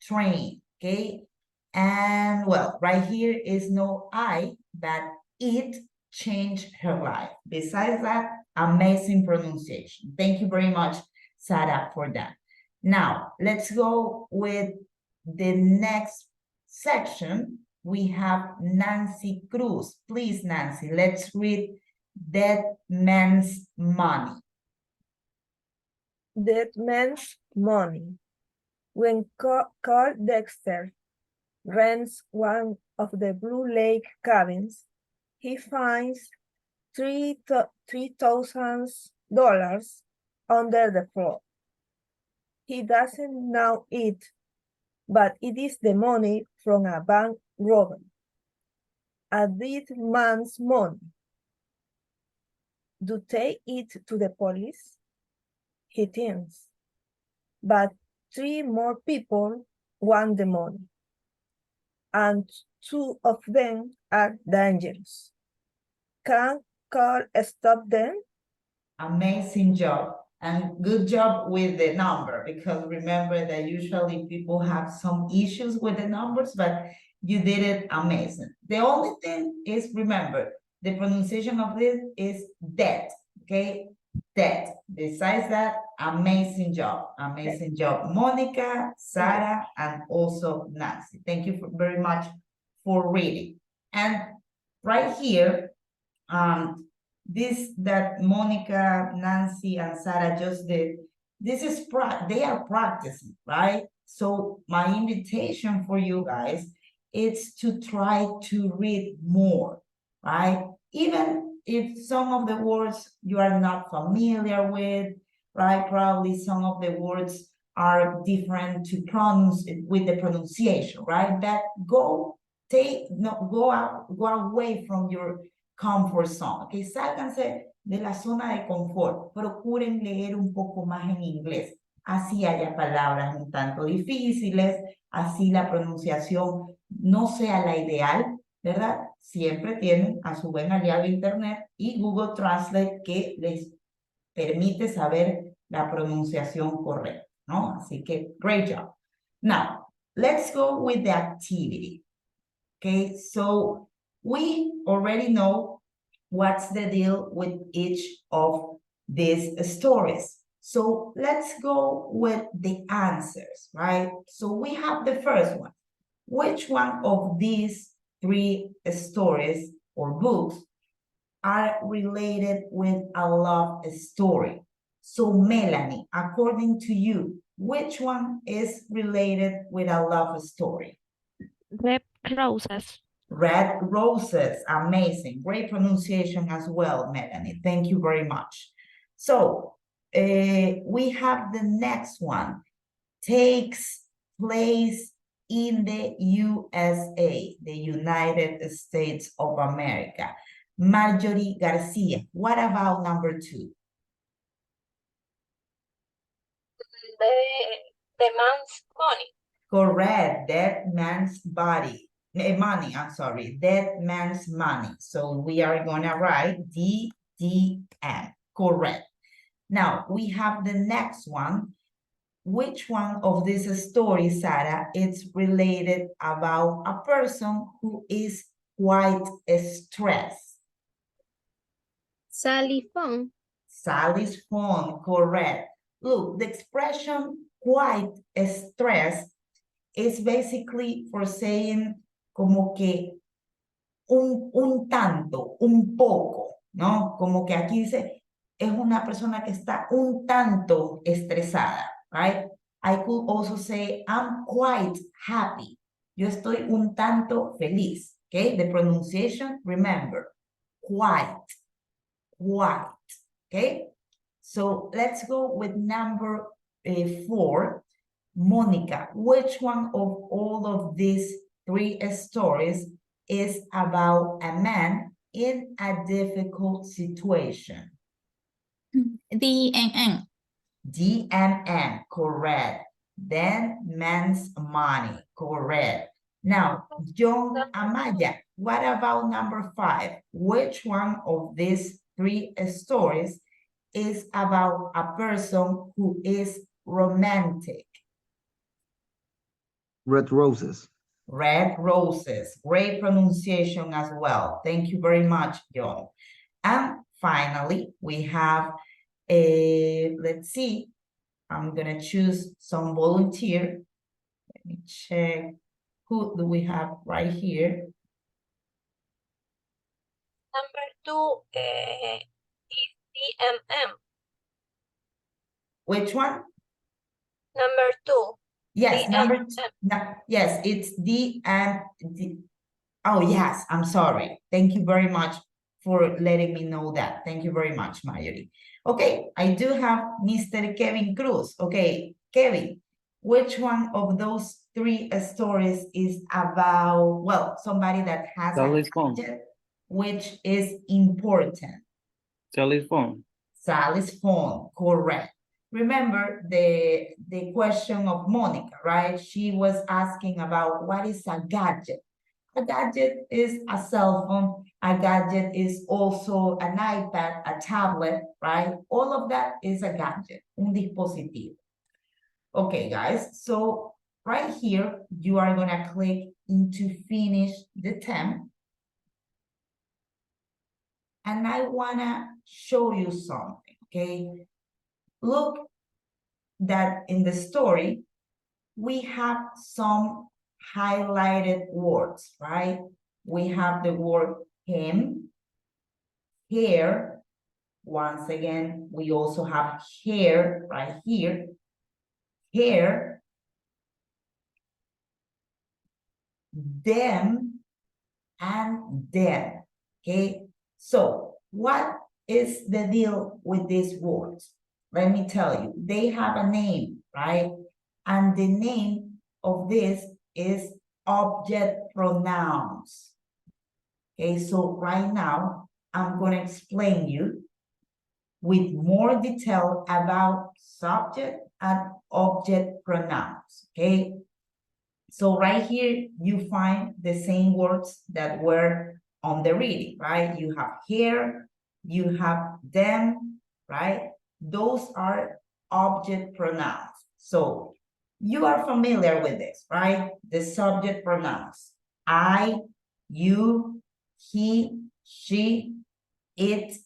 Train. Okay. And well, right here is no I, but it changed her life. Besides that, amazing pronunciation. Thank you very much, Sarah, for that. Now, let's go with the next section. We have Nancy Cruz. Please, Nancy, let's read Dead Man's Money. Dead Man's Money. When Carl Dexter rents one of the Blue Lake cabins, he finds $3,000 under the floor. He doesn't know it, but it is the money from a bank robbery. A dead man's money. Do take it to the police? He thinks. But 3 more people want the money, and 2 of them are dangerous. Can Carl stop them? Amazing job. And good job with the number, because remember that usually people have some issues with the numbers, but you did it amazing. The only thing is, remember, the pronunciation of this is dead, okay? Dead. Besides that, amazing job. Amazing job, Monica, Sarah, and also Nancy. Thank you very much for reading. And right here, this that Monica, Nancy, and Sarah just did, this is they are practicing, right? So my invitation for you guys is to try to read more, right? Even if some of the words you are not familiar with, right? Probably some of the words are different to pronounce with the pronunciation, right? But go away from your comfort zone, okay? Sálganse de la zona de confort, procuren leer un poco más en inglés, así haya palabras un tanto difíciles, así la pronunciación no sea la ideal, ¿verdad? Siempre tienen a su buen aliado Internet y Google Translate que les permite saber la pronunciación correcta, ¿no? Así que, great job. Now, let's go with the activity, okay? So, we already know what's the deal with each of these stories. So let's go with the answers, right? So we have the first one. Which one of these 3 stories or books are related with a love story? So Melanie, according to you, which one is related with a love story? Red Roses. Red Roses, amazing. Great pronunciation as well, Melanie. Thank you very much. So, we have the next one. Takes place in the USA, the United States of America. Marjorie Garcia, what about number 2? The man's money. Correct, dead man's body. Money, I'm sorry, dead man's money. So we are gonna write DDM, correct. Now, we have the next one. Which one of these stories, Sarah, is related about a person who is quite stressed? Sally phone. Sally's phone, correct. Look, the expression quite stressed is basically for saying como que un tanto, un poco, ¿no? Como que aquí dice, es una persona que está un tanto estresada, right? I could also say, I'm quite happy. Yo estoy un tanto feliz, okay? The pronunciation, remember, quite, okay? So let's go with number 4. Monica, which one of all of these 3 stories is about a man in a difficult situation? DMN. DMN, correct. Then man's money, correct. Now, John Amaya, what about number 5? Which one of these 3 stories is about a person who is romantic? Red Roses. Red roses. Great pronunciation as well. Thank you very much, John. And finally, we have let's see. I'm gonna choose some volunteer. Let me check. Who do we have right here? Number 2 is DMM. Which one? Number 2. Yes, number DMM. yes, it's D and D. Oh, yes, I'm sorry. Thank you very much for letting me know that. Thank you very much, Marjorie. Okay, I do have Mr. Kevin Cruz. Okay, Kevin, which one of those 3 stories is about, well, somebody that has Sally's phone. gadget, which is important? Sally's phone. Sally's phone, correct. Remember the question of Monica, right? She was asking about what is a gadget. A gadget is a cell phone. A gadget is also an iPad, a tablet, right? All of that is a gadget, un dispositivo. Okay, guys, so right here, you are gonna click into finish the term. And I wanna show you something, okay? Look that in the story, we have some highlighted words, right? We have the word him, here. Once again, we also have here, right here, here, them, and them, okay? So what is the deal with these words? Let me tell you, they have a name, right? And the name of this is object pronouns. Okay, so right now, I'm going to explain you with more detail about subject and object pronouns, okay? So right here, you find the same words that were on the reading, right? You have here, you have them, right? Those are object pronouns. So you are familiar with this, right? The subject pronouns. I, you, he, she, it,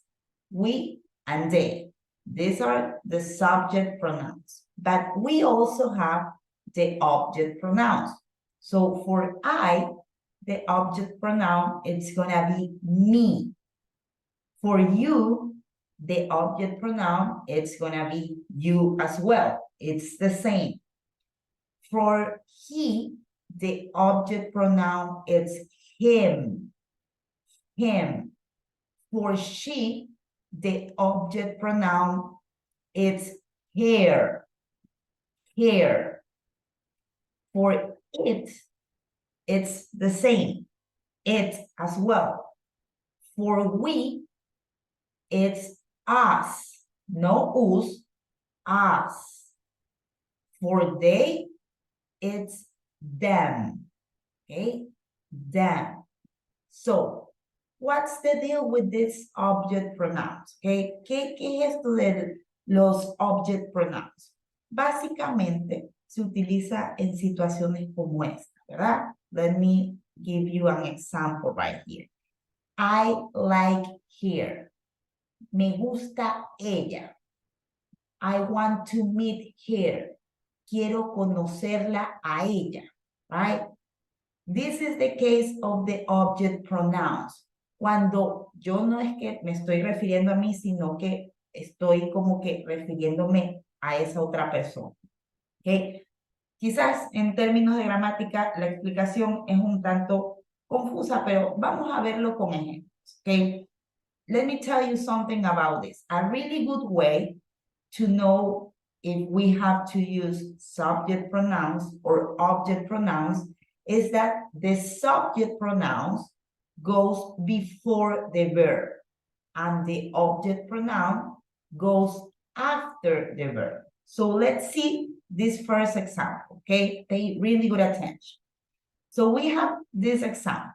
we, and they. These are the subject pronouns. But we also have the object pronouns. So for I, the object pronoun, it's gonna be me. For you, the object pronoun, it's gonna be you as well. It's the same. For he, the object pronoun, it's him. Him. For she, the object pronoun, it's here. Here. For it, it's the same. It as well. For we, it's us. No us, us. For they, it's them. Okay? Them. So, what's the deal with this object pronouns? Okay? ¿Qué es esto de los object pronouns? Básicamente, se utiliza en situaciones como esta, ¿verdad? Let me give you an example right here. I like her. Me gusta ella. I want to meet her. Quiero conocerla a ella, right? This is the case of the object pronouns. Cuando yo no es que me estoy refiriendo a mí, sino que estoy como que refiriéndome a esa otra persona. ¿Okay? Quizás en términos de gramática la explicación es un tanto confusa, pero vamos a verlo con ejemplos. ¿Okay? Let me tell you something about this. A really good way to know if we have to use subject pronouns or object pronouns is that the subject pronouns goes before the verb and the object pronoun goes after the verb. So let's see this first example, okay? Pay really good attention. So we have this example.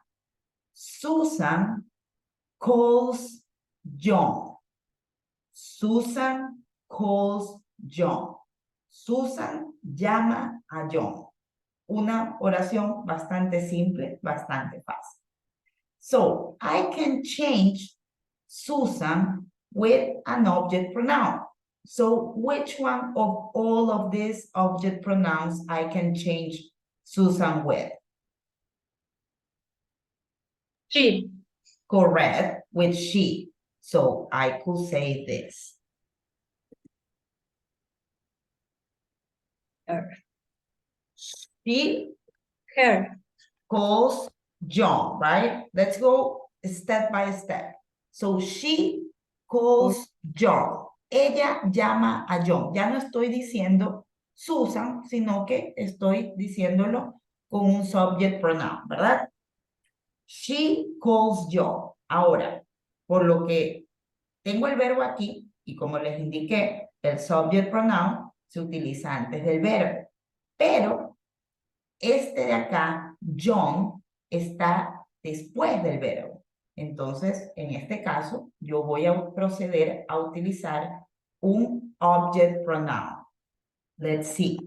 Susan calls John. Susan calls John. Susan llama a John. una oración bastante simple, bastante fácil. So, I can change Susan with an object pronoun. So, which one of all of these object pronouns I can change Susan with? She. Correct, with she. So, I could say this. Her. She Her. calls John, right? Let's go step by step. So she calls John. Ella llama a John. Ya no estoy diciendo Susan, sino que estoy diciéndolo con un subject pronoun, ¿verdad? She calls John. Ahora, por lo que tengo el verbo aquí, y como les indiqué, el subject pronoun se utiliza antes del verbo. Pero este de acá, John, está después del verbo. Entonces, en este caso, yo voy a proceder a utilizar un object pronoun. Let's see.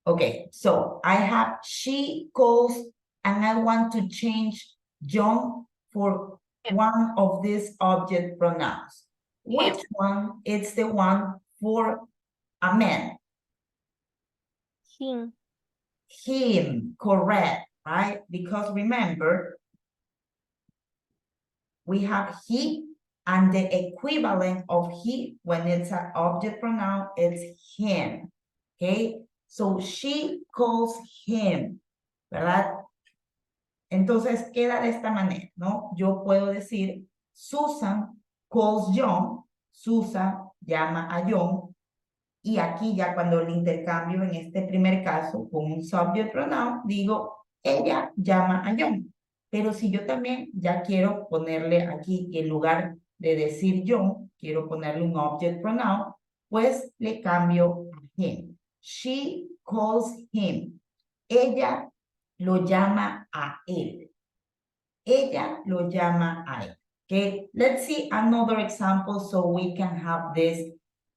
Okay, so I have she calls, and I want to change John for one of these object pronouns. Which one is the one for a man? Him. Him, correct, right? Because remember, we have he, and the equivalent of he when it's an object pronoun, it's him, okay? So she calls him, ¿verdad? Entonces queda de esta manera, ¿no? Yo puedo decir, Susan calls John, Susan llama a John, y aquí ya cuando el intercambio en este primer caso con un subject pronoun, digo, ella llama a John. Pero si yo también ya quiero ponerle aquí, en lugar de decir John, quiero ponerle un object pronoun, pues le cambio a him. She calls him. Ella lo llama a él. Ella lo llama a él. Okay, let's see another example so we can have this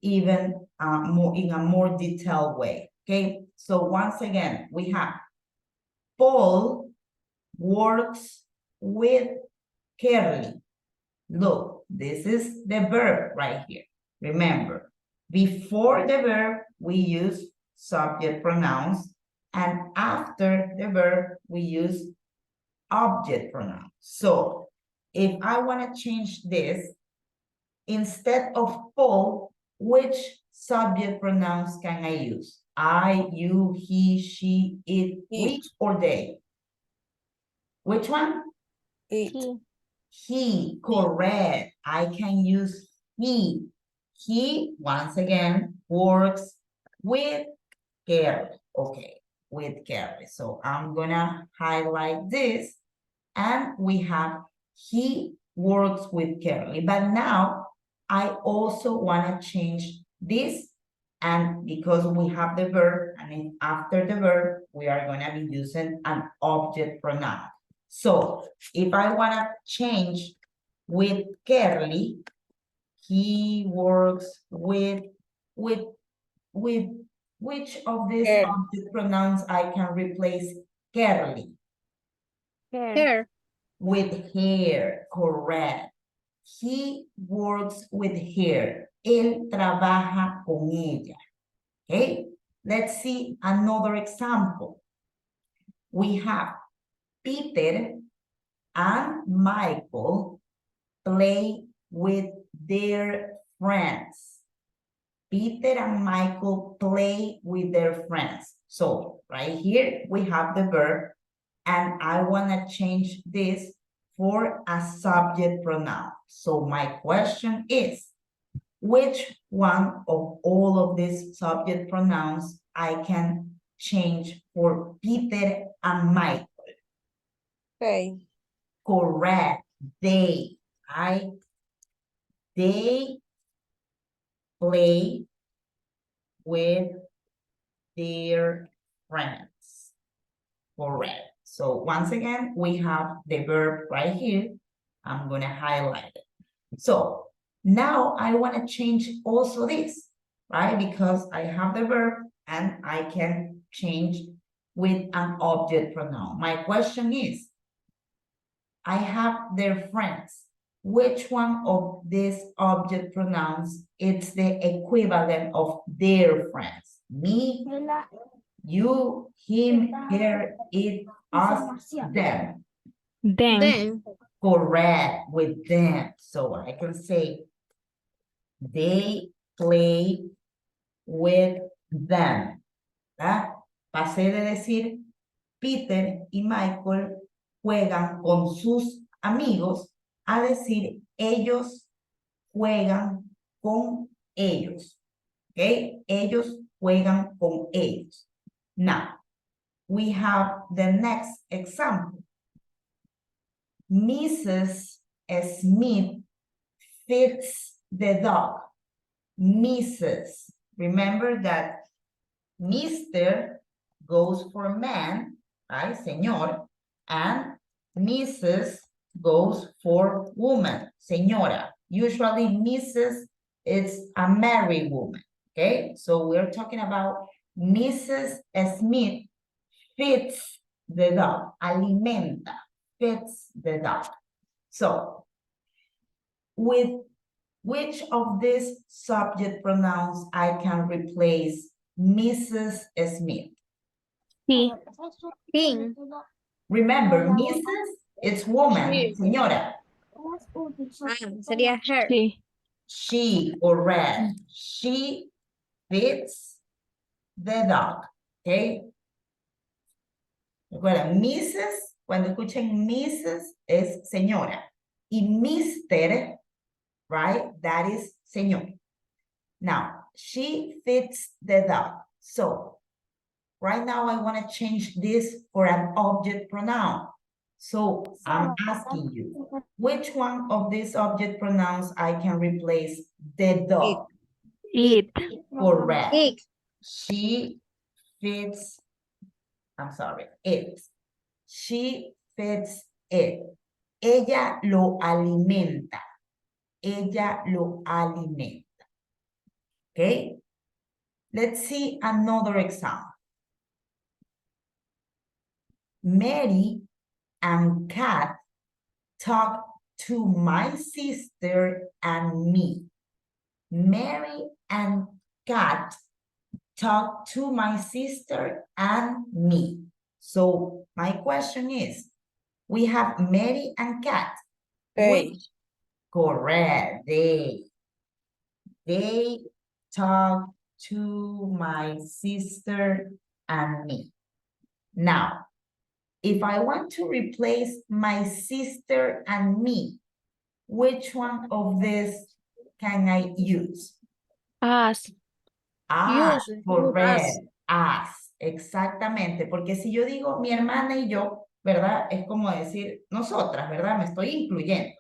even more in a more detailed way. Okay, so once again, we have Paul works with Kelly. Look, this is the verb right here. Remember, before the verb, we use subject pronouns, and after the verb, we use object pronouns. So, if I want to change this, instead of Paul, which subject pronouns can I use? I, you, he, she, it, we, or they? Which one? It. He, correct. I can use he. He, once again, works with Gary. Okay, with Gary. So I'm gonna highlight this, and we have he works with Gary. But now I also wanna change this, and because we have the verb, and then after the verb, we are gonna be using an object pronoun. So if I want to change with Kerly, he works with which of these object pronouns I can replace Kerly? Hair. With hair, correct. He works with hair. Él trabaja con ella. Okay, let's see another example. We have Peter and Michael play with their friends. Peter and Michael play with their friends. So right here we have the verb, and I want to change this for a subject pronoun. So my question is, which one of all of these subject pronouns I can change for Peter and Michael? They. Correct. They, right? They play with their friends. Correct. So once again, we have the verb right here. I'm going to highlight it. So Now I want to change also this, right? Because I have the verb and I can change with an object pronoun. My question is, I have their friends. Which one of these object pronouns is the equivalent of their friends? Me, you, him, her, it, us, them. Then. Correct, with them. So I can say they play with them. ¿Verdad? Pasé de decir Peter y Michael juegan con sus amigos a decir ellos juegan con ellos. ¿Ok? Ellos juegan con ellos. Now, we have the next example. Mrs. Smith feeds the dog. Mrs. Remember that Mr. goes for man, right, señor, and Mrs. goes for woman, señora. Usually Mrs. is a married woman, okay? So we're talking about Mrs. Smith feeds the dog, alimenta, feeds the dog. So, with which of these subject pronouns I can replace Mrs. Smith? He. Him. Remember, Mrs. it's woman, She. señora. Sería her. She. She, correct. She feeds the dog, okay? Recuerda, Mrs., cuando escuchen Mrs. es señora. Y Mr., right, that is señor. Now, she feeds the dog. So, right now I want to change this for an object pronoun. So, I'm asking you, which one of these object pronouns I can replace the dog? It. Correct. It. She feeds, I'm sorry, it. She feeds it. Ella lo alimenta. Ella lo alimenta. Okay? Let's see another example. Mary and Kat talk to my sister and me. Mary and Kat talk to my sister and me. So my question is, we have Mary and Kat. Which? Correct, they talk to my sister and me. Now, if I want to replace my sister and me, which one of these can I use? Us. Us, Use, correct, us. us, exactamente, porque si yo digo mi hermana y yo, ¿verdad? Es como decir nosotras, ¿verdad? Me estoy incluyendo.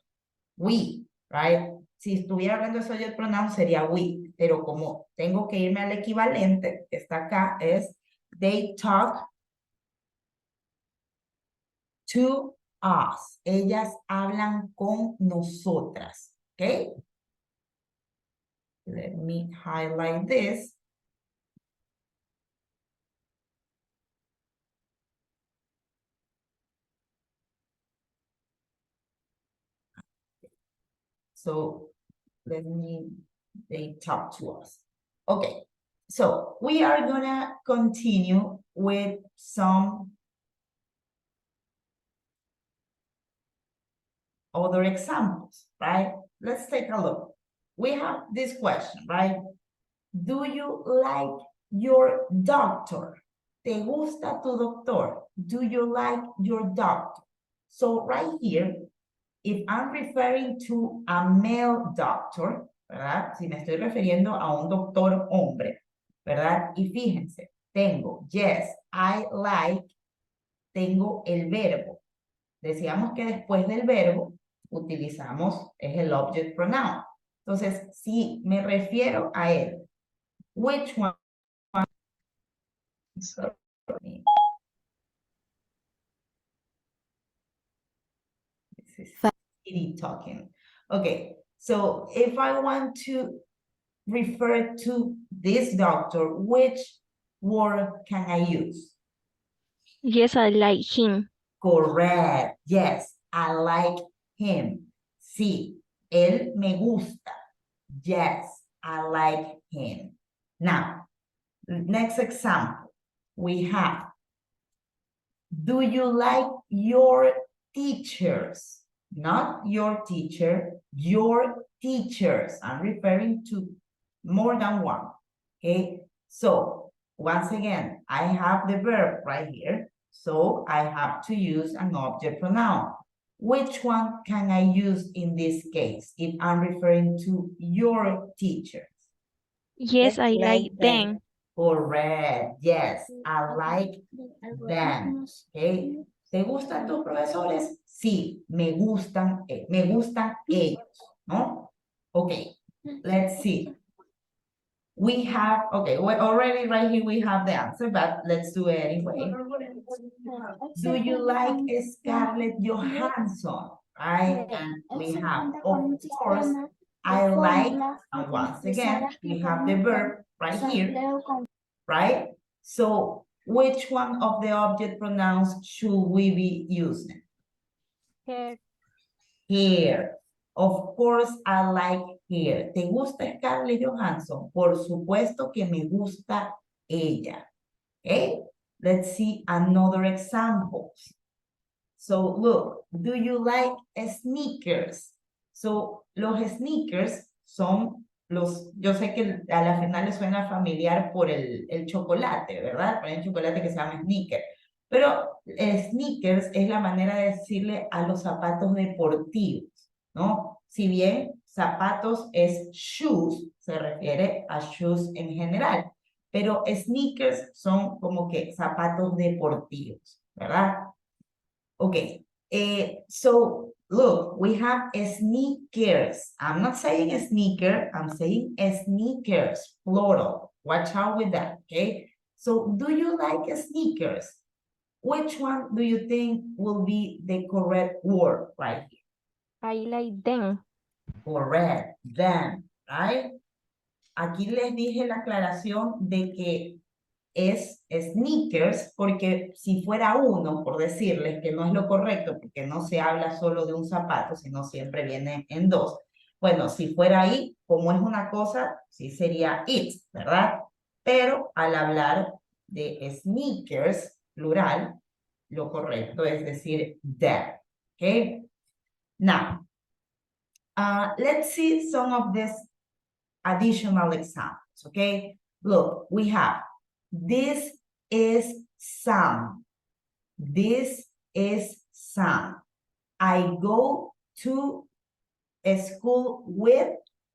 We, right? Si estuviera hablando de subject pronoun sería we, pero como tengo que irme al equivalente que está acá, es they talk to us. Ellas hablan con nosotras, ¿ok? Let me highlight this. So they talk to us. Okay, so we are gonna continue with some other examples, right? Let's take a look. We have this question, right? Do you like your doctor? ¿Te gusta tu doctor? Do you like your doctor? So right here, if I'm referring to a male doctor, ¿verdad? Si me estoy refiriendo a un doctor hombre, ¿verdad? Y fíjense, tengo yes, I like, tengo el verbo. Decíamos que después del verbo utilizamos, es el object pronoun. Entonces, si me refiero a él, which one? Sorry. This is Siri talking. Okay, So if I want to refer to this doctor, which word can I use? Yes, I like him. Correct. Yes, I like him. Sí, él me gusta. Yes, I like him. Now, next example we have. Do you like your teachers? Not your teacher, your teachers. I'm referring to more than one. Okay, so once again, I have the verb right here. So I have to use an object pronoun. Which one can I use in this case if I'm referring to your teachers? Yes, I like them. Correct. Yes, I like them. Okay. ¿Te gustan tus profesores? Sí, me gustan ellos, ¿no? Okay, let's see. We have, okay, well, already right here we have the answer, but let's do it anyway. Do you like Scarlett Johansson? Right, and we have, of course, I like, and once again, we have the verb right here, right? So, which one of the object pronouns should we be using? Here. Here. Of course, I like here. ¿Te gusta Scarlett Johansson? Por supuesto que me gusta ella. Okay, let's see another example. So look, do you like sneakers? So los sneakers son los, yo sé que a la final les suena familiar por el chocolate, ¿verdad? Por el chocolate que se llama sneaker. Pero sneakers es la manera de decirle a los zapatos deportivos, ¿no? Si bien zapatos es shoes, se refiere a shoes en general. Pero sneakers son como que zapatos deportivos, ¿verdad? Okay, so look, we have sneakers. I'm not saying a sneaker, I'm saying sneakers, plural. Watch out with that, okay? So do you like sneakers? Which one do you think will be the correct word right here? I like them. Correct, them, right? Aquí les dije la aclaración de que es sneakers, porque si fuera uno, por decirles que no es lo correcto, porque no se habla solo de un zapato, sino siempre viene en dos. Bueno, si fuera ahí, como es una cosa, sí sería it, ¿verdad? Pero al hablar de sneakers, plural, lo correcto es decir them, ¿ok? Now, let's see some of these additional examples, okay? Look, we have this is Sam. This is Sam. I go to a school with,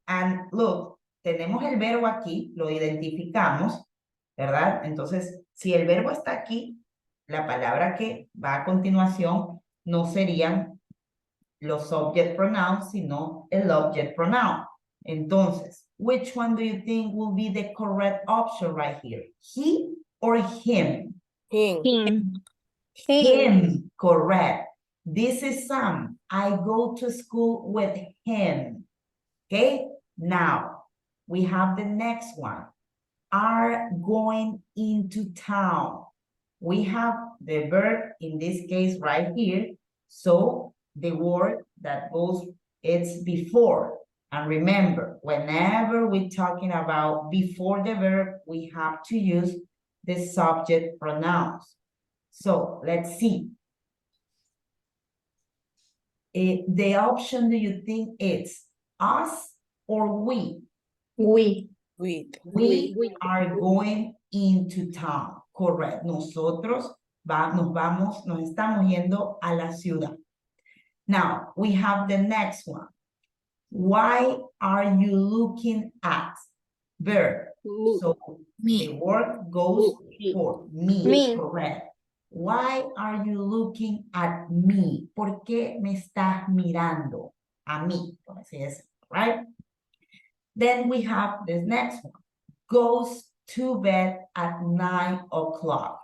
and look, tenemos el verbo aquí, lo identificamos, ¿verdad? Entonces, si el verbo está aquí, la palabra que va a continuación no serían los subject pronouns, sino el object pronoun. Entonces, which one do you think will be the correct option right here? He or him? Him. Him, correct. This is Sam. I go to school with him. Okay, now we have the next one. Are going into town. We have the verb in this case right here. So the word that goes, it's before. And remember, whenever we're talking about before the verb, we have to use the subject pronouns. So let's see. The option, do you think it's us or we? We. We are going into town. Correct. Nosotros nos estamos yendo a la ciudad. Now, we have the next one. Why are you looking at? Verb. So the word goes for me. Correct. Why are you looking at me? ¿Por qué me estás mirando a mí? Por así decirlo, right? Then we have this next one. Goes to bed at 9 o'clock.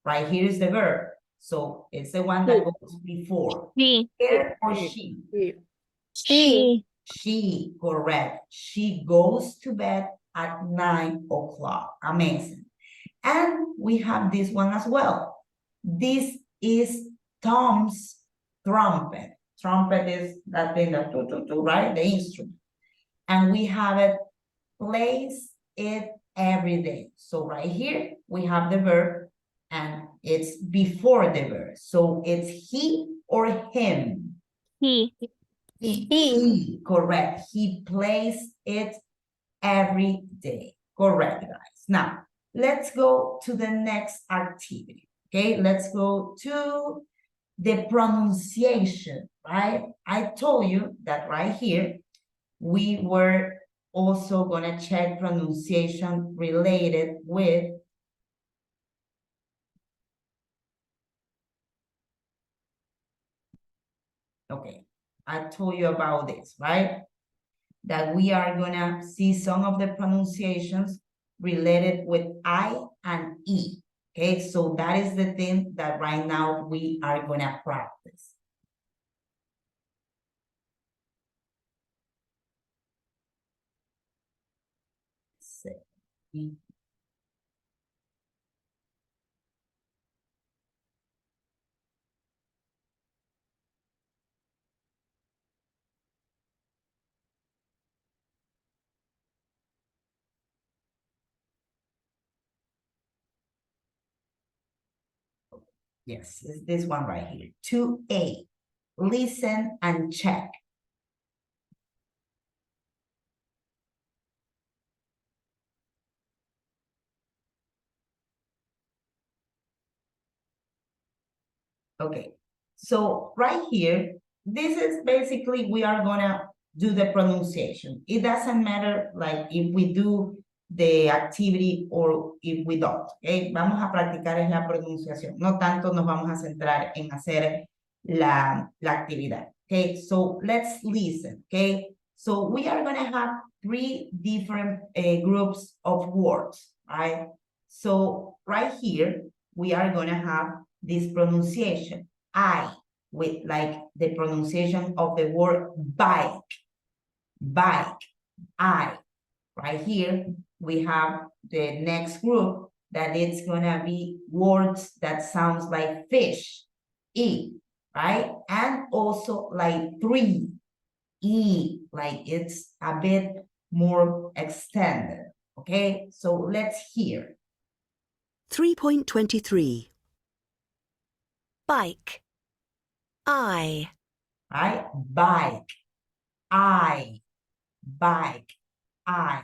Right here is the verb. So it's the one that goes before. He. Here or she? She. She, correct. She goes to bed at 9 o'clock. Amazing. And we have this one as well. This is Tom's trumpet. Trumpet is that thing that right? The instrument. And we have it, plays it every day. So right here, we have the verb and it's before the verb. So it's he or him. He. He, correct. He plays it every day. Correct, guys. Now, let's go to the next activity. Okay, let's go to the pronunciation, right? I told you that right here, we were also gonna check pronunciation related with okay, I told you about this, right? That we are gonna see some of the pronunciations related with I and E. Okay, so that is the thing that right now we are gonna practice. Yes, it's this one right here. 2A, listen and check. Okay, so right here, this is basically, we are gonna do the pronunciation. It doesn't matter like if we do the activity or if we don't, okay? Vamos a practicar en la pronunciación. No tanto nos vamos a centrar en hacer la actividad, okay? So let's listen, okay? So we are gonna have 3 different groups of words, right? So right here, we are gonna have this pronunciation, I, with like the pronunciation of the word bike, I. Right here, we have the next group that it's gonna be words that sounds like fish, E, right? And also like 3, E, like it's a bit more extended, okay? So let's hear. 3.23. Bike. I. Right? Bike. I. Bike. I.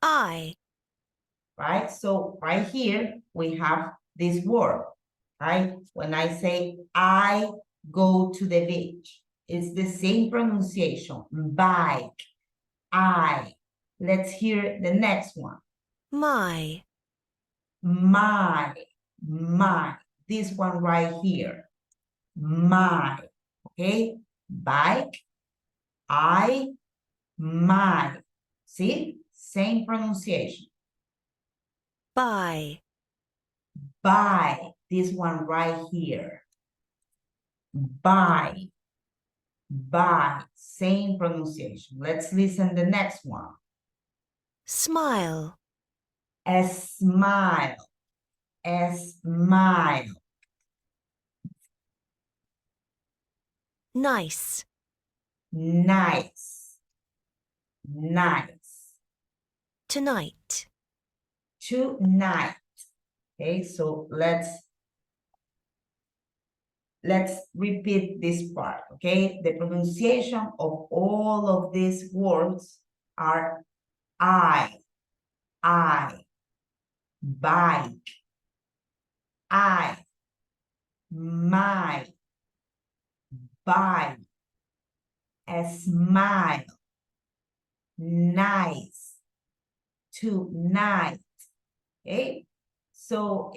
I. Right? So right here, we have this word, right? When I say, I go to the beach, it's the same pronunciation, bike, I. Let's hear the next one. My. My. This one right here, my, okay? Bike, I, my. See? Same pronunciation. By. This one right here. By, same pronunciation. Let's listen the next one. Smile. A smile. Nice. Nice. Tonight. Tonight. Okay, so let's repeat this part, okay? The pronunciation of all of these words are I, bike, I, my, bike, a smile, nice, tonight, okay? So,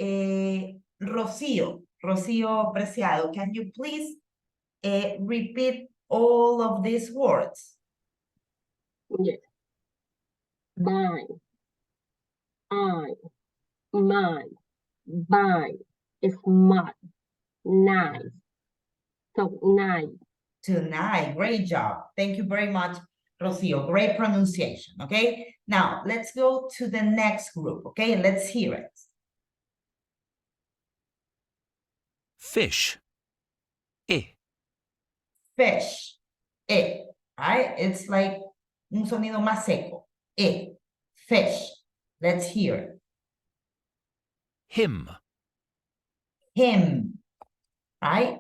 Rocío Preciado, can you please repeat all of these words? Yes. Bye. I. My. Bye. Smart. Nice. So nice. Tonight. Great job. Thank you very much, Rocio. Great pronunciation. Okay. Now let's go to the next group. Okay. Let's hear it. Fish. Fish. Right? It's like un sonido más seco. Fish. Let's hear it. Him. Him. Right?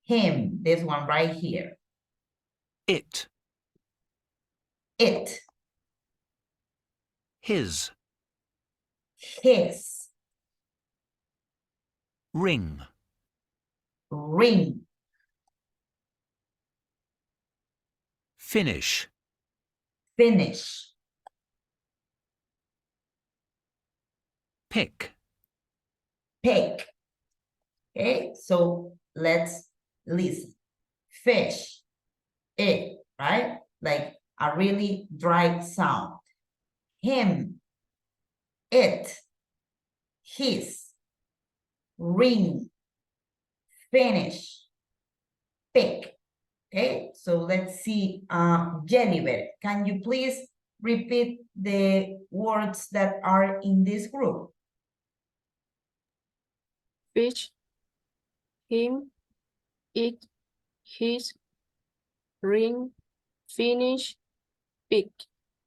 Him. This one right here. It. It. His. His. Ring. Ring. Finish. Finish. Pick. Pick. Okay, so let's listen. Fish. Right? Like a really dry sound. Him. It. His. Ring. Finish. Pick. Okay, so let's see. Jellybean, can you please repeat the words that are in this group? Fish, him, it, his, ring, finish, pick.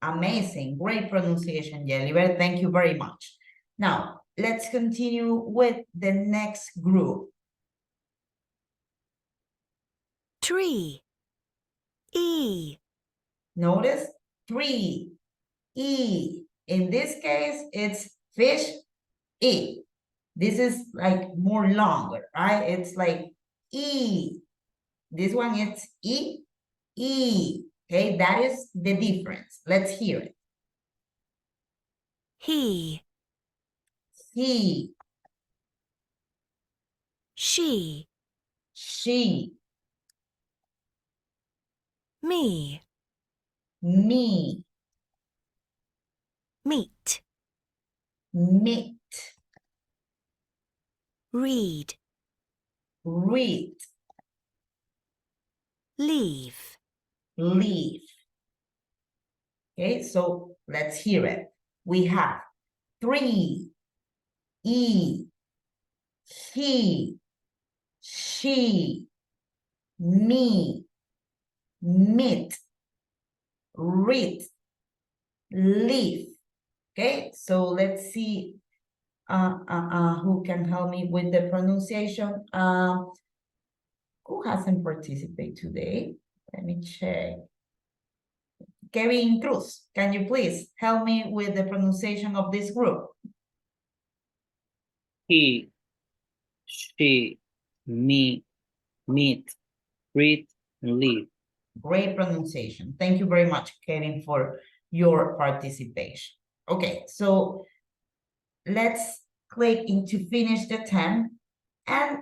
Amazing, great pronunciation, Jellybean. Thank you very much. Now, let's continue with the next group. Tree. Notice tree. In this case, it's fish. This is like more longer, right? It's like This one is Okay, that is the difference. Let's hear it. He. She. Me. Me. Meet. Read. Leave. Okay, so let's hear it. We have three. He. She. Me. Meet. Read. Leave. Okay, so let's see who can help me with the pronunciation. Who hasn't participated today? Let me check. Kevin Cruz, can you please help me with the pronunciation of this group? He, she, me, meet, read, and leave. Great pronunciation. Thank you very much, Kevin, for your participation. Okay, so let's click into finish the 10, and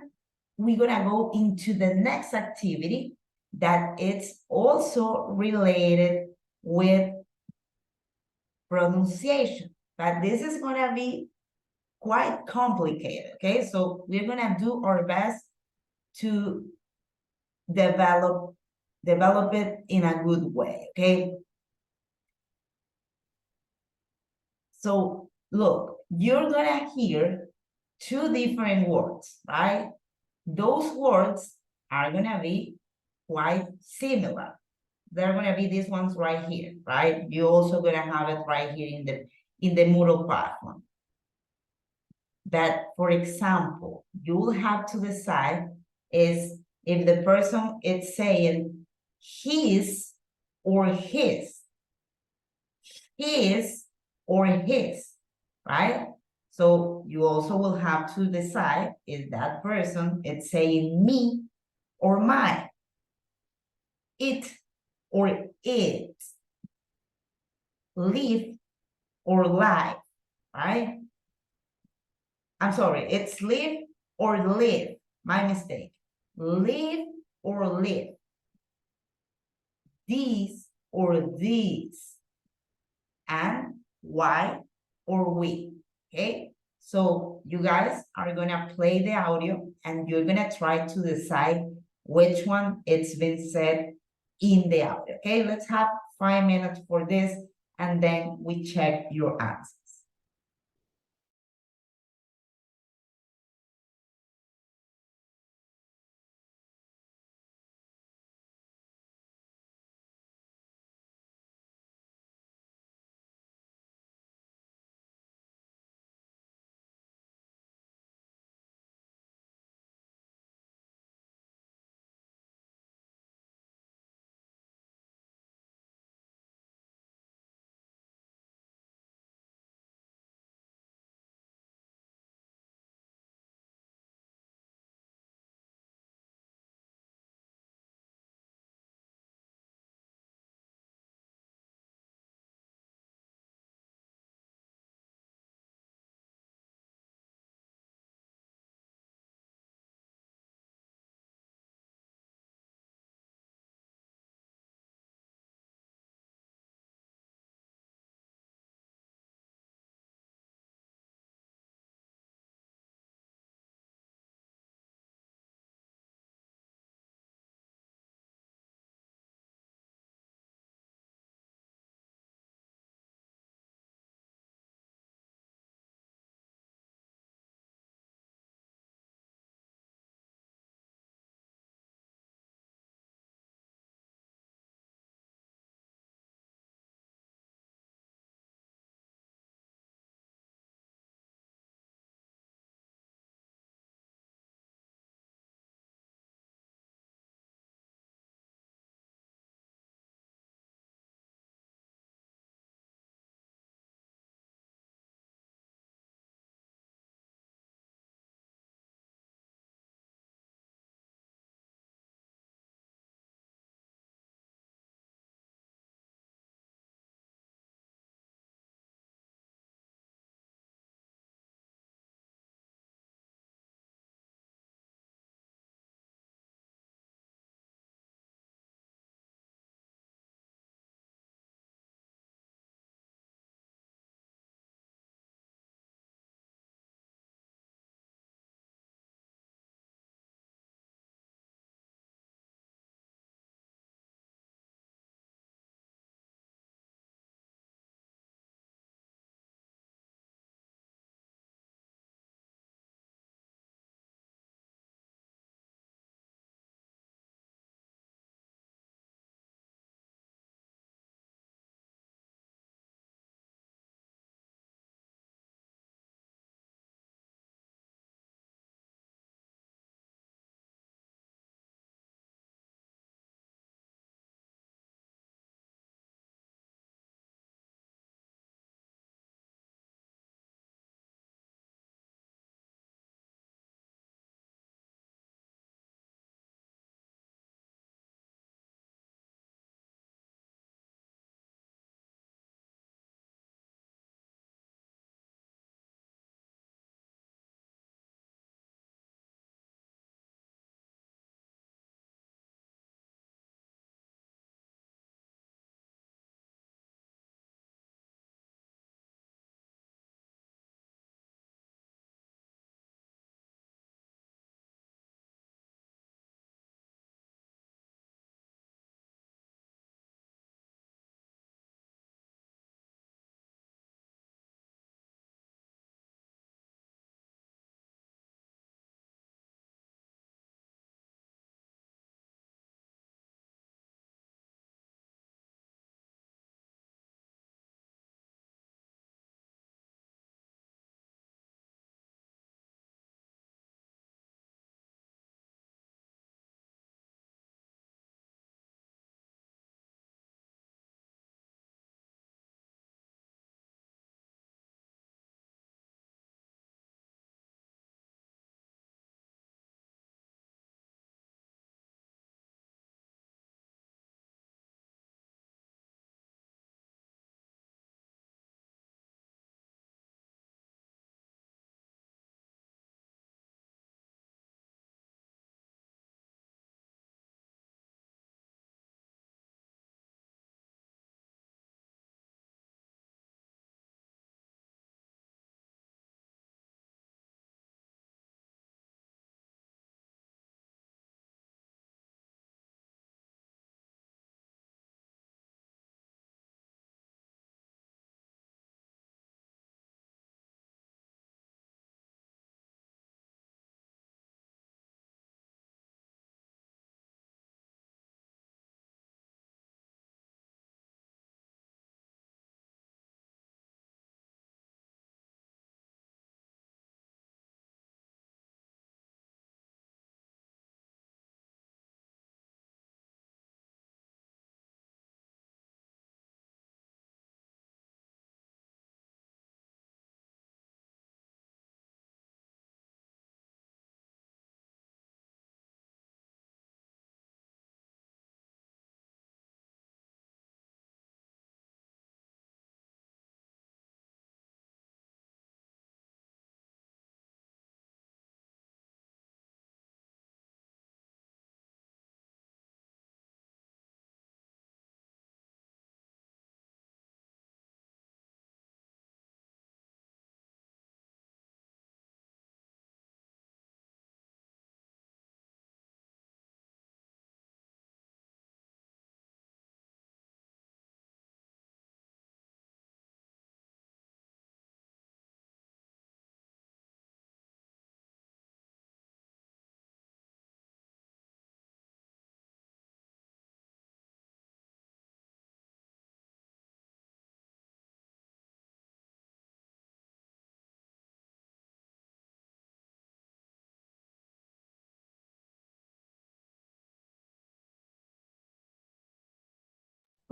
we're gonna go into the next activity that it's also related with pronunciation, but this is gonna be quite complicated. Okay, so we're gonna do our best to develop it in a good way. Okay, so look, you're gonna hear two different words, right? Those words are gonna be quite similar. They're gonna be these ones right here, right? You're also gonna have it right here in the Moodle platform. That, for example, you will have to decide is if the person is saying his or his, right? So you also will have to decide if that person is saying me or my, it or it, live or live, right? I'm sorry, it's live or live, my mistake. Live or live. These or these. And why or we, okay? So you guys are gonna play the audio and you're gonna try to decide which one it's been said in the audio. Okay, let's have 5 minutes for this, and then we check your answers.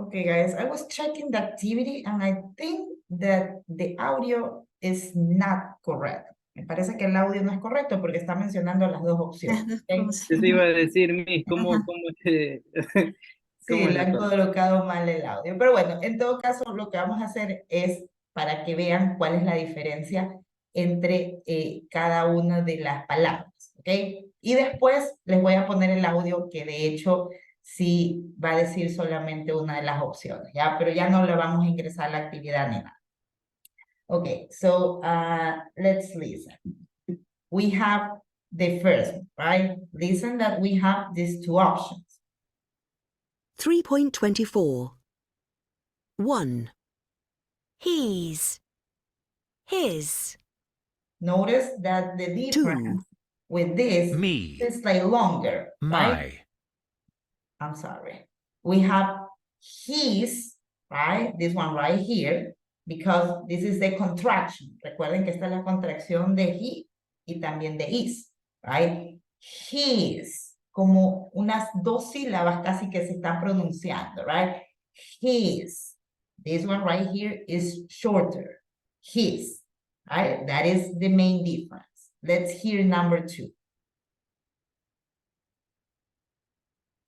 Okay, guys, I was checking the activity and I think that the audio is not correct. Me parece que el audio no es correcto porque está mencionando las dos opciones. ¿ok? Eso iba a decir, Miss, ¿cómo te... Sí, cómo es le la han cosa? colocado mal el audio. Pero bueno, en todo caso, lo que vamos a hacer es para que vean cuál es la diferencia entre cada una de las palabras, ¿ok? Y después les voy a poner el audio que de hecho sí va a decir solamente una de las opciones, ¿ya? Pero ya no le vamos a ingresar a la actividad ni nada. Okay, so let's listen. We have the first one, right? Listen that we have these two options. 3.24. 1. He's. His. Notice that the difference with this is like longer, right? I'm sorry. We have his, right? This one right here, because this is the contraction. Recuerden que esta es la contracción de he y también de is, right? His, como unas dos sílabas casi que se están pronunciando, right? His. This one right here is shorter. His, right? That is the main difference. Let's hear number 2.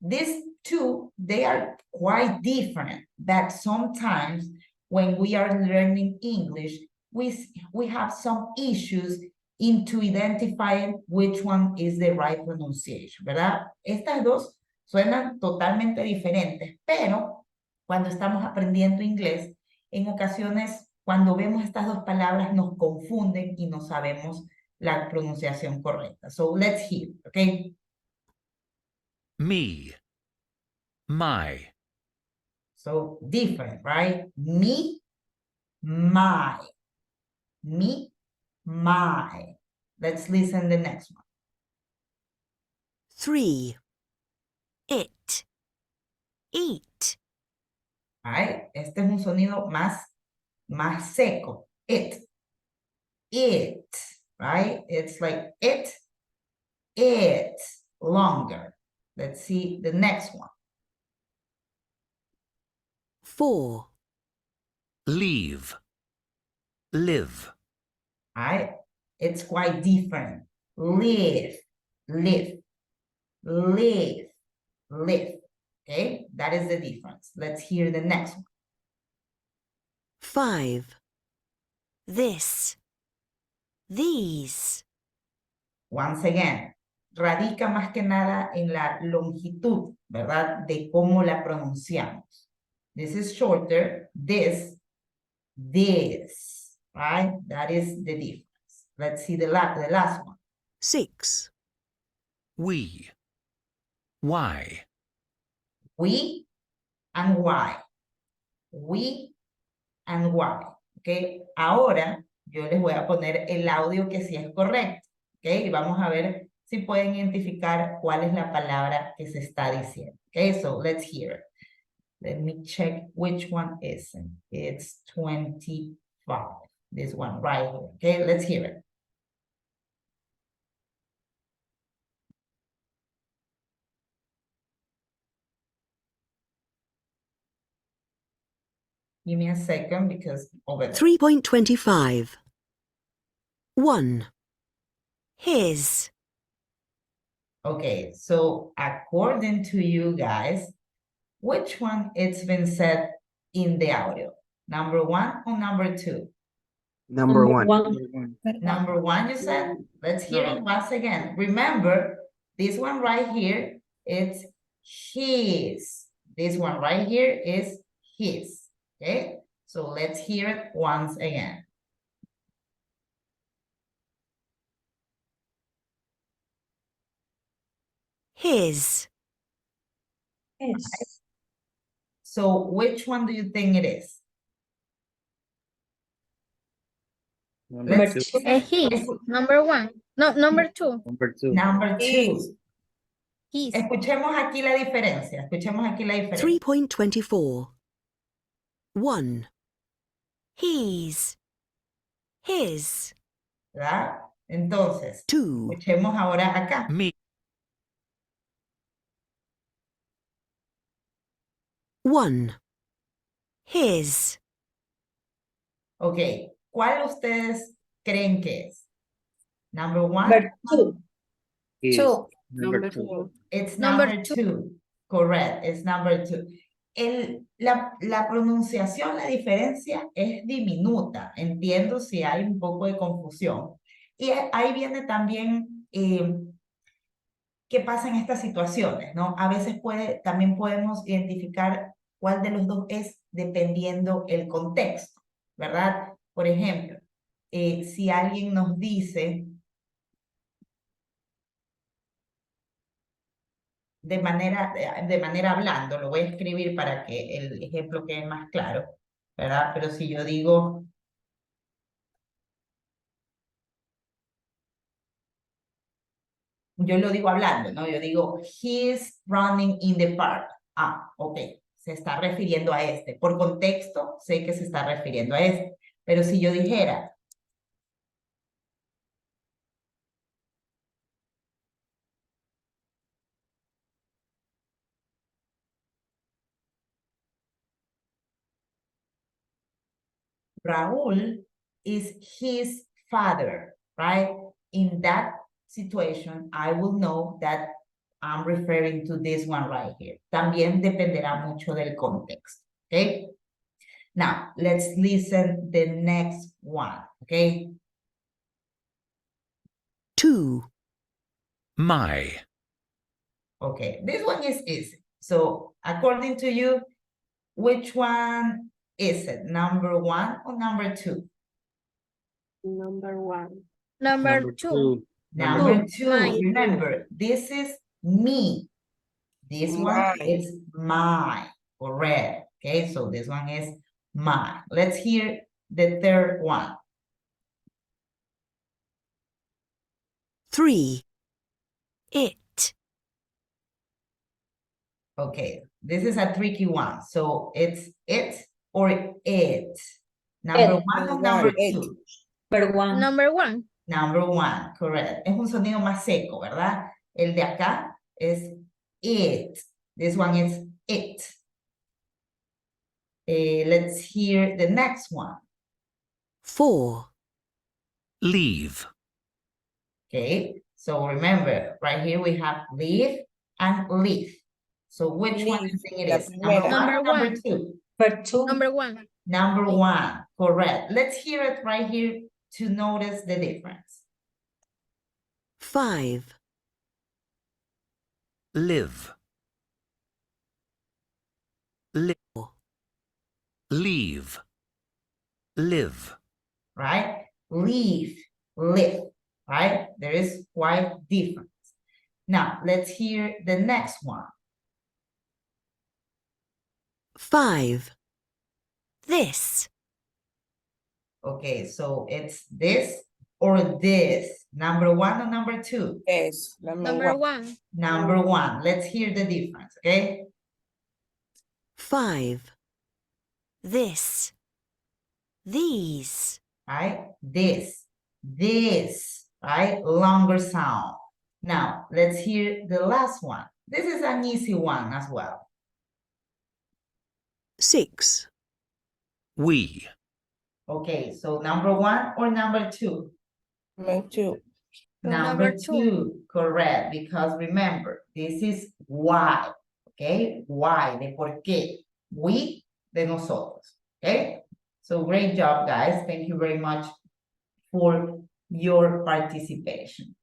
These two, they are quite different, but sometimes when we are learning English, we have some issues into identifying which one is the right pronunciation, ¿verdad? Estas dos suenan totalmente diferentes, pero cuando estamos aprendiendo inglés, en ocasiones cuando vemos estas dos palabras nos confunden y no sabemos la pronunciación correcta. So let's hear, okay? Me. My. So different, right? Me, my. Me, my. Let's listen the next one. 3. It. Eat. Right? Este es un sonido más seco. It. It. Right? It's like it. Longer. Let's see the next one. 4. Leave. Live. Right? It's quite different. Live. Live. Live. Live. Okay? That is the difference. Let's hear the next one. 5. This. These. Once again, radica más que nada en la longitud, ¿verdad? De cómo la pronunciamos. This is shorter. This. Right? That is the difference. Let's see the last one. 6. We. Why. We and why. We and why. ¿Ok? Ahora yo les voy a poner el audio que sí es correcto. ¿Ok? Y vamos a ver si pueden identificar cuál es la palabra que se está diciendo. ¿Ok? So let's hear it. Let me check which one is it. It's 25. This one right here. Okay, let's hear it. Give me a second because over there. 3.25. 1. His. Okay, so according to you guys, which one it's been said in the audio? Number 1 or number 2? Number one. Number 1, you said? Let's hear it once again. Remember, this one right here, it's his. This one right here is his. Okay, so let's hear it once again. His. So which one do you think it is? Let's check. His. Number 1. No, number 2. Number 2. Number 2. His. Escuchemos aquí la diferencia. Escuchemos aquí la diferencia. 3.24. 1. He's. His. ¿Verdad? Entonces, 2. escuchemos ahora acá. Me. 1. his. Ok, ¿cuál ustedes creen que es? Number one? Number two. Is Two. number two. It's Number number two. Correct, it's number two. La pronunciación, la diferencia es diminuta. Entiendo si hay un poco de confusión. Y ahí viene también qué pasa en estas situaciones, ¿no? A veces también podemos identificar cuál de los dos es dependiendo el contexto, ¿verdad? Por ejemplo, si alguien nos dice de manera hablando, lo voy a escribir para que el ejemplo quede más claro, ¿verdad? Pero si yo digo, yo lo digo hablando, ¿no? Yo digo, he's running in the park. Ah, ok, se está refiriendo a este. Por contexto, sé que se está refiriendo a este. Pero si yo dijera, Raúl is his father, right? In that situation, I will know that I'm referring to this one right here. También dependerá mucho del contexto, okay? Now, let's listen the next one, okay? 2. My. Okay, this one is easy. So, according to you, which one is it? Number one or number two? Number one. Number two. Number two, My. remember, this is me. This one is my, correct. Okay, so this one is my. Let's hear the third one. 3. It. Okay, this is a tricky one. So it's it or it. Number It. one or number two? Number one. Number one. Number one, correct. Es un sonido más seco, ¿verdad? El de acá es it. This one is it. Let's hear the next one. 4. Leave. Okay, so remember, right here we have leave and leave. So which one do you think it is? Number one or number two? Number two. Number one. Number one, correct. Let's hear it right here to notice the difference. 5. Live. Leave. Live. Right? Leave, live, right? There is quite difference. Now, let's hear the next one. 5. This. Okay, so it's this or this. Number one or number two? Yes. Number one. Number one. Let's hear the difference, okay? 5. This. These. Right? This, right? Longer sound. Now, let's hear the last one. This is an easy one as well. 6. We. Okay, so number one or number two? Number two. Number Number two, correct, because remember, this is why, okay? Why, de por qué. We, de nosotros, okay? So great job, guys. Thank you very much for your participation.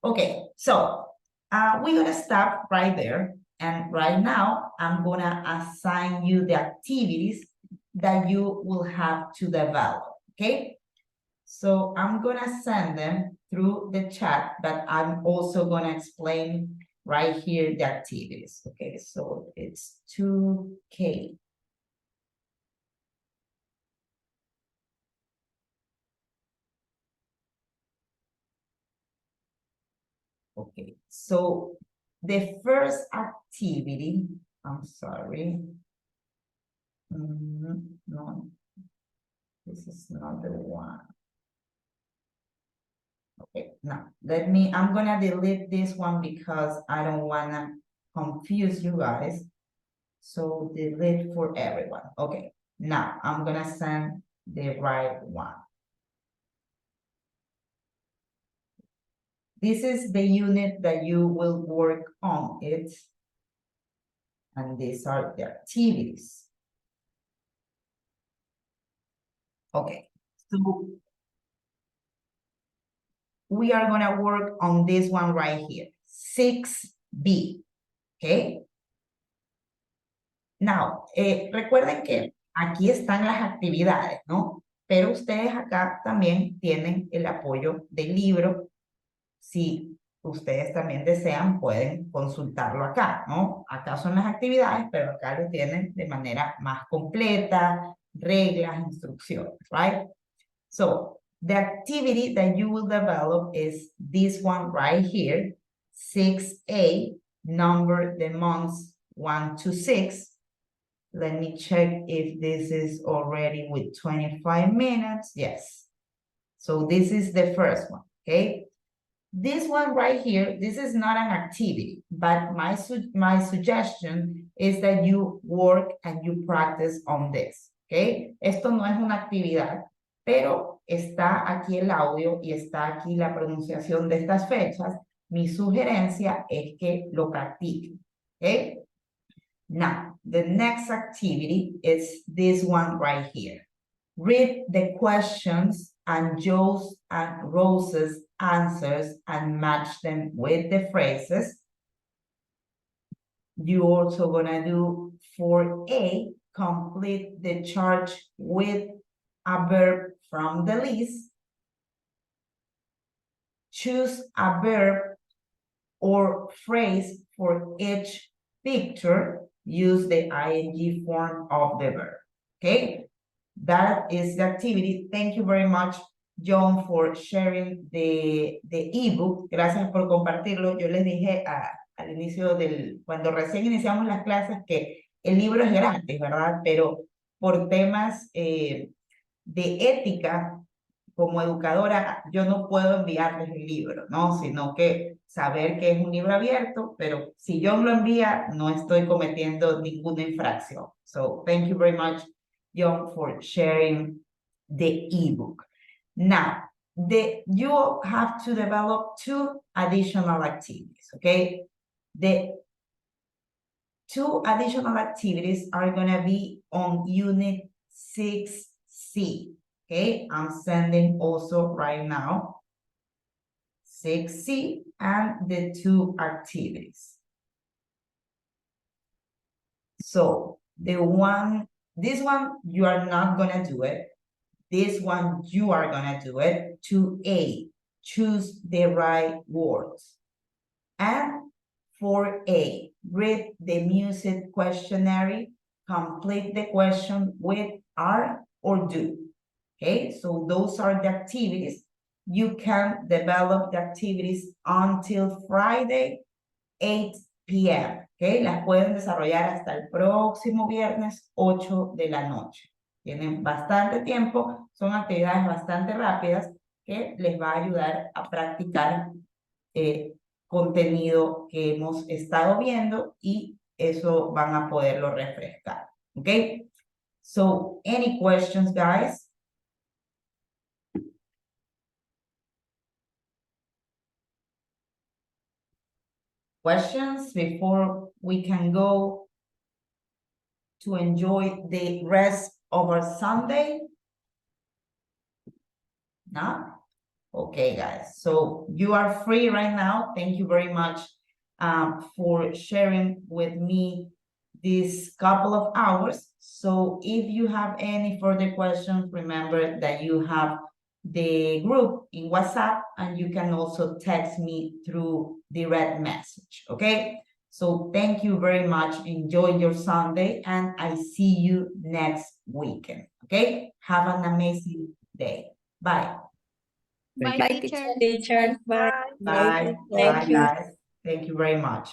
Okay, so we're gonna stop right there. And right now, I'm gonna assign you the activities that you will have to develop, okay? So I'm gonna send them through the chat, but I'm also gonna explain right here the activities. Okay, so it's 2K. Okay, so the first activity, I'm sorry. No, this is not the one. Okay, now I'm gonna delete this one because I don't wanna confuse you guys. So delete for everyone. Okay, Now, I'm gonna send the right one. This is the unit that you will work on it. And these are the activities. Okay, so we are gonna work on this one right here, 6B, okay? Now, recuerden que aquí están las actividades, ¿no? Pero ustedes acá también tienen el apoyo del libro. Si ustedes también desean, pueden consultarlo acá, ¿no? Acá son las actividades, pero acá lo tienen de manera más completa, reglas, instrucciones, right? So, the activity that you will develop is this one right here, 6A, number the months 1 to 6. Let me check if this is already with 25 minutes. Yes. So this is the first one, okay? This one right here, this is not an activity, but my suggestion is that you work and you practice on this, okay? Esto no es una actividad, pero está aquí el audio y está aquí la pronunciación de estas fechas. Mi sugerencia es que lo practiquen, okay? Now, the next activity is this one right here. Read the questions and Joe's and Rose's answers and match them with the phrases. You're also gonna do 4A, complete the chart with a verb from the list. Choose a verb or phrase for each picture. Use the ing form of the verb, okay? That is the activity. Thank you very much, John, for sharing the ebook. Gracias por compartirlo. Yo les dije al inicio cuando recién iniciamos las clases que el libro es gratis, ¿verdad? Pero por temas de ética, como educadora, yo no puedo enviarles el libro, ¿no? Sino que saber que es un libro abierto, pero si John lo envía, no estoy cometiendo ninguna infracción. So, thank you very much, John, for sharing the ebook. Now, you have to develop 2 additional activities, okay? The 2 additional activities are gonna be on Unit 6C. Okay, I'm sending also right now 6C and the 2 activities. So this one, you are not gonna do it. This one, you are gonna do it. 2A, choose the right words. And 4A, read the music questionnaire, complete the question with are or do. Okay, so those are the activities. You can develop the activities until Friday, 8 p.m. Okay, las pueden desarrollar hasta el próximo viernes, 8 de la noche. Tienen bastante tiempo, son actividades bastante rápidas que les va a ayudar a practicar contenido que hemos estado viendo y eso van a poderlo refrescar. Okay, so any questions, guys? Questions before we can go to enjoy the rest of our Sunday? No? Okay, guys, so you are free right now. Thank you very much for sharing with me this couple of hours. So if you have any further questions, remember that you have the group in WhatsApp and you can also text me through direct message, okay? So thank you very much. Enjoy your Sunday and I see you next weekend, okay? Have an amazing day. Bye. Bye, teacher. Bye. Bye. Bye, guys. Thank you very much.